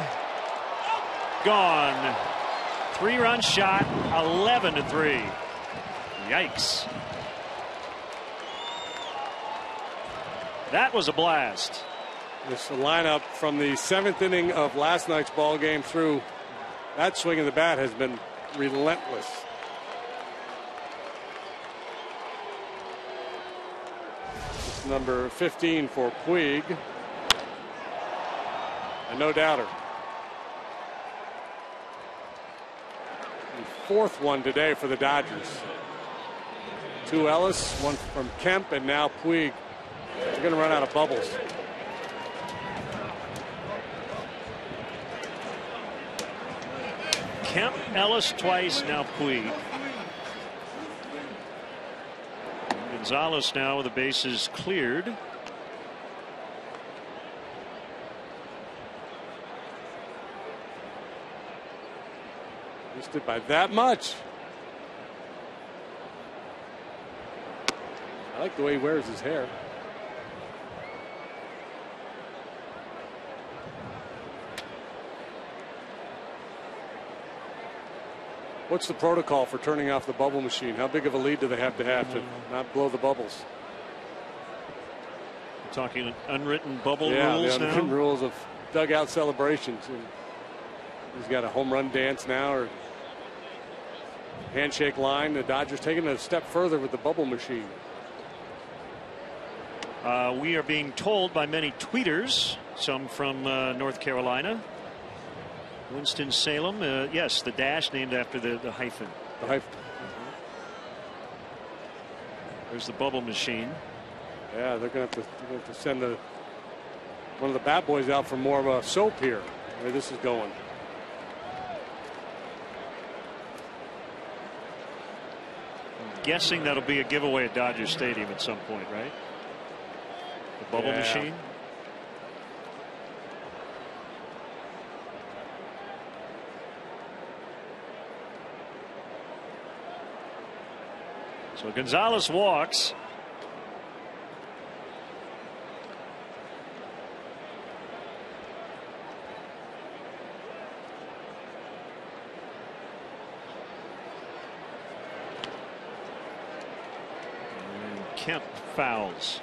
gone. 3-run shot, 11-3. Yikes. That was a blast. This lineup from the 7th inning of last night's ball game through that swing of the bat has been relentless. It's number 15 for Puig. And no doubter. The 4th one today for the Dodgers. 2 Ellis, 1 from Kemp, and now Puig. They're going to run out of bubbles. Kemp, Ellis twice, now Puig. Gonzalez now with the bases cleared. Missed it by that much. I like the way he wears his hair. What's the protocol for turning off the bubble machine? How big of a lead do they have to not blow the bubbles? We're talking unwritten bubble rules the now. unwritten rules of dugout celebrations. And he's got a home run dance now, or handshake line. The Dodgers taking it a step further with the bubble machine. We are being told by many tweeters, some from North Carolina, Winston-Salem, yes, the dash named after the hyphen. The hyphen. There's the bubble machine. Yeah, they're going to have to send the one of the bad boys out for more of a soap here. The way this is going. I'm guessing that'll be a giveaway at Dodger Stadium at some point, right? The bubble machine. So Gonzalez walks. And Kemp fouls.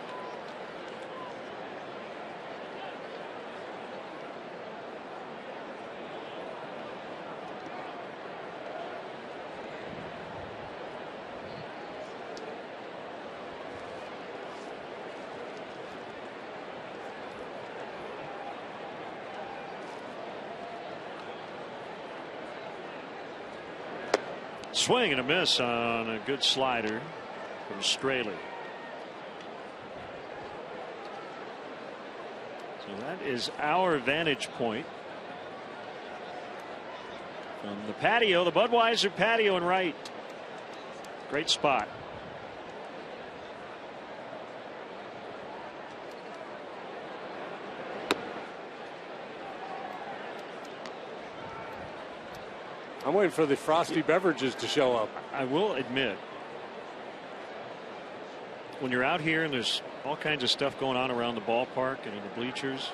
Swing and a miss on a good slider from Straley. So that is our vantage point from the patio, the Budweiser patio and right. Great spot. I'm waiting for the frosty beverages to show up. I will admit, when you're out here and there's all kinds of stuff going on around the ballpark and in the bleachers,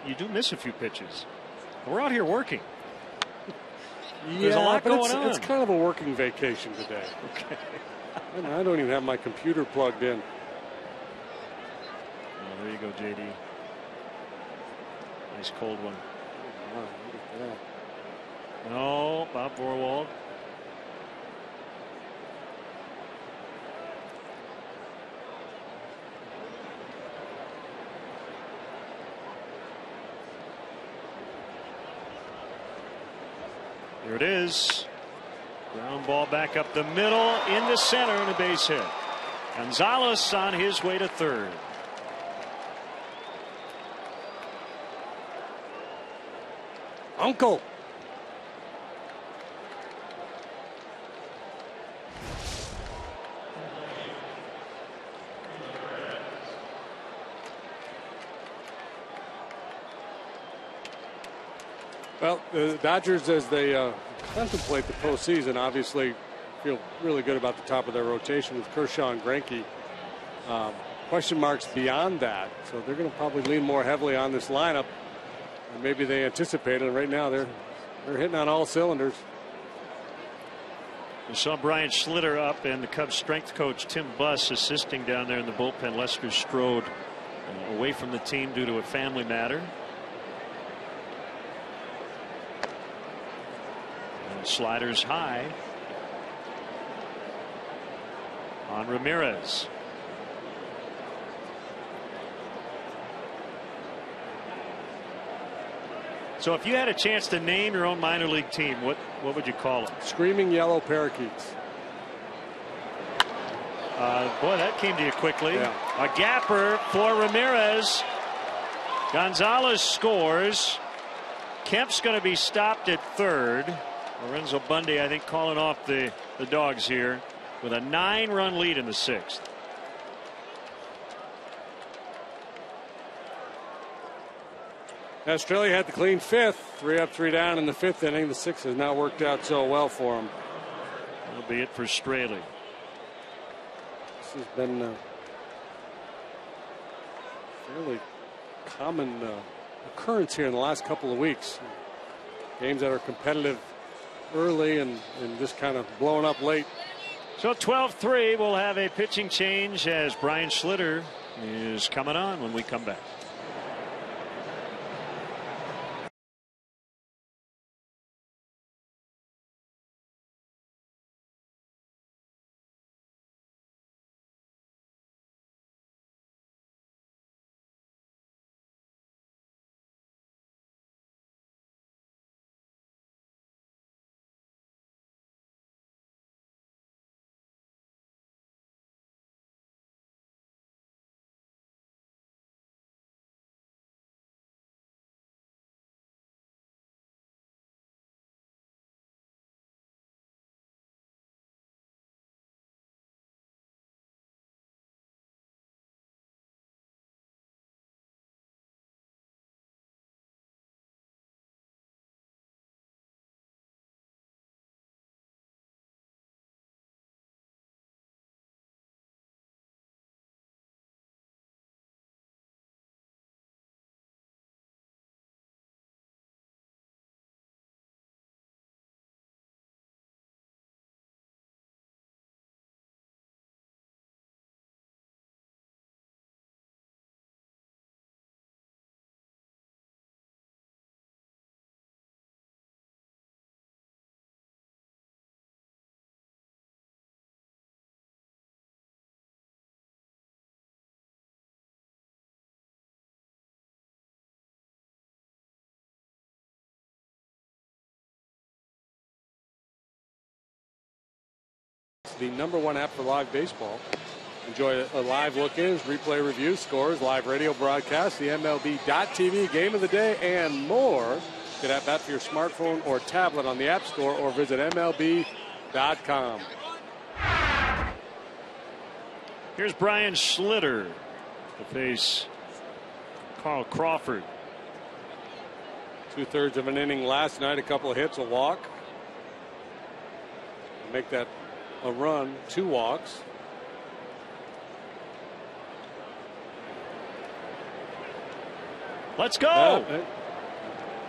you do miss a few pitches. We're out here working. There's a lot going on. It's kind of a working vacation today. Okay. And I don't even have my computer plugged in. Oh, there you go, JD. Nice cold one. Oh, look at that. No, Bob Vorwald. Here it is. Ground ball back up the middle into center and a base hit. Gonzalez on his way to third. Uncle. Well, the Dodgers, as they contemplate the postseason, obviously feel really good about the top of their rotation with Kershaw and Greinke. Question marks beyond that, so they're going to probably lean more heavily on this lineup than maybe they anticipated. And right now, they're hitting on all cylinders. We saw Brian Schlitter up and the Cubs strength coach Tim Buss assisting down there in the bullpen. Lester Strode away from the team due to a family matter. Sliders high on Ramirez. So if you had a chance to name your own minor league team, what would you call them? Screaming Yellow Parakeets. Boy, that came to you quickly. Yeah. A gapper for Ramirez. Gonzalez scores. Kemp's going to be stopped at third. Lorenzo Bundy, I think, calling off the dogs here with a 9-run lead in the 6th. Australia had the clean 5th, 3 up, 3 down in the 5th inning. The 6th has not worked out so well for him. That'll be it for Straley. This has been a fairly common occurrence here in the last couple of weeks. Games that are competitive early and just kind of blowing up late. So 12-3, we'll have a pitching change as Brian Schlitter is coming on when we come back. the #1 app for live baseball. Enjoy a live look-ins, replay reviews, scores, live radio broadcasts, the MLB.TV game of the day, and more. Get at bat for your smartphone or tablet on the App Store or visit MLB.com. Here's Brian Schlitter to face Carl Crawford. 2/3 of an inning last night, a couple of hits, a walk. Make that a run, 2 walks. Let's go.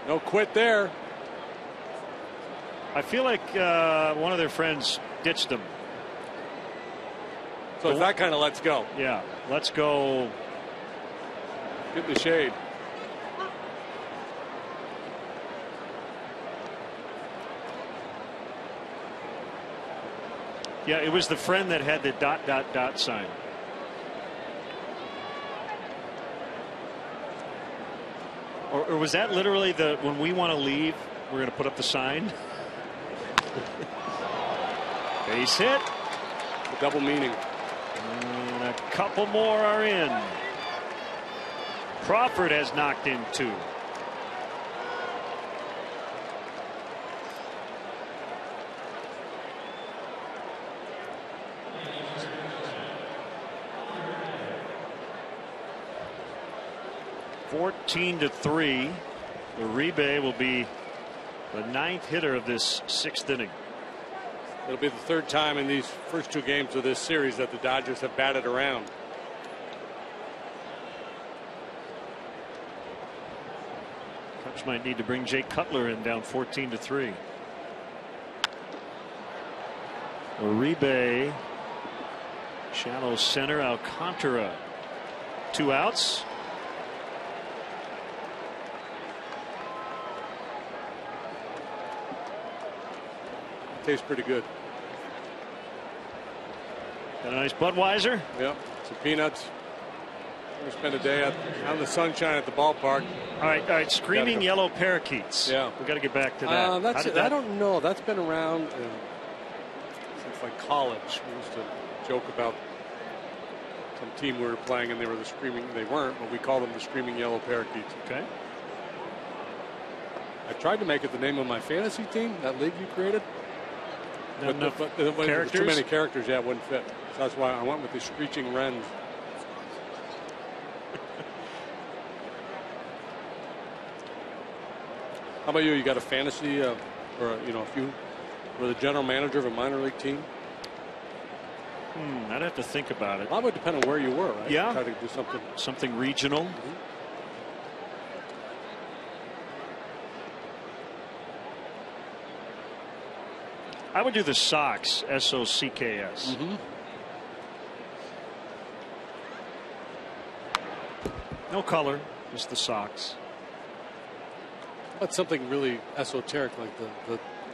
No quit there. I feel like one of their friends ditched them. So it's that kind of let's go. Yeah, let's go. Get in the shade. Yeah, it was the friend that had the ... sign. Or was that literally the when we want to leave, we're going to put up the sign? Base hit. A double meaning. And a couple more are in. Crawford has knocked in 2. (14-3). Uribe will be the 9th hitter of this 6th inning. It'll be the 3rd time in these first 2 games of this series that the Dodgers have batted around. Cubs might need to bring Jay Cutler in, down 14-3. Uribe, shallow center. Alcantara, 2 outs. Tastes pretty good. Got a nice Budweiser. Yep. Some peanuts. We're gonna spend a day out in the sunshine at the ballpark. All right. Screaming yellow parakeets. Yeah. We got to get back to that. I don't know. That's been around since like college. We used to joke about some team we were playing and they were the screaming. They weren't, but we called them the screaming yellow parakeets. Okay. I tried to make it the name of my fantasy team, that league you created. Not enough characters? Too many characters, yeah, it wouldn't fit. So that's why I went with the Screeching Wrens. How about you? You got a fantasy, or if you were the general manager of a minor league team? I'd have to think about it. That would depend on where you were, right? Yeah. Try to do something regional. Mm-hmm. I would do the Sox, SOCKS. Mm-hmm. No color, just the Sox. But something really esoteric like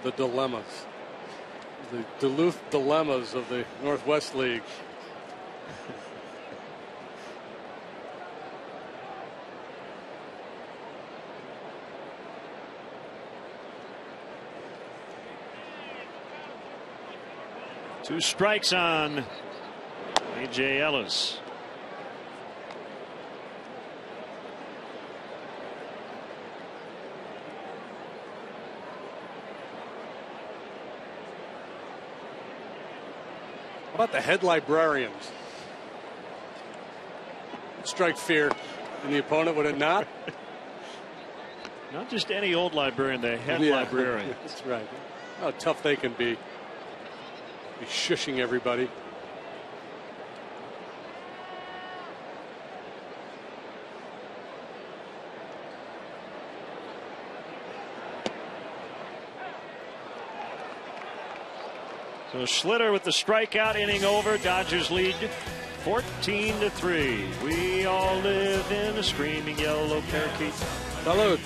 the dilemmas, the Duluth dilemmas of the Northwest League. Two strikes on A.J. Ellis. How about the head librarians? Strike fear in the opponent, would it not? Not just any old librarian, the head librarian. That's right. How tough they can be. Be shushing everybody. So Schlitter with the strikeout, inning over. Dodgers lead 14-3. We all live in a screaming yellow parakeet. Salute.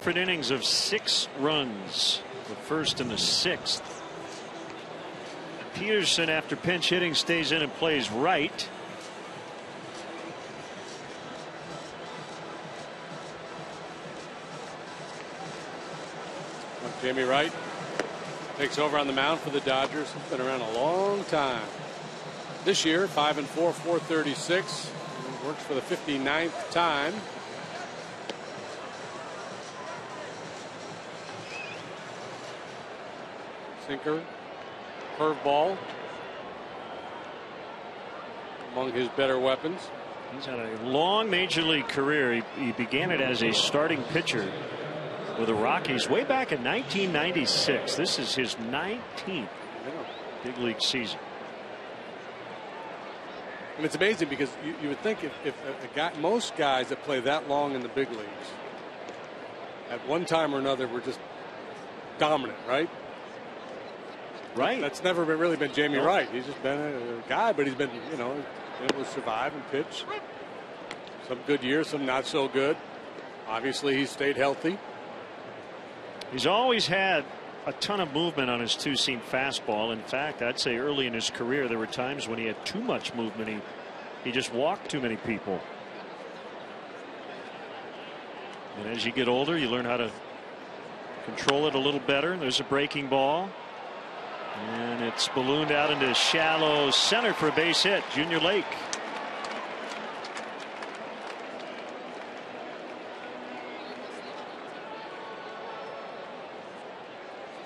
different innings of 6 runs, the first and the 6th. Peterson, after pinch hitting, stays in and plays right. Jamie Wright takes over on the mound for the Dodgers. He's been around a long time. This year, 5-4, 436. Works for the 59th time. Sinker, curveball, among his better weapons. He's had a long major league career. He began it as a starting pitcher with the Rockies way back in 1996. This is his 19th big league season. And it's amazing because you would think if most guys that play that long in the big leagues at one time or another were just dominant, right? Right. That's never really been Jamie Wright. He's just been a guy, but he's been, able to survive and pitch. Some good years, some not so good. Obviously, he's stayed healthy. He's always had a ton of movement on his two-seam fastball. In fact, I'd say early in his career there were times when he had too much movement. He just walked too many people. And as you get older, you learn how to control it a little better. There's a breaking ball. And it's ballooned out into shallow center for a base hit. Junior Lake.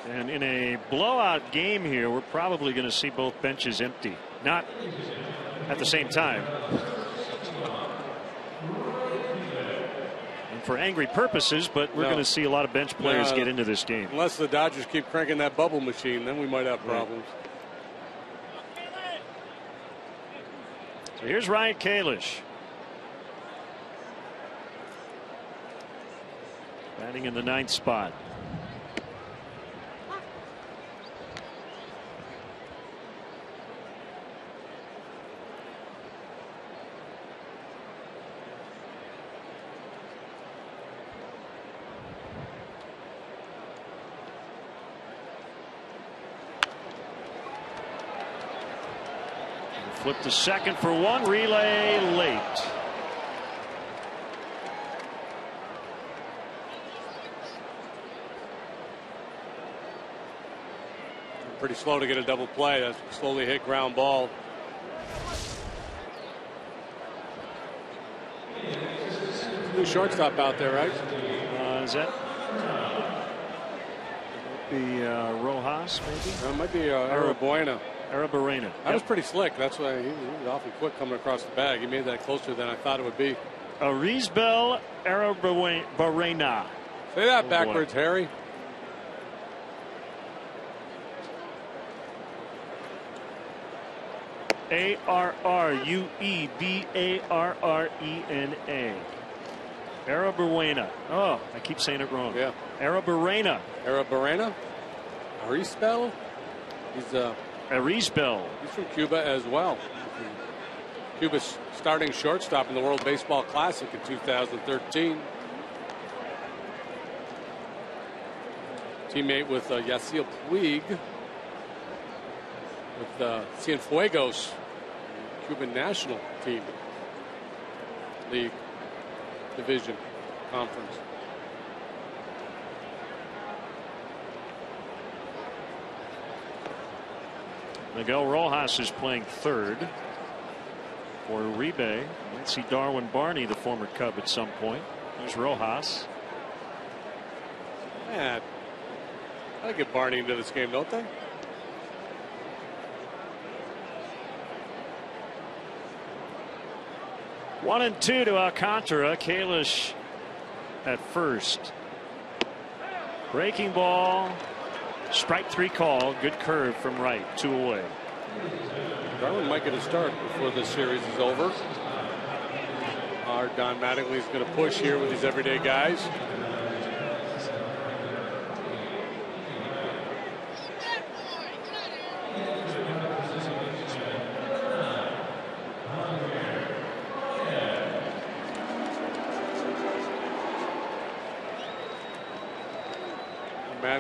And in a blowout game here, we're probably going to see both benches empty. Not at the same time. And for angry purposes, but we're going to see a lot of bench players get into this game. Unless the Dodgers keep cranking that bubble machine, then we might have problems. So here's Ryan Kalish. Batting in the 9th spot. Flip to second for one. Relay late. Pretty slow to get a double play. That's a slowly hit ground ball. New shortstop out there, right? Is that the Rojas, maybe? It might be Arabuena. Arabuena. That was pretty slick. That's why he was awfully quick coming across the bag. He made that closer than I thought it would be. Arizbel Arabuena. Say that backwards, Harry. Aruebarrena. Arabuena. Oh, I keep saying it wrong. Yeah. Arabuena. Arabuena? Arizbel? He's Arizbel. He's from Cuba as well. Cuba's starting shortstop in the World Baseball Classic in 2013. Teammate with Yasiel Puig with Cienfuegos, Cuban national team, league, division, conference. Miguel Rojas is playing third for Uribe. Might see Darwin Barney, the former Cub, at some point. Here's Rojas. Man, I get Barney into this game, don't they? One and two to Alcantara. Kalish at first. Breaking ball. Strike three call. Good curve from right. 2 away. Darwin might get a start before this series is over. Don Mattingly is going to push here with these everyday guys.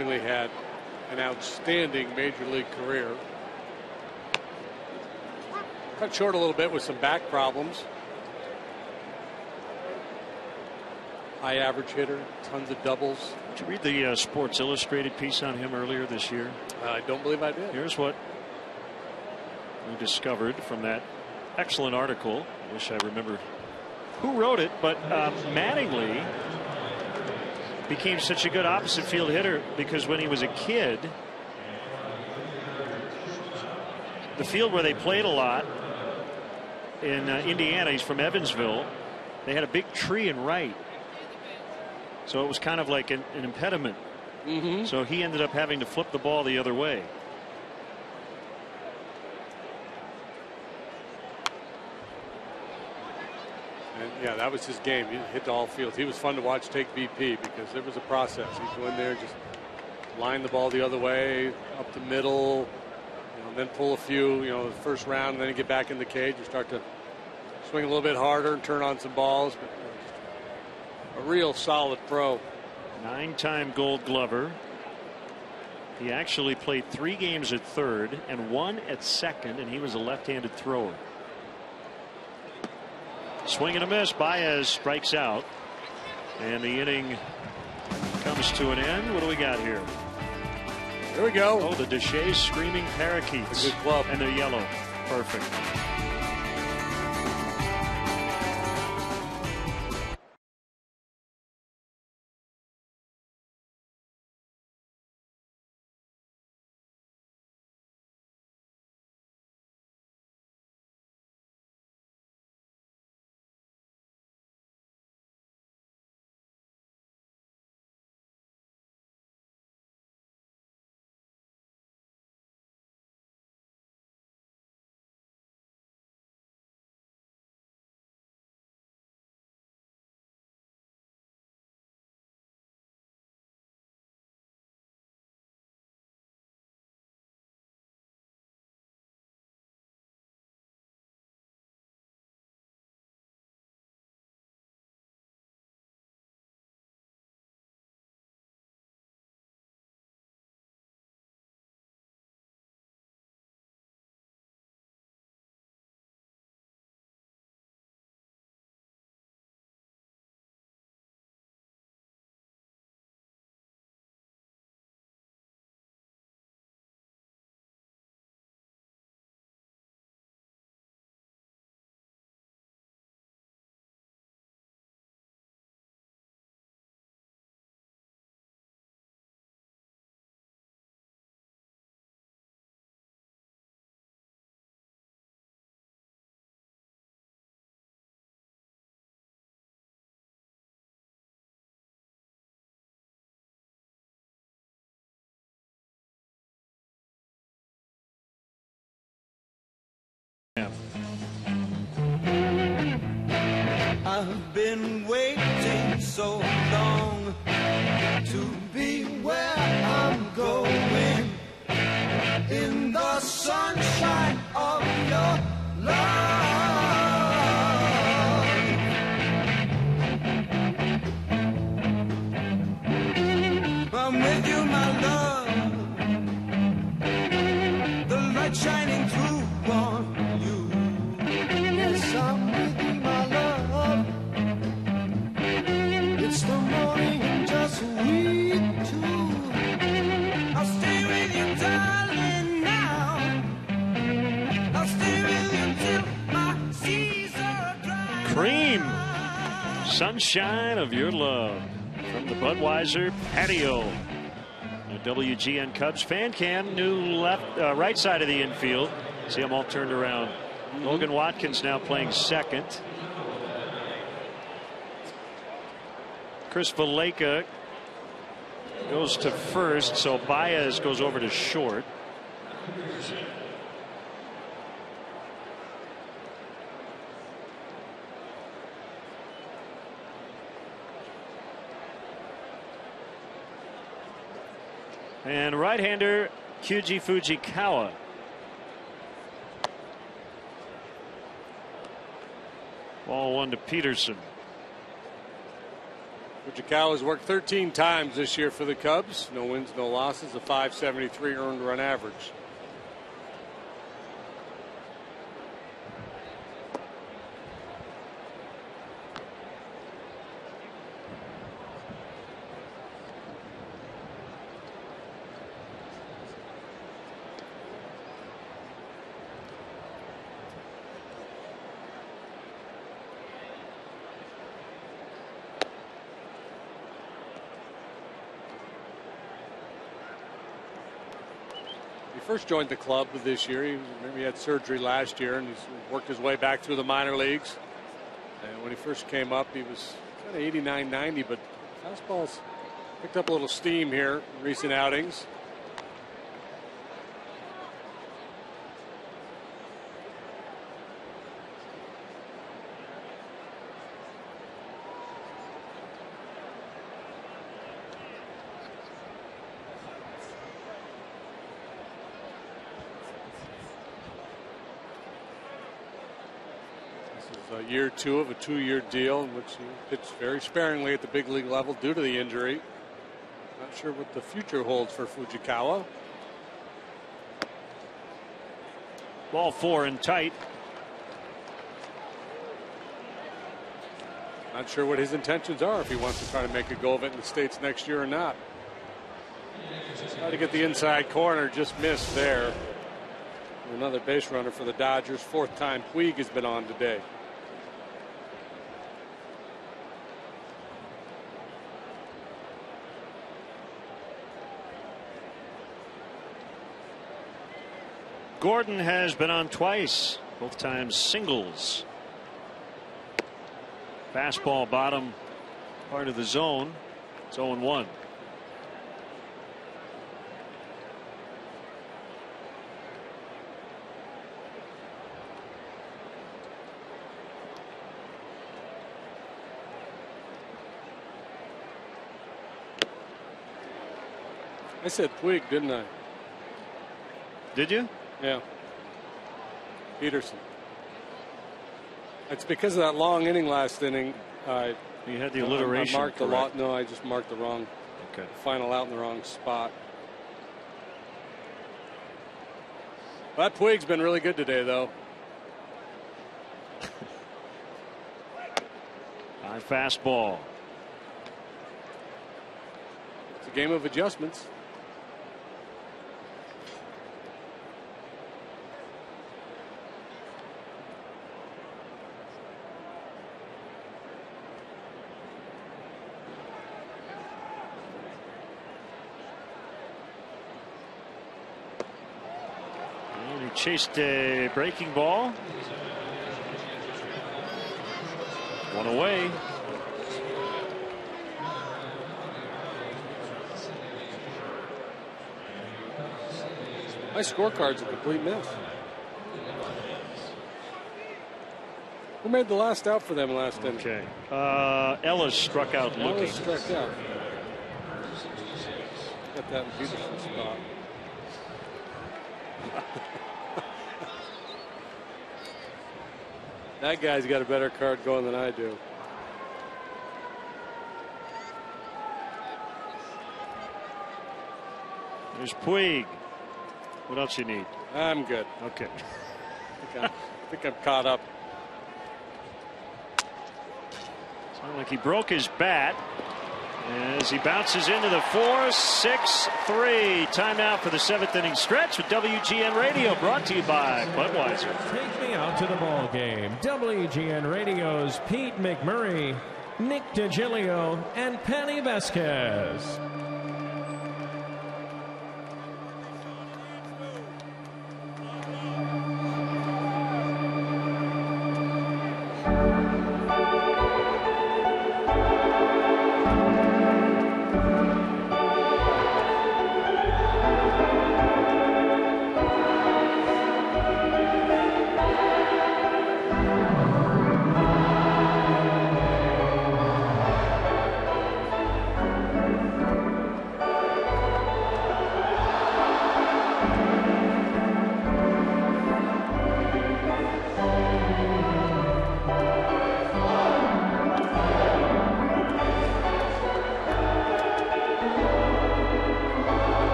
Mattingly had an outstanding major league career. Cut short a little bit with some back problems. High average hitter, tons of doubles. Did you read the Sports Illustrated piece on him earlier this year? I don't believe I did. Here's what we discovered from that excellent article. I wish I remember who wrote it, but Mattingly became such a good opposite field hitter because when he was a kid, the field where they played a lot in Indiana, he's from Evansville, they had a big tree in right. So it was kind of like an impediment. So he ended up having to flip the ball the other way. And yeah, that was his game. He hit all fields. He was fun to watch take BP because it was a process. He'd go in there, just line the ball the other way, up the middle, then pull a few, the first round, and then get back in the cage and start to swing a little bit harder and turn on some balls. But a real solid pro. 9-time Gold Glover. He actually played 3 games at third and 1 at second, and he was a left-handed thrower. Swing and a miss. Baez strikes out, and the inning comes to an end. What do we got here? Here we go. Oh, the Deshays Screaming Parakeets. A good club. And they're yellow. Perfect. I've been waiting so long to be where I'm going, in the sunshine of your love. I'm with you, my love, the light shining through on you. Yes, I'm with you, my love. It's the morning and just we two. I'll stay with you, darling, now. I'll stay with you till my seas are dry. Cream. Sunshine of your love. From the Budweiser patio. A WGN Cubs fan cam. New right side of the infield. See them all turned around. Logan Watkins now playing second. Chris Valleca goes to first, so Baez goes over to short. And right-hander Kyuji Fujikawa. Ball 1 to Peterson. Fujikawa's worked 13 times this year for the Cubs. No wins, no losses, a .573 earned run average. First joined the club this year. He had surgery last year, and he's worked his way back through the minor leagues. And when he first came up, he was kind of 89, 90, but fastball's picked up a little steam here in recent outings. Year 2 of a 2-year deal in which he pitched very sparingly at the big league level due to the injury. Not sure what the future holds for Fujikawa. Ball 4 and tight. Not sure what his intentions are, if he wants to try to make a go of it in the States next year or not. Try to get the inside corner, just missed there. Another base runner for the Dodgers. 4th time Puig has been on today. Gordon has been on twice, both times singles. Fastball bottom part of the zone. It's 0-1. I said Puig, didn't I? Did you? Yeah. Peterson. It's because of that long inning last inning. You had the alliteration. I marked the lot. No, I just marked the wrong. Okay. Final out in the wrong spot. That Puig's been really good today, though. High fastball. It's a game of adjustments. Chased a breaking ball. One away. My scorecard's a complete mess. Who made the last out for them last inning? Okay. Ellis struck out looking. Ellis struck out. Got that in Peterson's spot. That guy's got a better card going than I do. There's Puig. What else you need? I'm good. Okay. I think I'm caught up. Sounded like he broke his bat as he bounces into the 4-6-3. Timeout for the 7th inning stretch with WGN Radio, brought to you by Budweiser. Take me out to the ball game. WGN Radio's Pete McMurray, Nick DiGilio, and Penny Vasquez.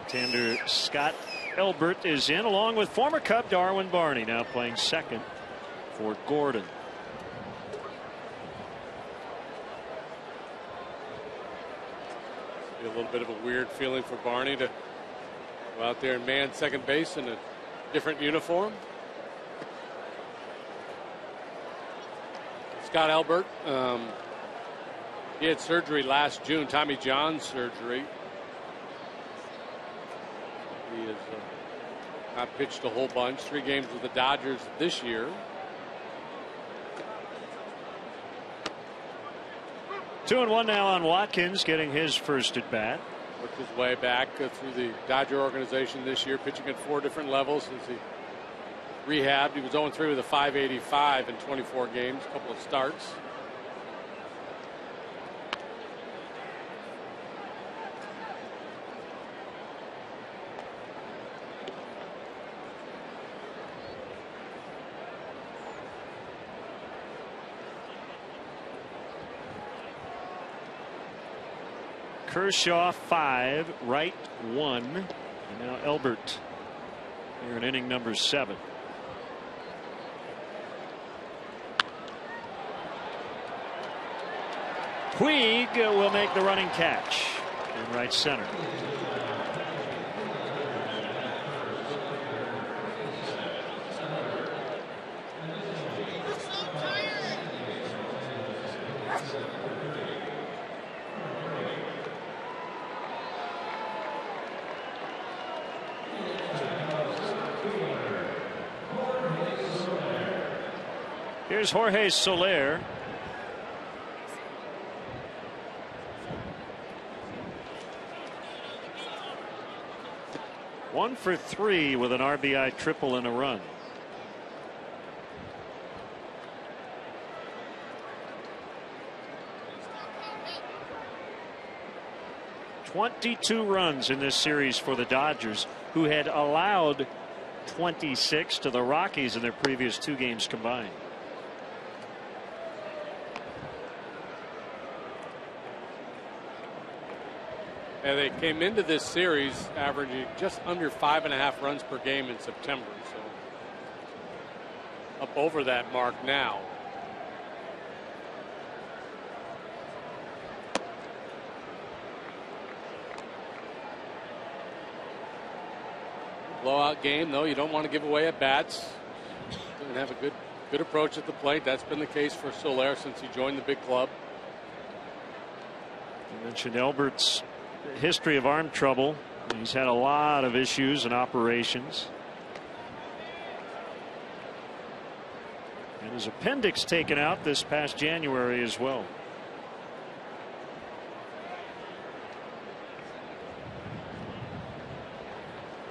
Left-hander Scott Elbert is in, along with former Cub Darwin Barney, now playing second for Gordon. A little bit of a weird feeling for Barney to go out there and man second base in a different uniform. Scott Elbert, he had surgery last June, Tommy John surgery. He has not pitched a whole bunch. 3 games with the Dodgers this year. 2-1 now on Watkins, getting his first at bat. Worked his way back through the Dodger organization this year, pitching at 4 different levels since he rehabbed. He was 0-3 with a .585 in 24 games, a couple of starts. Kershaw 5, Wright 1, and now Elbert here in inning number 7. Puig will make the running catch in right center. Here's Jorge Soler. One for 3 with an RBI triple and a run. $22 runs in this series for the Dodgers, who had allowed 26 to the Rockies in their previous 2 games combined. And they came into this series averaging just under 5.5 runs per game in September, so up over that mark now. Blowout game, though. You don't want to give away at bats. Doesn't have a good approach at the plate. That's been the case for Soler since he joined the big club. You mentioned Elbert's history of arm trouble. He's had a lot of issues and operations. And his appendix taken out this past January as well.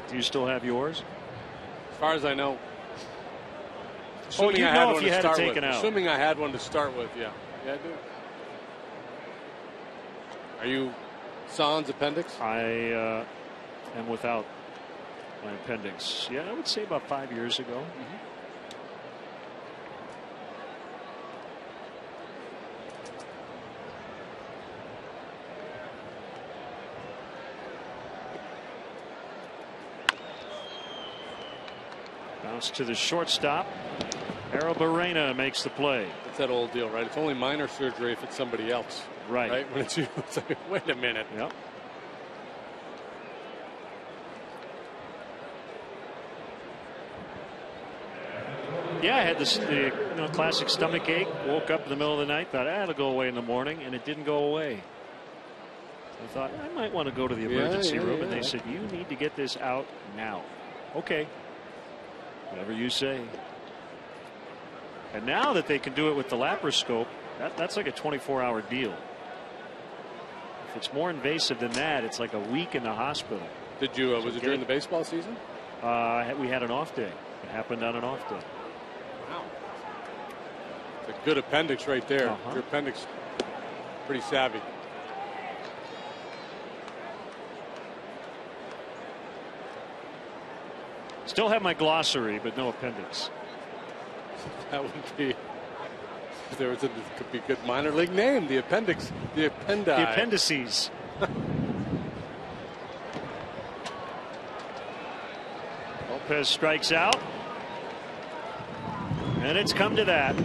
Do you still have yours? As far as I know. Oh, you know if you had it taken out. Assuming I had one to start with, yeah. Yeah, I do. Are you sans appendix? I am without my appendix. Yeah, I would say about 5 years ago. Bounce to the shortstop. Arrobarena makes the play. It's that old deal, right? It's only minor surgery if it's somebody else. Right. When it's you, it's like, wait a minute. Yep. Yeah, I had the classic stomach ache. Woke up in the middle of the night, thought, it'll go away in the morning, and it didn't go away. I thought I might want to go to the emergency room, and they said, you need to get this out now. Okay. Whatever you say. And now that they can do it with the laparoscope, that's like a 24-hour deal. If it's more invasive than that, it's like a week in the hospital. Did you? Was it during the baseball season? We had an off day. It happened on an off day. Wow. It's a good appendix right there. Your appendix, pretty savvy. Still have my glossary, but no appendix. That would be. There was could be a good minor league name. The appendix. The appendi. The appendices. Lopez strikes out. And it's come to that.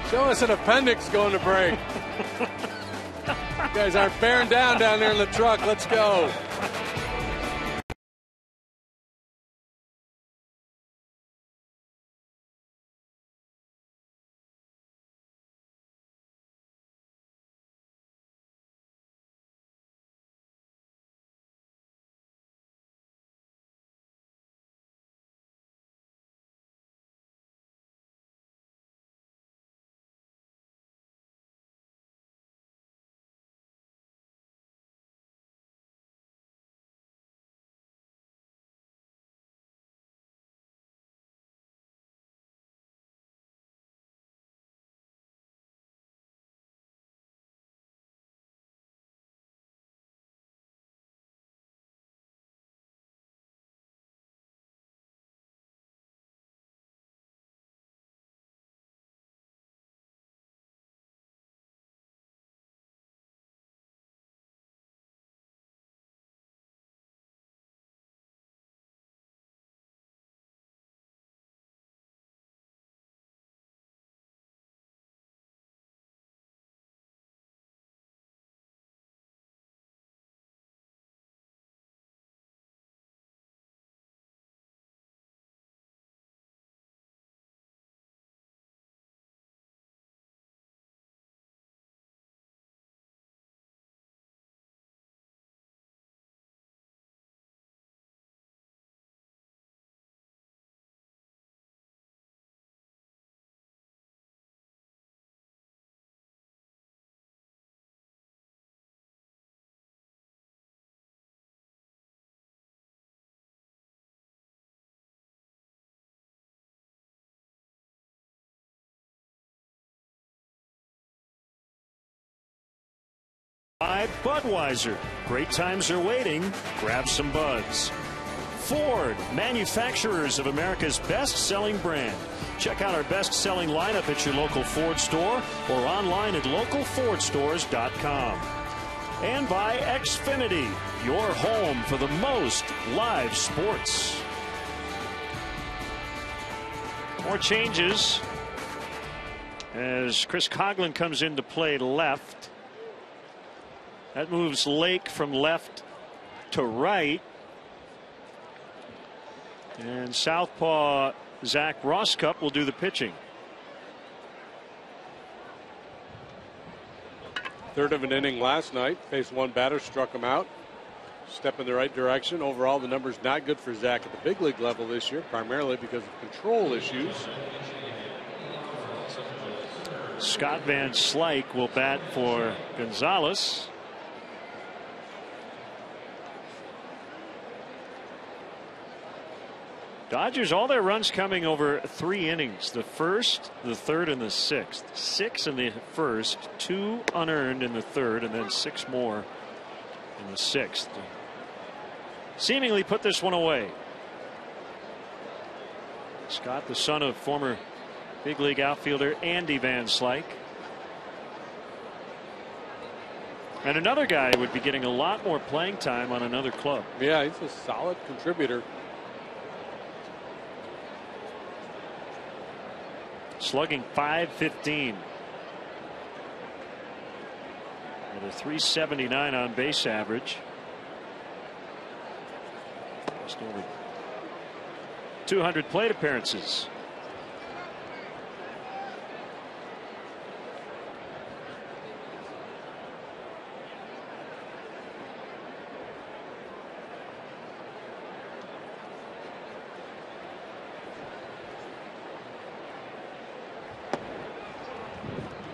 Show us an appendix going to break. You guys aren't bearing down there in the truck. Let's go. By Budweiser. Great times are waiting. Grab some buds. Ford, manufacturers of America's best-selling brand. Check out our best-selling lineup at your local Ford store or online at localfordstores.com. And by Xfinity, your home for the most live sports. More changes as Chris Coughlin comes into play left. That moves Lake from left to right. And southpaw Zach Rosscup will do the pitching. Third of an inning last night. Faced one batter, struck him out. Step in the right direction. Overall, the number's not good for Zach at the big league level this year, primarily because of control issues. Scott Van Slyke will bat for Gonzalez. Dodgers, all their runs coming over 3 innings. The first, the third, and the sixth. 6 in the first, 2 unearned in the third, and then 6 more in the sixth. Seemingly put this one away. Scott, the son of former big league outfielder Andy Van Slyke. And another guy would be getting a lot more playing time on another club. Yeah, he's a solid contributor. Slugging .515 with a .379 on base average. Just over 200 plate appearances.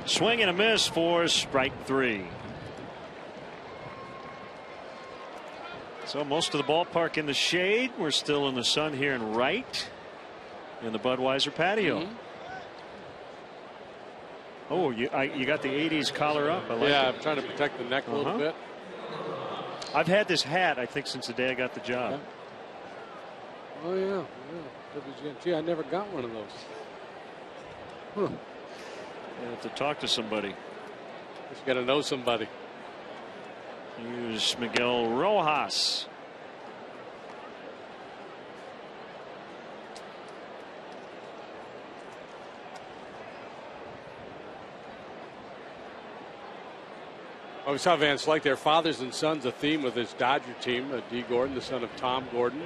Swing and a miss for strike 3. So most of the ballpark in the shade. We're still in the sun here in right in the Budweiser patio. Oh, you got the 80s collar up. I like it. I'm trying to protect the neck a little bit. I've had this hat, I think, since the day I got the job. Oh, yeah. Gee, I never got one of those. You have to talk to somebody. Just got to know somebody. Here's Miguel Rojas. We saw Van Slyke there. Fathers and sons, a theme with his Dodger team. Dee Gordon, the son of Tom Gordon.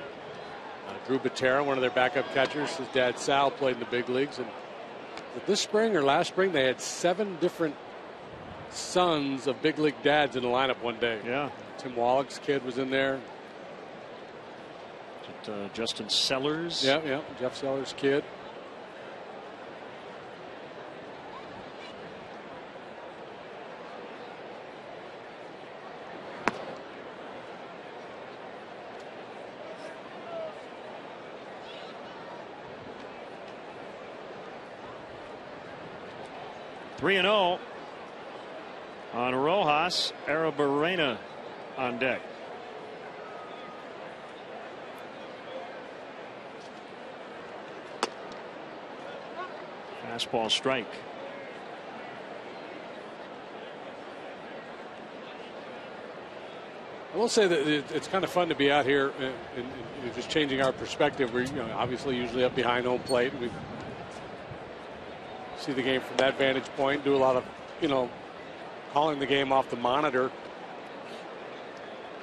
Drew Butera, one of their backup catchers. His dad Sal played in the big leagues. And this spring or last spring, they had 7 different sons of big league dads in the lineup one day. Yeah. Tim Wallach's kid was in there. Justin Sellers. Yeah. Jeff Sellers' kid. Three and 0 on Rojas. Arozarena on deck. Fastball strike. I will say that it's kind of fun to be out here and just changing our perspective. We're obviously usually up behind home plate. We see the game from that vantage point. Do a lot of calling the game off the monitor.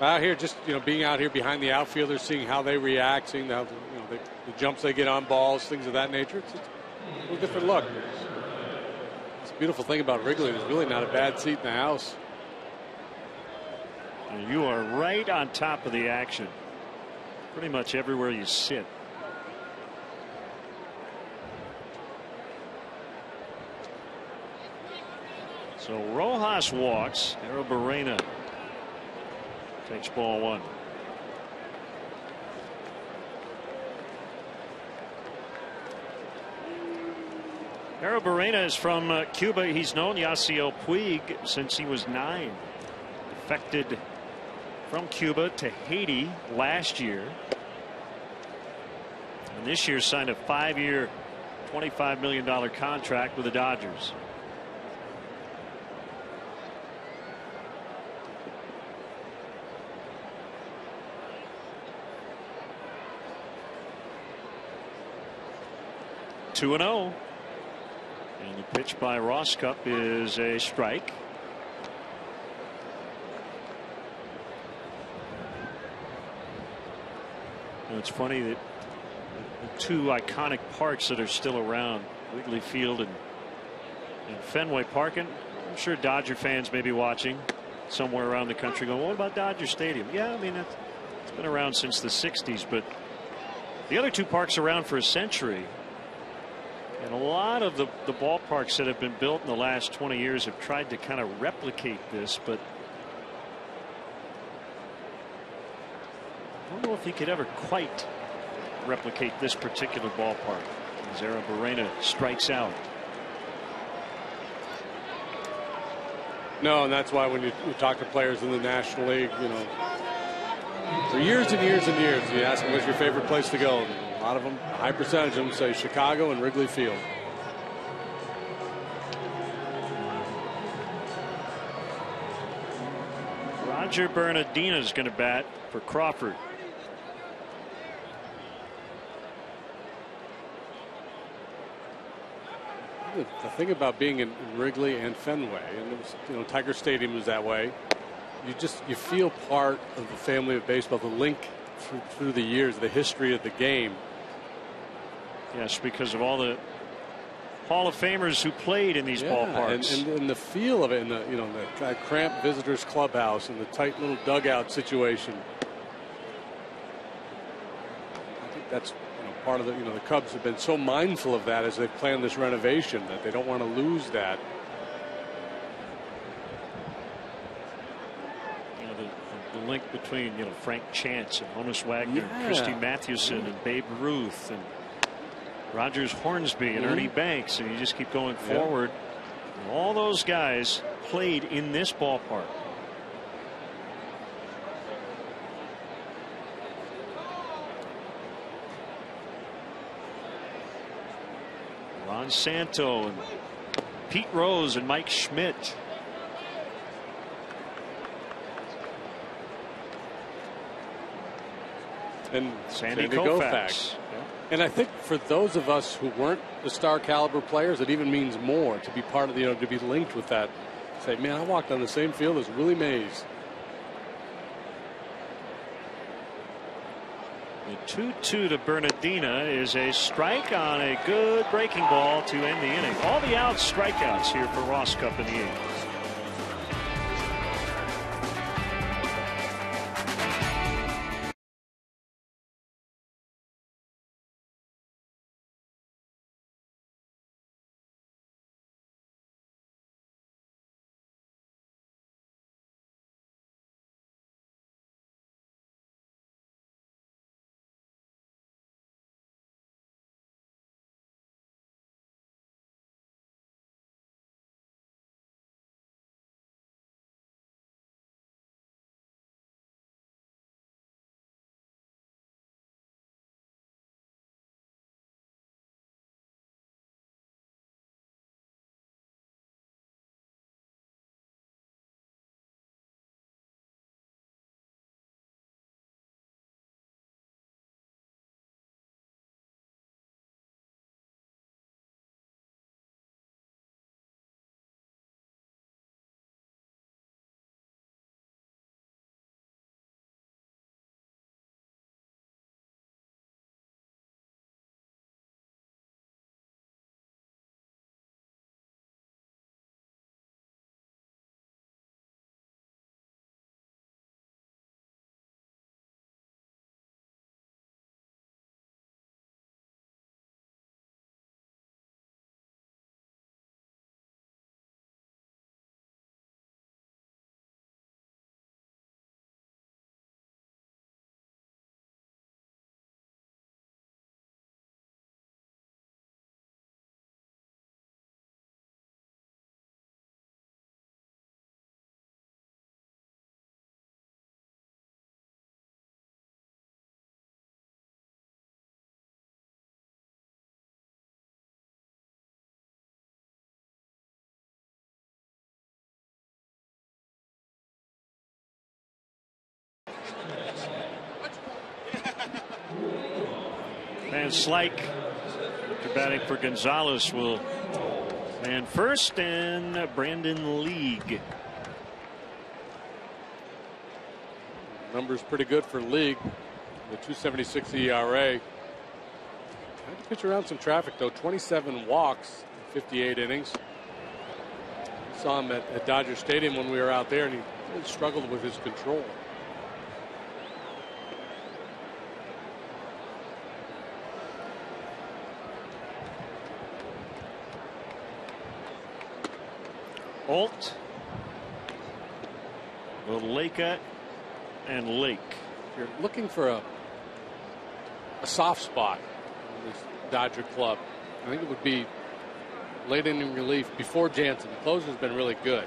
Out here, just being out here behind the outfielders, seeing how they react, seeing how the jumps they get on balls, things of that nature. It's a little different look. It's a beautiful thing about Wrigley. There's really not a bad seat in the house. You are right on top of the action. Pretty much everywhere you sit. So Rojas walks. Arozarena takes ball 1. Arozarena is from Cuba. He's known Yasiel Puig since he was 9. Defected from Cuba to Haiti last year. And this year signed a 5-year, $25 million contract with the Dodgers. Two and 0. And the pitch by Rosscup is a strike. It's funny that the 2 iconic parks that are still around, Wrigley Field and Fenway Park, and I'm sure Dodger fans may be watching somewhere around the country going, what about Dodger Stadium? Yeah, I mean, it's been around since the 60s, but the other 2 parks are around for a century. And a lot of the ballparks that have been built in the last 20 years have tried to kind of replicate this, but I don't know if he could ever quite replicate this particular ballpark. As Arozarena strikes out. No, and that's why when you talk to players in the National League, for years and years and years, you ask them what's your favorite place to go. A lot of them, a high percentage of them, say Chicago and Wrigley Field. Roger Bernardina is going to bat for Crawford. The thing about being in Wrigley and Fenway, and it was, Tiger Stadium was that way. You feel part of the family of baseball, the link through the years, the history of the game. Yes, because of all the Hall of Famers who played in these ballparks, and the feel of it, and the cramped visitors clubhouse and the tight little dugout situation. I think that's part of the the Cubs have been so mindful of that as they've planned this renovation that they don't want to lose that. The link between Frank Chance and Honus Wagner, and Christy Mathewson, and Babe Ruth, and Rogers Hornsby, and Ernie Banks, and you just keep going forward. And all those guys played in this ballpark. Ron Santo and Pete Rose and Mike Schmidt. And Sandy Koufax. And I think for those of us who weren't the star caliber players, it even means more to be part of to be linked with that say, man, I walked on the same field as Willie Mays. The 2-2 to Bernardina is a strike on a good breaking ball to end the inning. All the outs, strikeouts here for Ross Cup in the 8th. And Slike, after batting for Gonzalez, will man first, and Brandon League. Numbers pretty good for League. The 2.76 ERA. Had to pitch around some traffic though. 27 walks in 58 innings. Saw him at Dodger Stadium when we were out there, and he really struggled with his control. Holt, Leka, and Lake. If you're looking for a soft spot in this Dodger club, I think it would be late inning relief before Jansen. The closer's been really good.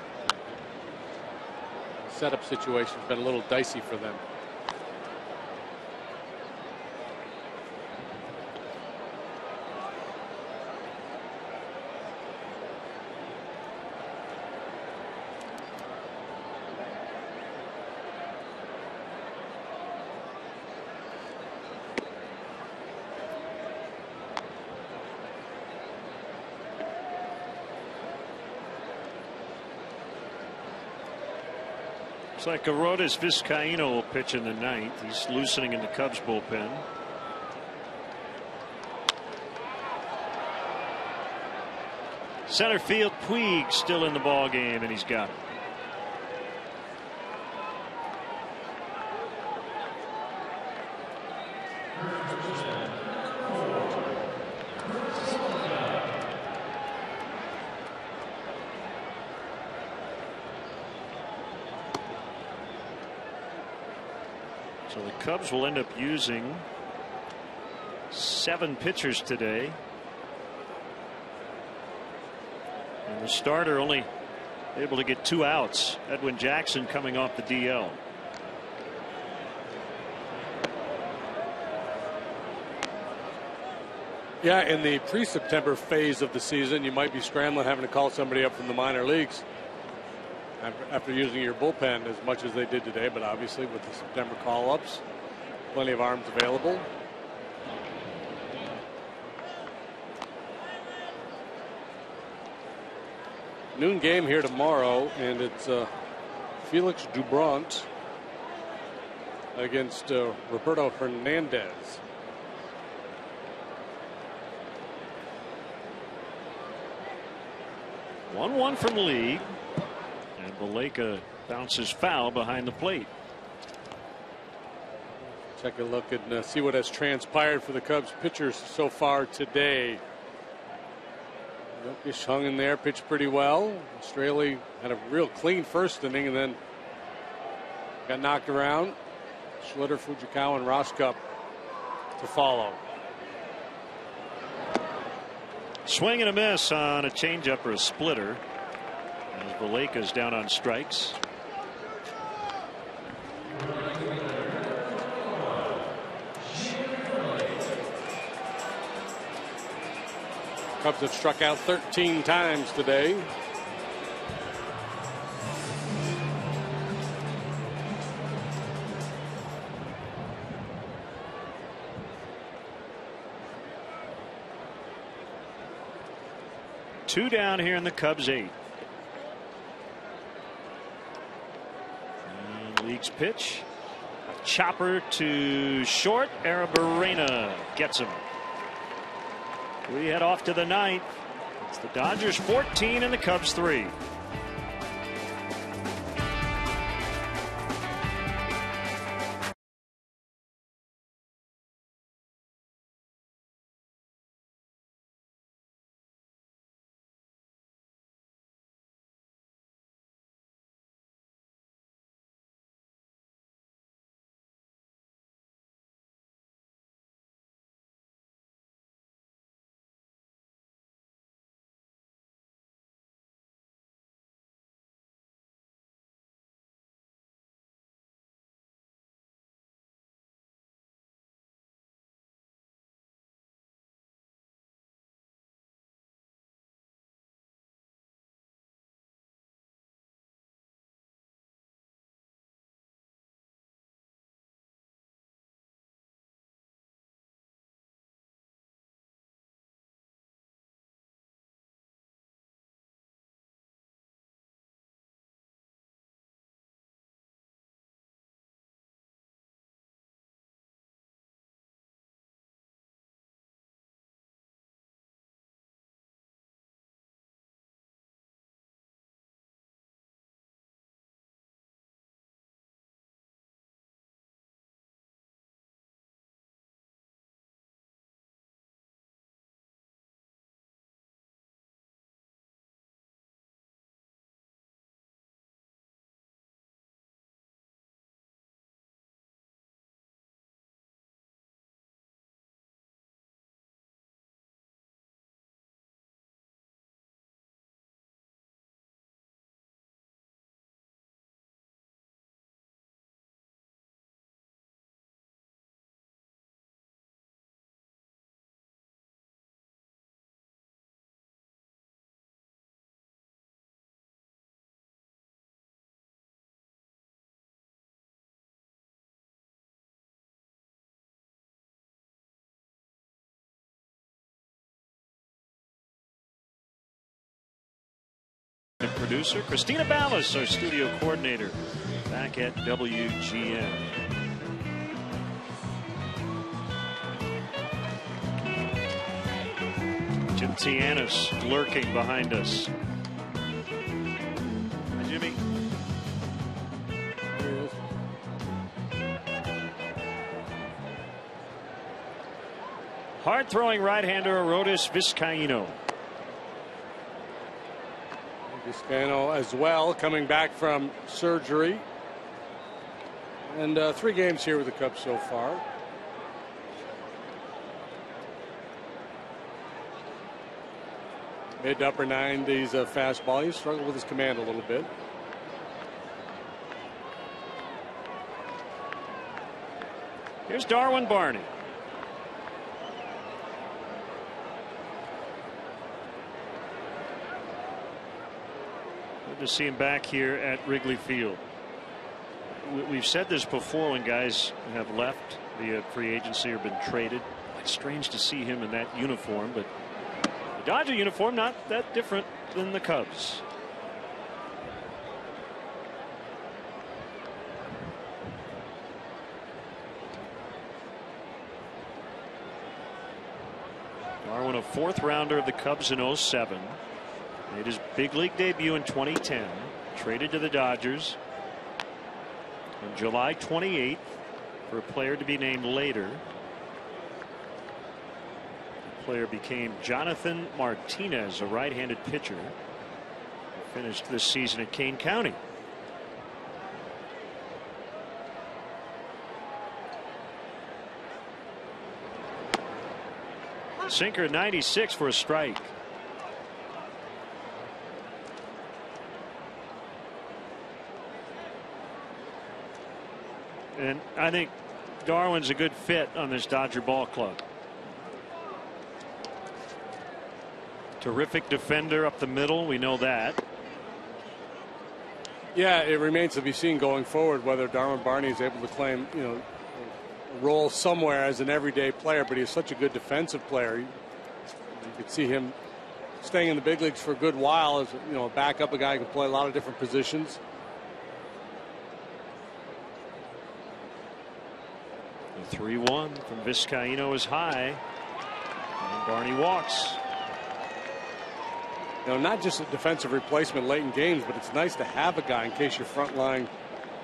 The setup situation's been a little dicey for them. Looks like Aroldis Vizcaíno will pitch in the 9th. He's loosening in the Cubs bullpen. Center field, Puig still in the ball game, and he's got it. So the Cubs will end up using 7 pitchers today. And the starter only able to get 2 outs. Edwin Jackson coming off the DL. Yeah, in the pre-September phase of the season, you might be scrambling, having to call somebody up from the minor leagues after using your bullpen as much as they did today. But obviously with the September call-ups, plenty of arms available. Noon game here tomorrow, and it's Felix Dubront against Roberto Hernandez. One from Lee, and Baleka bounces foul behind the plate. Take a look and see what has transpired for the Cubs pitchers so far today. Jokic hung in there, pitched pretty well. Straley had a real clean first inning and then got knocked around. Schlitter, Fujikawa, and Roscup to follow. Swing and a miss on a changeup or a splitter. As Baleka's down on strikes. Cubs have struck out 13 times today. Two down here in the Cubs' 8th. And League's pitch. A chopper to short. Arozarena gets him. We head off to the 9th. It's the Dodgers 14 and the Cubs 3. Producer Christina Ballas, our studio coordinator, back at WGN. Jim Tianis lurking behind us. Hi, Jimmy. Hard throwing right-hander Arodys Vizcaino. Vizcaino as well, coming back from surgery. And 3 games here with the Cubs so far. Mid to upper 90s fastball. He struggled with his command a little bit. Here's Darwin Barney. Good to see him back here at Wrigley Field. We've said this before when guys have left via free agency or been traded. It's strange to see him in that uniform, but the Dodger uniform not that different than the Cubs. Darwin, a 4th rounder of the Cubs in 07. Made his big league debut in 2010. Traded to the Dodgers on July 28th for a player to be named later. The player became Jonathan Martinez, a right-handed pitcher. He finished this season at Kane County. Sinker 96 for a strike. And I think Darwin's a good fit on this Dodger ball club. Terrific defender up the middle. We know that. Yeah, it remains to be seen going forward whether Darwin Barney is able to claim, a role somewhere as an everyday player, but he's such a good defensive player. You could see him staying in the big leagues for a good while as a backup, a guy who can play a lot of different positions. The 3-1 from Vizcaíno is high, and Barney walks. Not just a defensive replacement late in games, but it's nice to have a guy in case your front line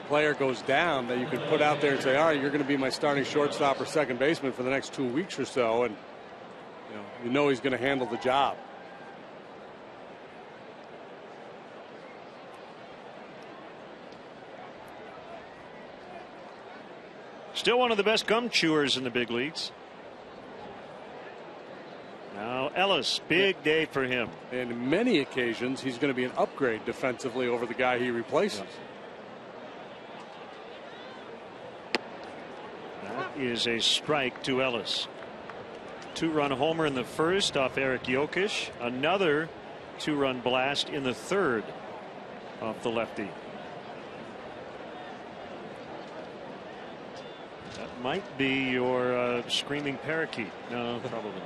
player goes down that you can put out there and say, all right, you're going to be my starting shortstop or second baseman for the next 2 weeks or so, and you know he's going to handle the job. Still one of the best gum chewers in the big leagues. Now Ellis, big day for him. And in many occasions, he's going to be an upgrade defensively over the guy he replaces. That is a strike to Ellis. 2-run homer in the first off Eric Jokic. Another 2-run blast in the third off the lefty. That might be your screaming parakeet. No, probably not.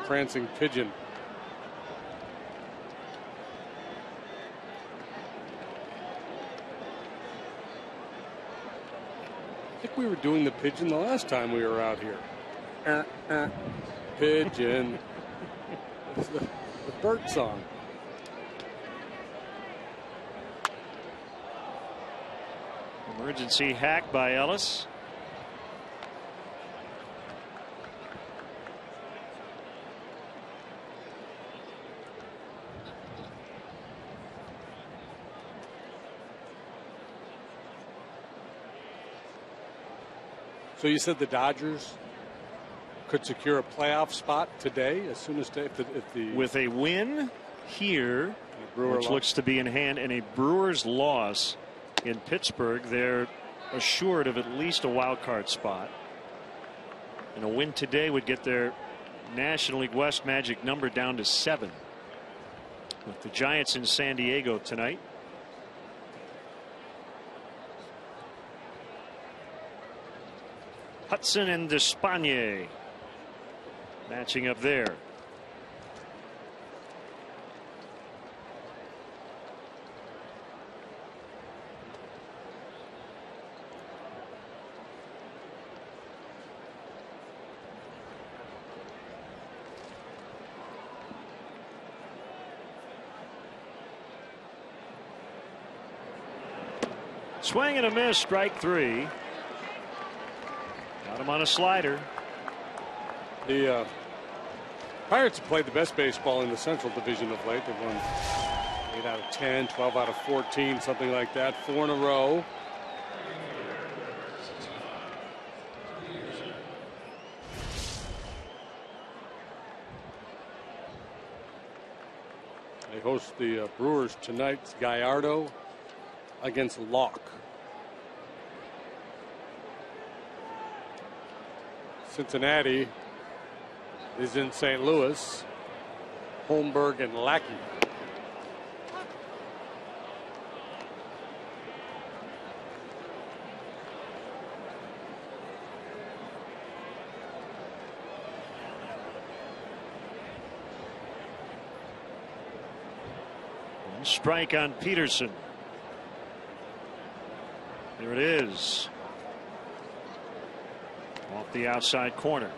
Prancing pigeon. I think we were doing the pigeon the last time we were out here. Pigeon. It's the bird song. Emergency hack by Ellis. So you said the Dodgers could secure a playoff spot today, as soon as with a win here, which looks to be in hand, and a Brewers loss in Pittsburgh, they're assured of at least a wild card spot. And a win today would get their National League West magic number down to 7. With the Giants in San Diego tonight. Hudson and Despagne matching up there. Swing and a miss, strike 3. Got him on a slider. The Pirates have played the best baseball in the Central Division of late. They've won 8 out of 10, 12 out of 14, something like that, 4 in a row. They host the Brewers tonight. It's Gallardo against Locke. Cincinnati is in St. Louis. Holmberg and Lackey. One strike on Peterson. There it is. Off the outside corner.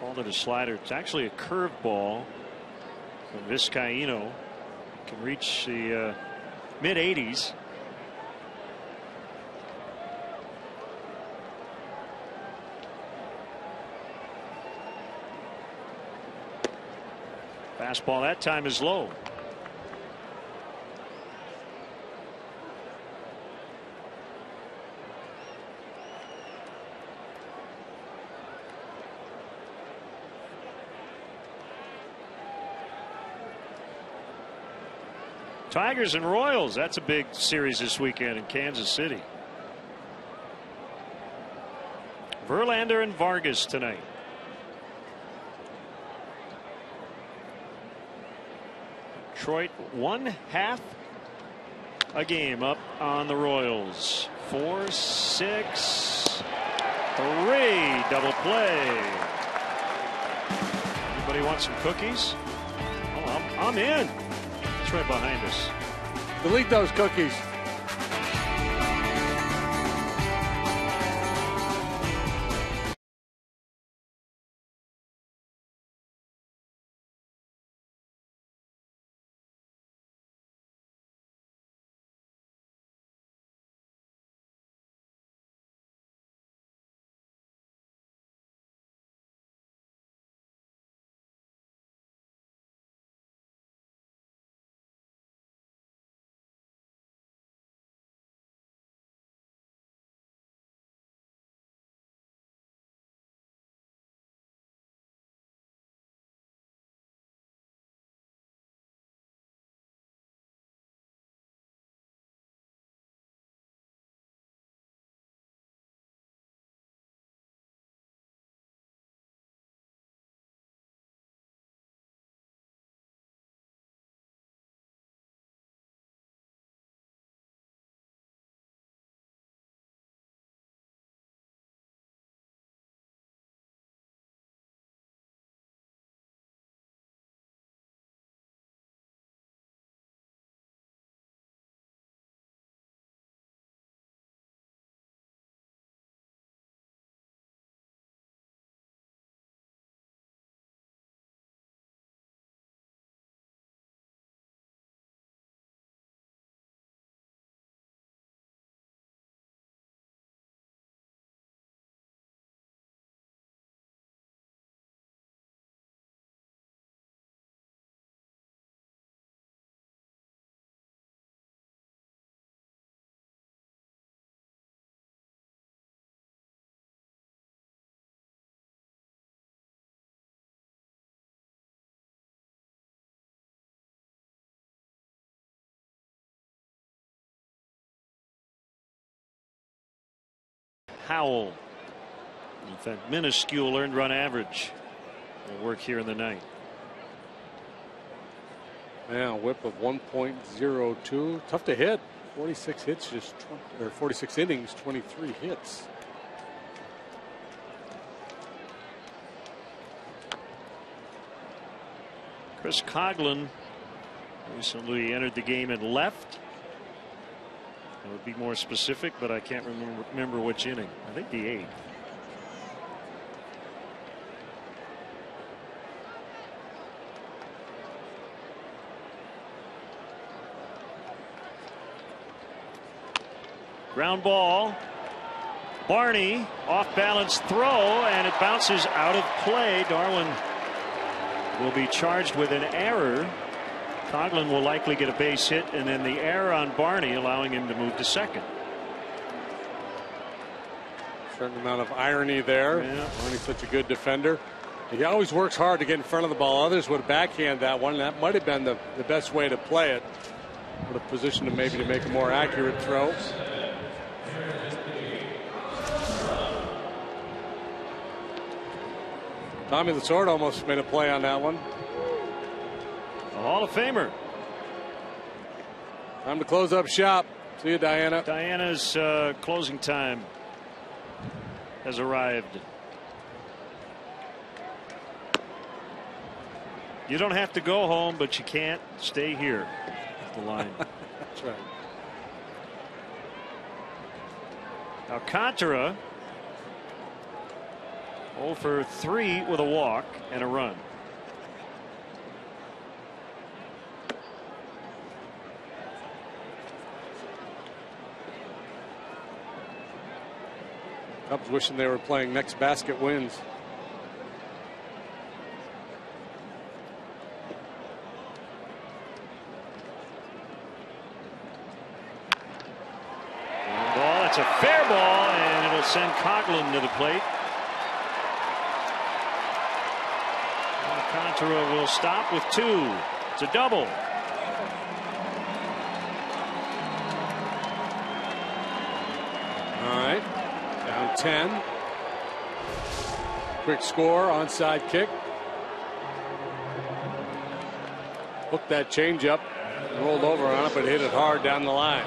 Called it a slider. It's actually a curveball. Vizcaíno can reach the mid-80s. Fastball that time is low. Tigers and Royals, that's a big series this weekend in Kansas City. Verlander and Vargas tonight. Detroit 1/2 a game up on the Royals. 4-6-3 double play. Anybody want some cookies? Oh, I'm in. It's right behind us. Delete those cookies. Howell with that minuscule earned run average will work here in the ninth. Yeah, whip of 1.02. Tough to hit. 46 hits, or 46 innings, 23 hits. Chris Coghlan recently entered the game in left. It would be more specific, but I can't remember which inning. I think the 8th. Ground ball. Barney off balance throw, and it bounces out of play. Darwin will be charged with an error. Coghlan will likely get a base hit, and then the error on Barney allowing him to move to second. Certain amount of irony there. Yeah. Barney's such a good defender. He always works hard to get in front of the ball. Others would backhand that one. That might have been the best way to play it. What a position to maybe to make a more accurate throw. Tommy Lasorda almost made a play on that one. A Hall of Famer. Time to close up shop. See you, Diana. Diana's closing time has arrived. You don't have to go home, but you can't stay here at the line. That's right. Alcantara 0 for 3 with a walk and a run. Cubs wishing they were playing next basket wins. Ball, it's a fair ball, and it'll send Coughlin to the plate. Alcantara will stop with 2. It's a double. All right. Down 10. Quick score, onside kick. Hooked that changeup, rolled over on it, but hit it hard down the line.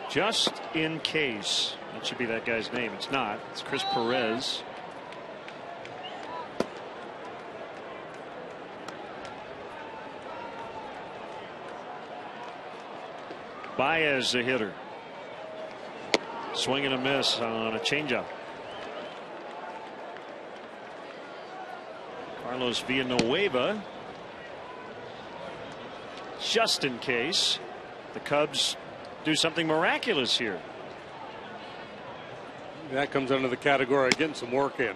Just in case. That should be that guy's name. It's not. It's Chris Perez. Baez, the hitter. Swing and a miss on a changeup. Carlos Villanueva. Just in case the Cubs do something miraculous here. That comes under the category of getting some work in.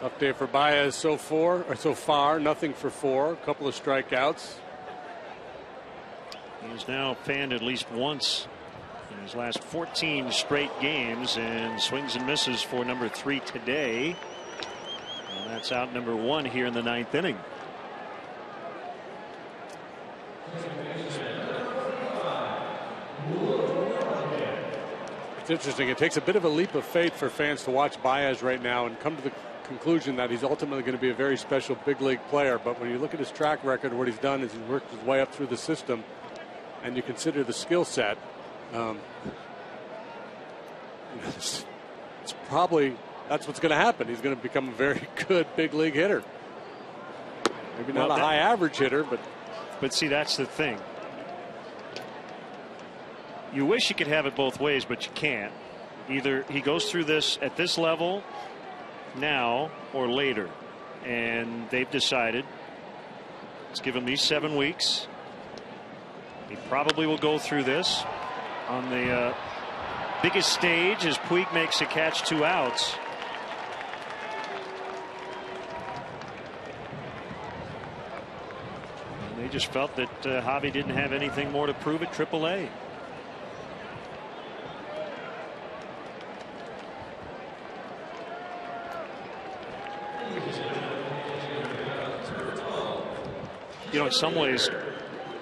Tough day for Baez so far. Nothing for 4. A couple of strikeouts. He's now fanned at least once in his last 14 straight games, and swings and misses for number 3 today. And that's out number 1 here in the 9th inning. It's interesting. It takes a bit of a leap of faith for fans to watch Baez right now and come to the conclusion that he's ultimately going to be a very special big league player. But when you look at his track record, what he's done is he's worked his way up through the system, and you consider the skill set, it's probably that's what's going to happen. He's going to become a very good big league hitter. Maybe not a high average hitter, but see, that's the thing. You wish you could have it both ways, but you can't. Either he goes through this at this level now or later, and they've decided let's give him these 7 weeks. He probably will go through this on the biggest stage as Puig makes a catch 2 outs. And they just felt that Javi didn't have anything more to prove at AAA. You know, in some ways,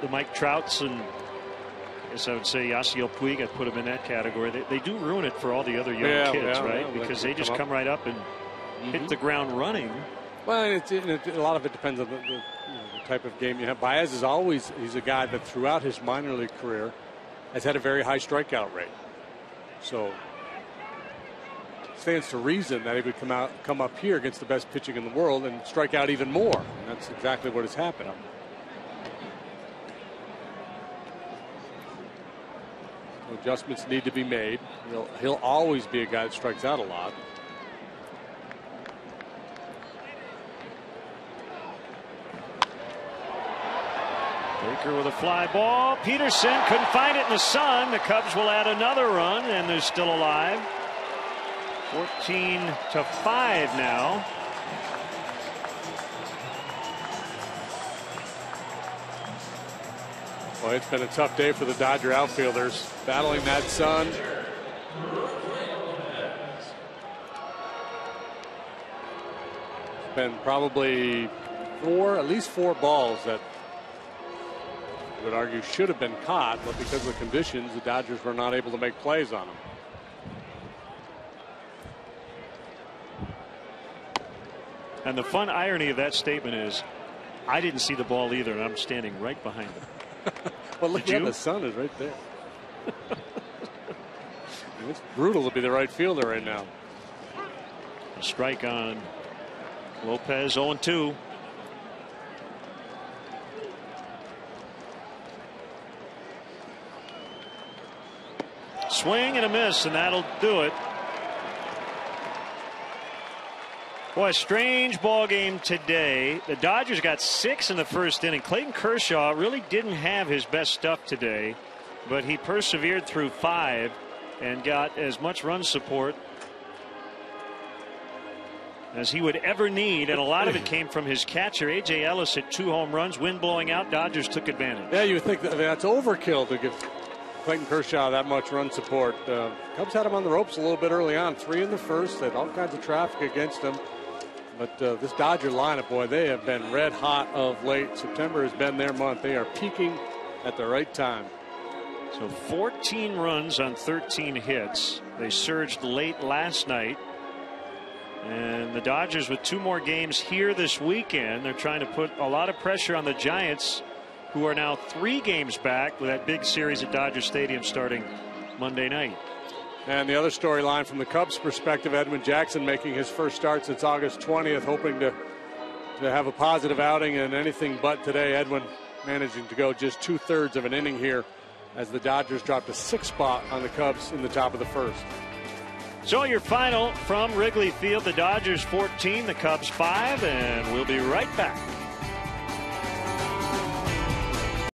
the Mike Trouts and I guess I would say Yasiel Puig, I'd put him in that category. They do ruin it for all the other young kids, right? Because they just come right up and hit the ground running. Well, a lot of it depends on the type of game you have. Baez is he's a guy that throughout his minor league career has had a very high strikeout rate. So it stands to reason that he would come up here against the best pitching in the world and strike out even more. And that's exactly what has happened. Adjustments need to be made. He'll always be a guy that strikes out a lot. Baker with a fly ball. Peterson couldn't find it in the sun. The Cubs will add another run, and they're still alive. 14-5 now. Well, it's been a tough day for the Dodger outfielders, battling that sun. It's been probably at least four balls that I would argue should have been caught, but because of the conditions, the Dodgers were not able to make plays on them. And the fun irony of that statement is, I didn't see the ball either, and I'm standing right behind him. Well, look, the sun is right there. It's brutal to be the right fielder right now. A strike on Lopez, 0-2. Swing and a miss, and that'll do it. Boy, a strange ball game today. The Dodgers got 6 in the first inning. Clayton Kershaw really didn't have his best stuff today, but he persevered through 5 and got as much run support as he would ever need, and a lot of it came from his catcher. A.J. Ellis hit 2 home runs. Wind blowing out. Dodgers took advantage. Yeah, you would think that's overkill to give Clayton Kershaw that much run support. Cubs had him on the ropes a little bit early on. 3 in the first. Had all kinds of traffic against him. But this Dodger lineup, boy, they have been red hot of late. September has been their month. They are peaking at the right time. So 14 runs on 13 hits. They surged late last night. And the Dodgers with 2 more games here this weekend. They're trying to put a lot of pressure on the Giants, who are now 3 games back with that big series at Dodger Stadium starting Monday night. And the other storyline from the Cubs' perspective, Edwin Jackson making his first start since August 20th, hoping to have a positive outing, and anything but today. Edwin managing to go just 2/3 of an inning here as the Dodgers dropped a 6 spot on the Cubs in the top of the first. So your final from Wrigley Field, the Dodgers 14, the Cubs 5, and we'll be right back.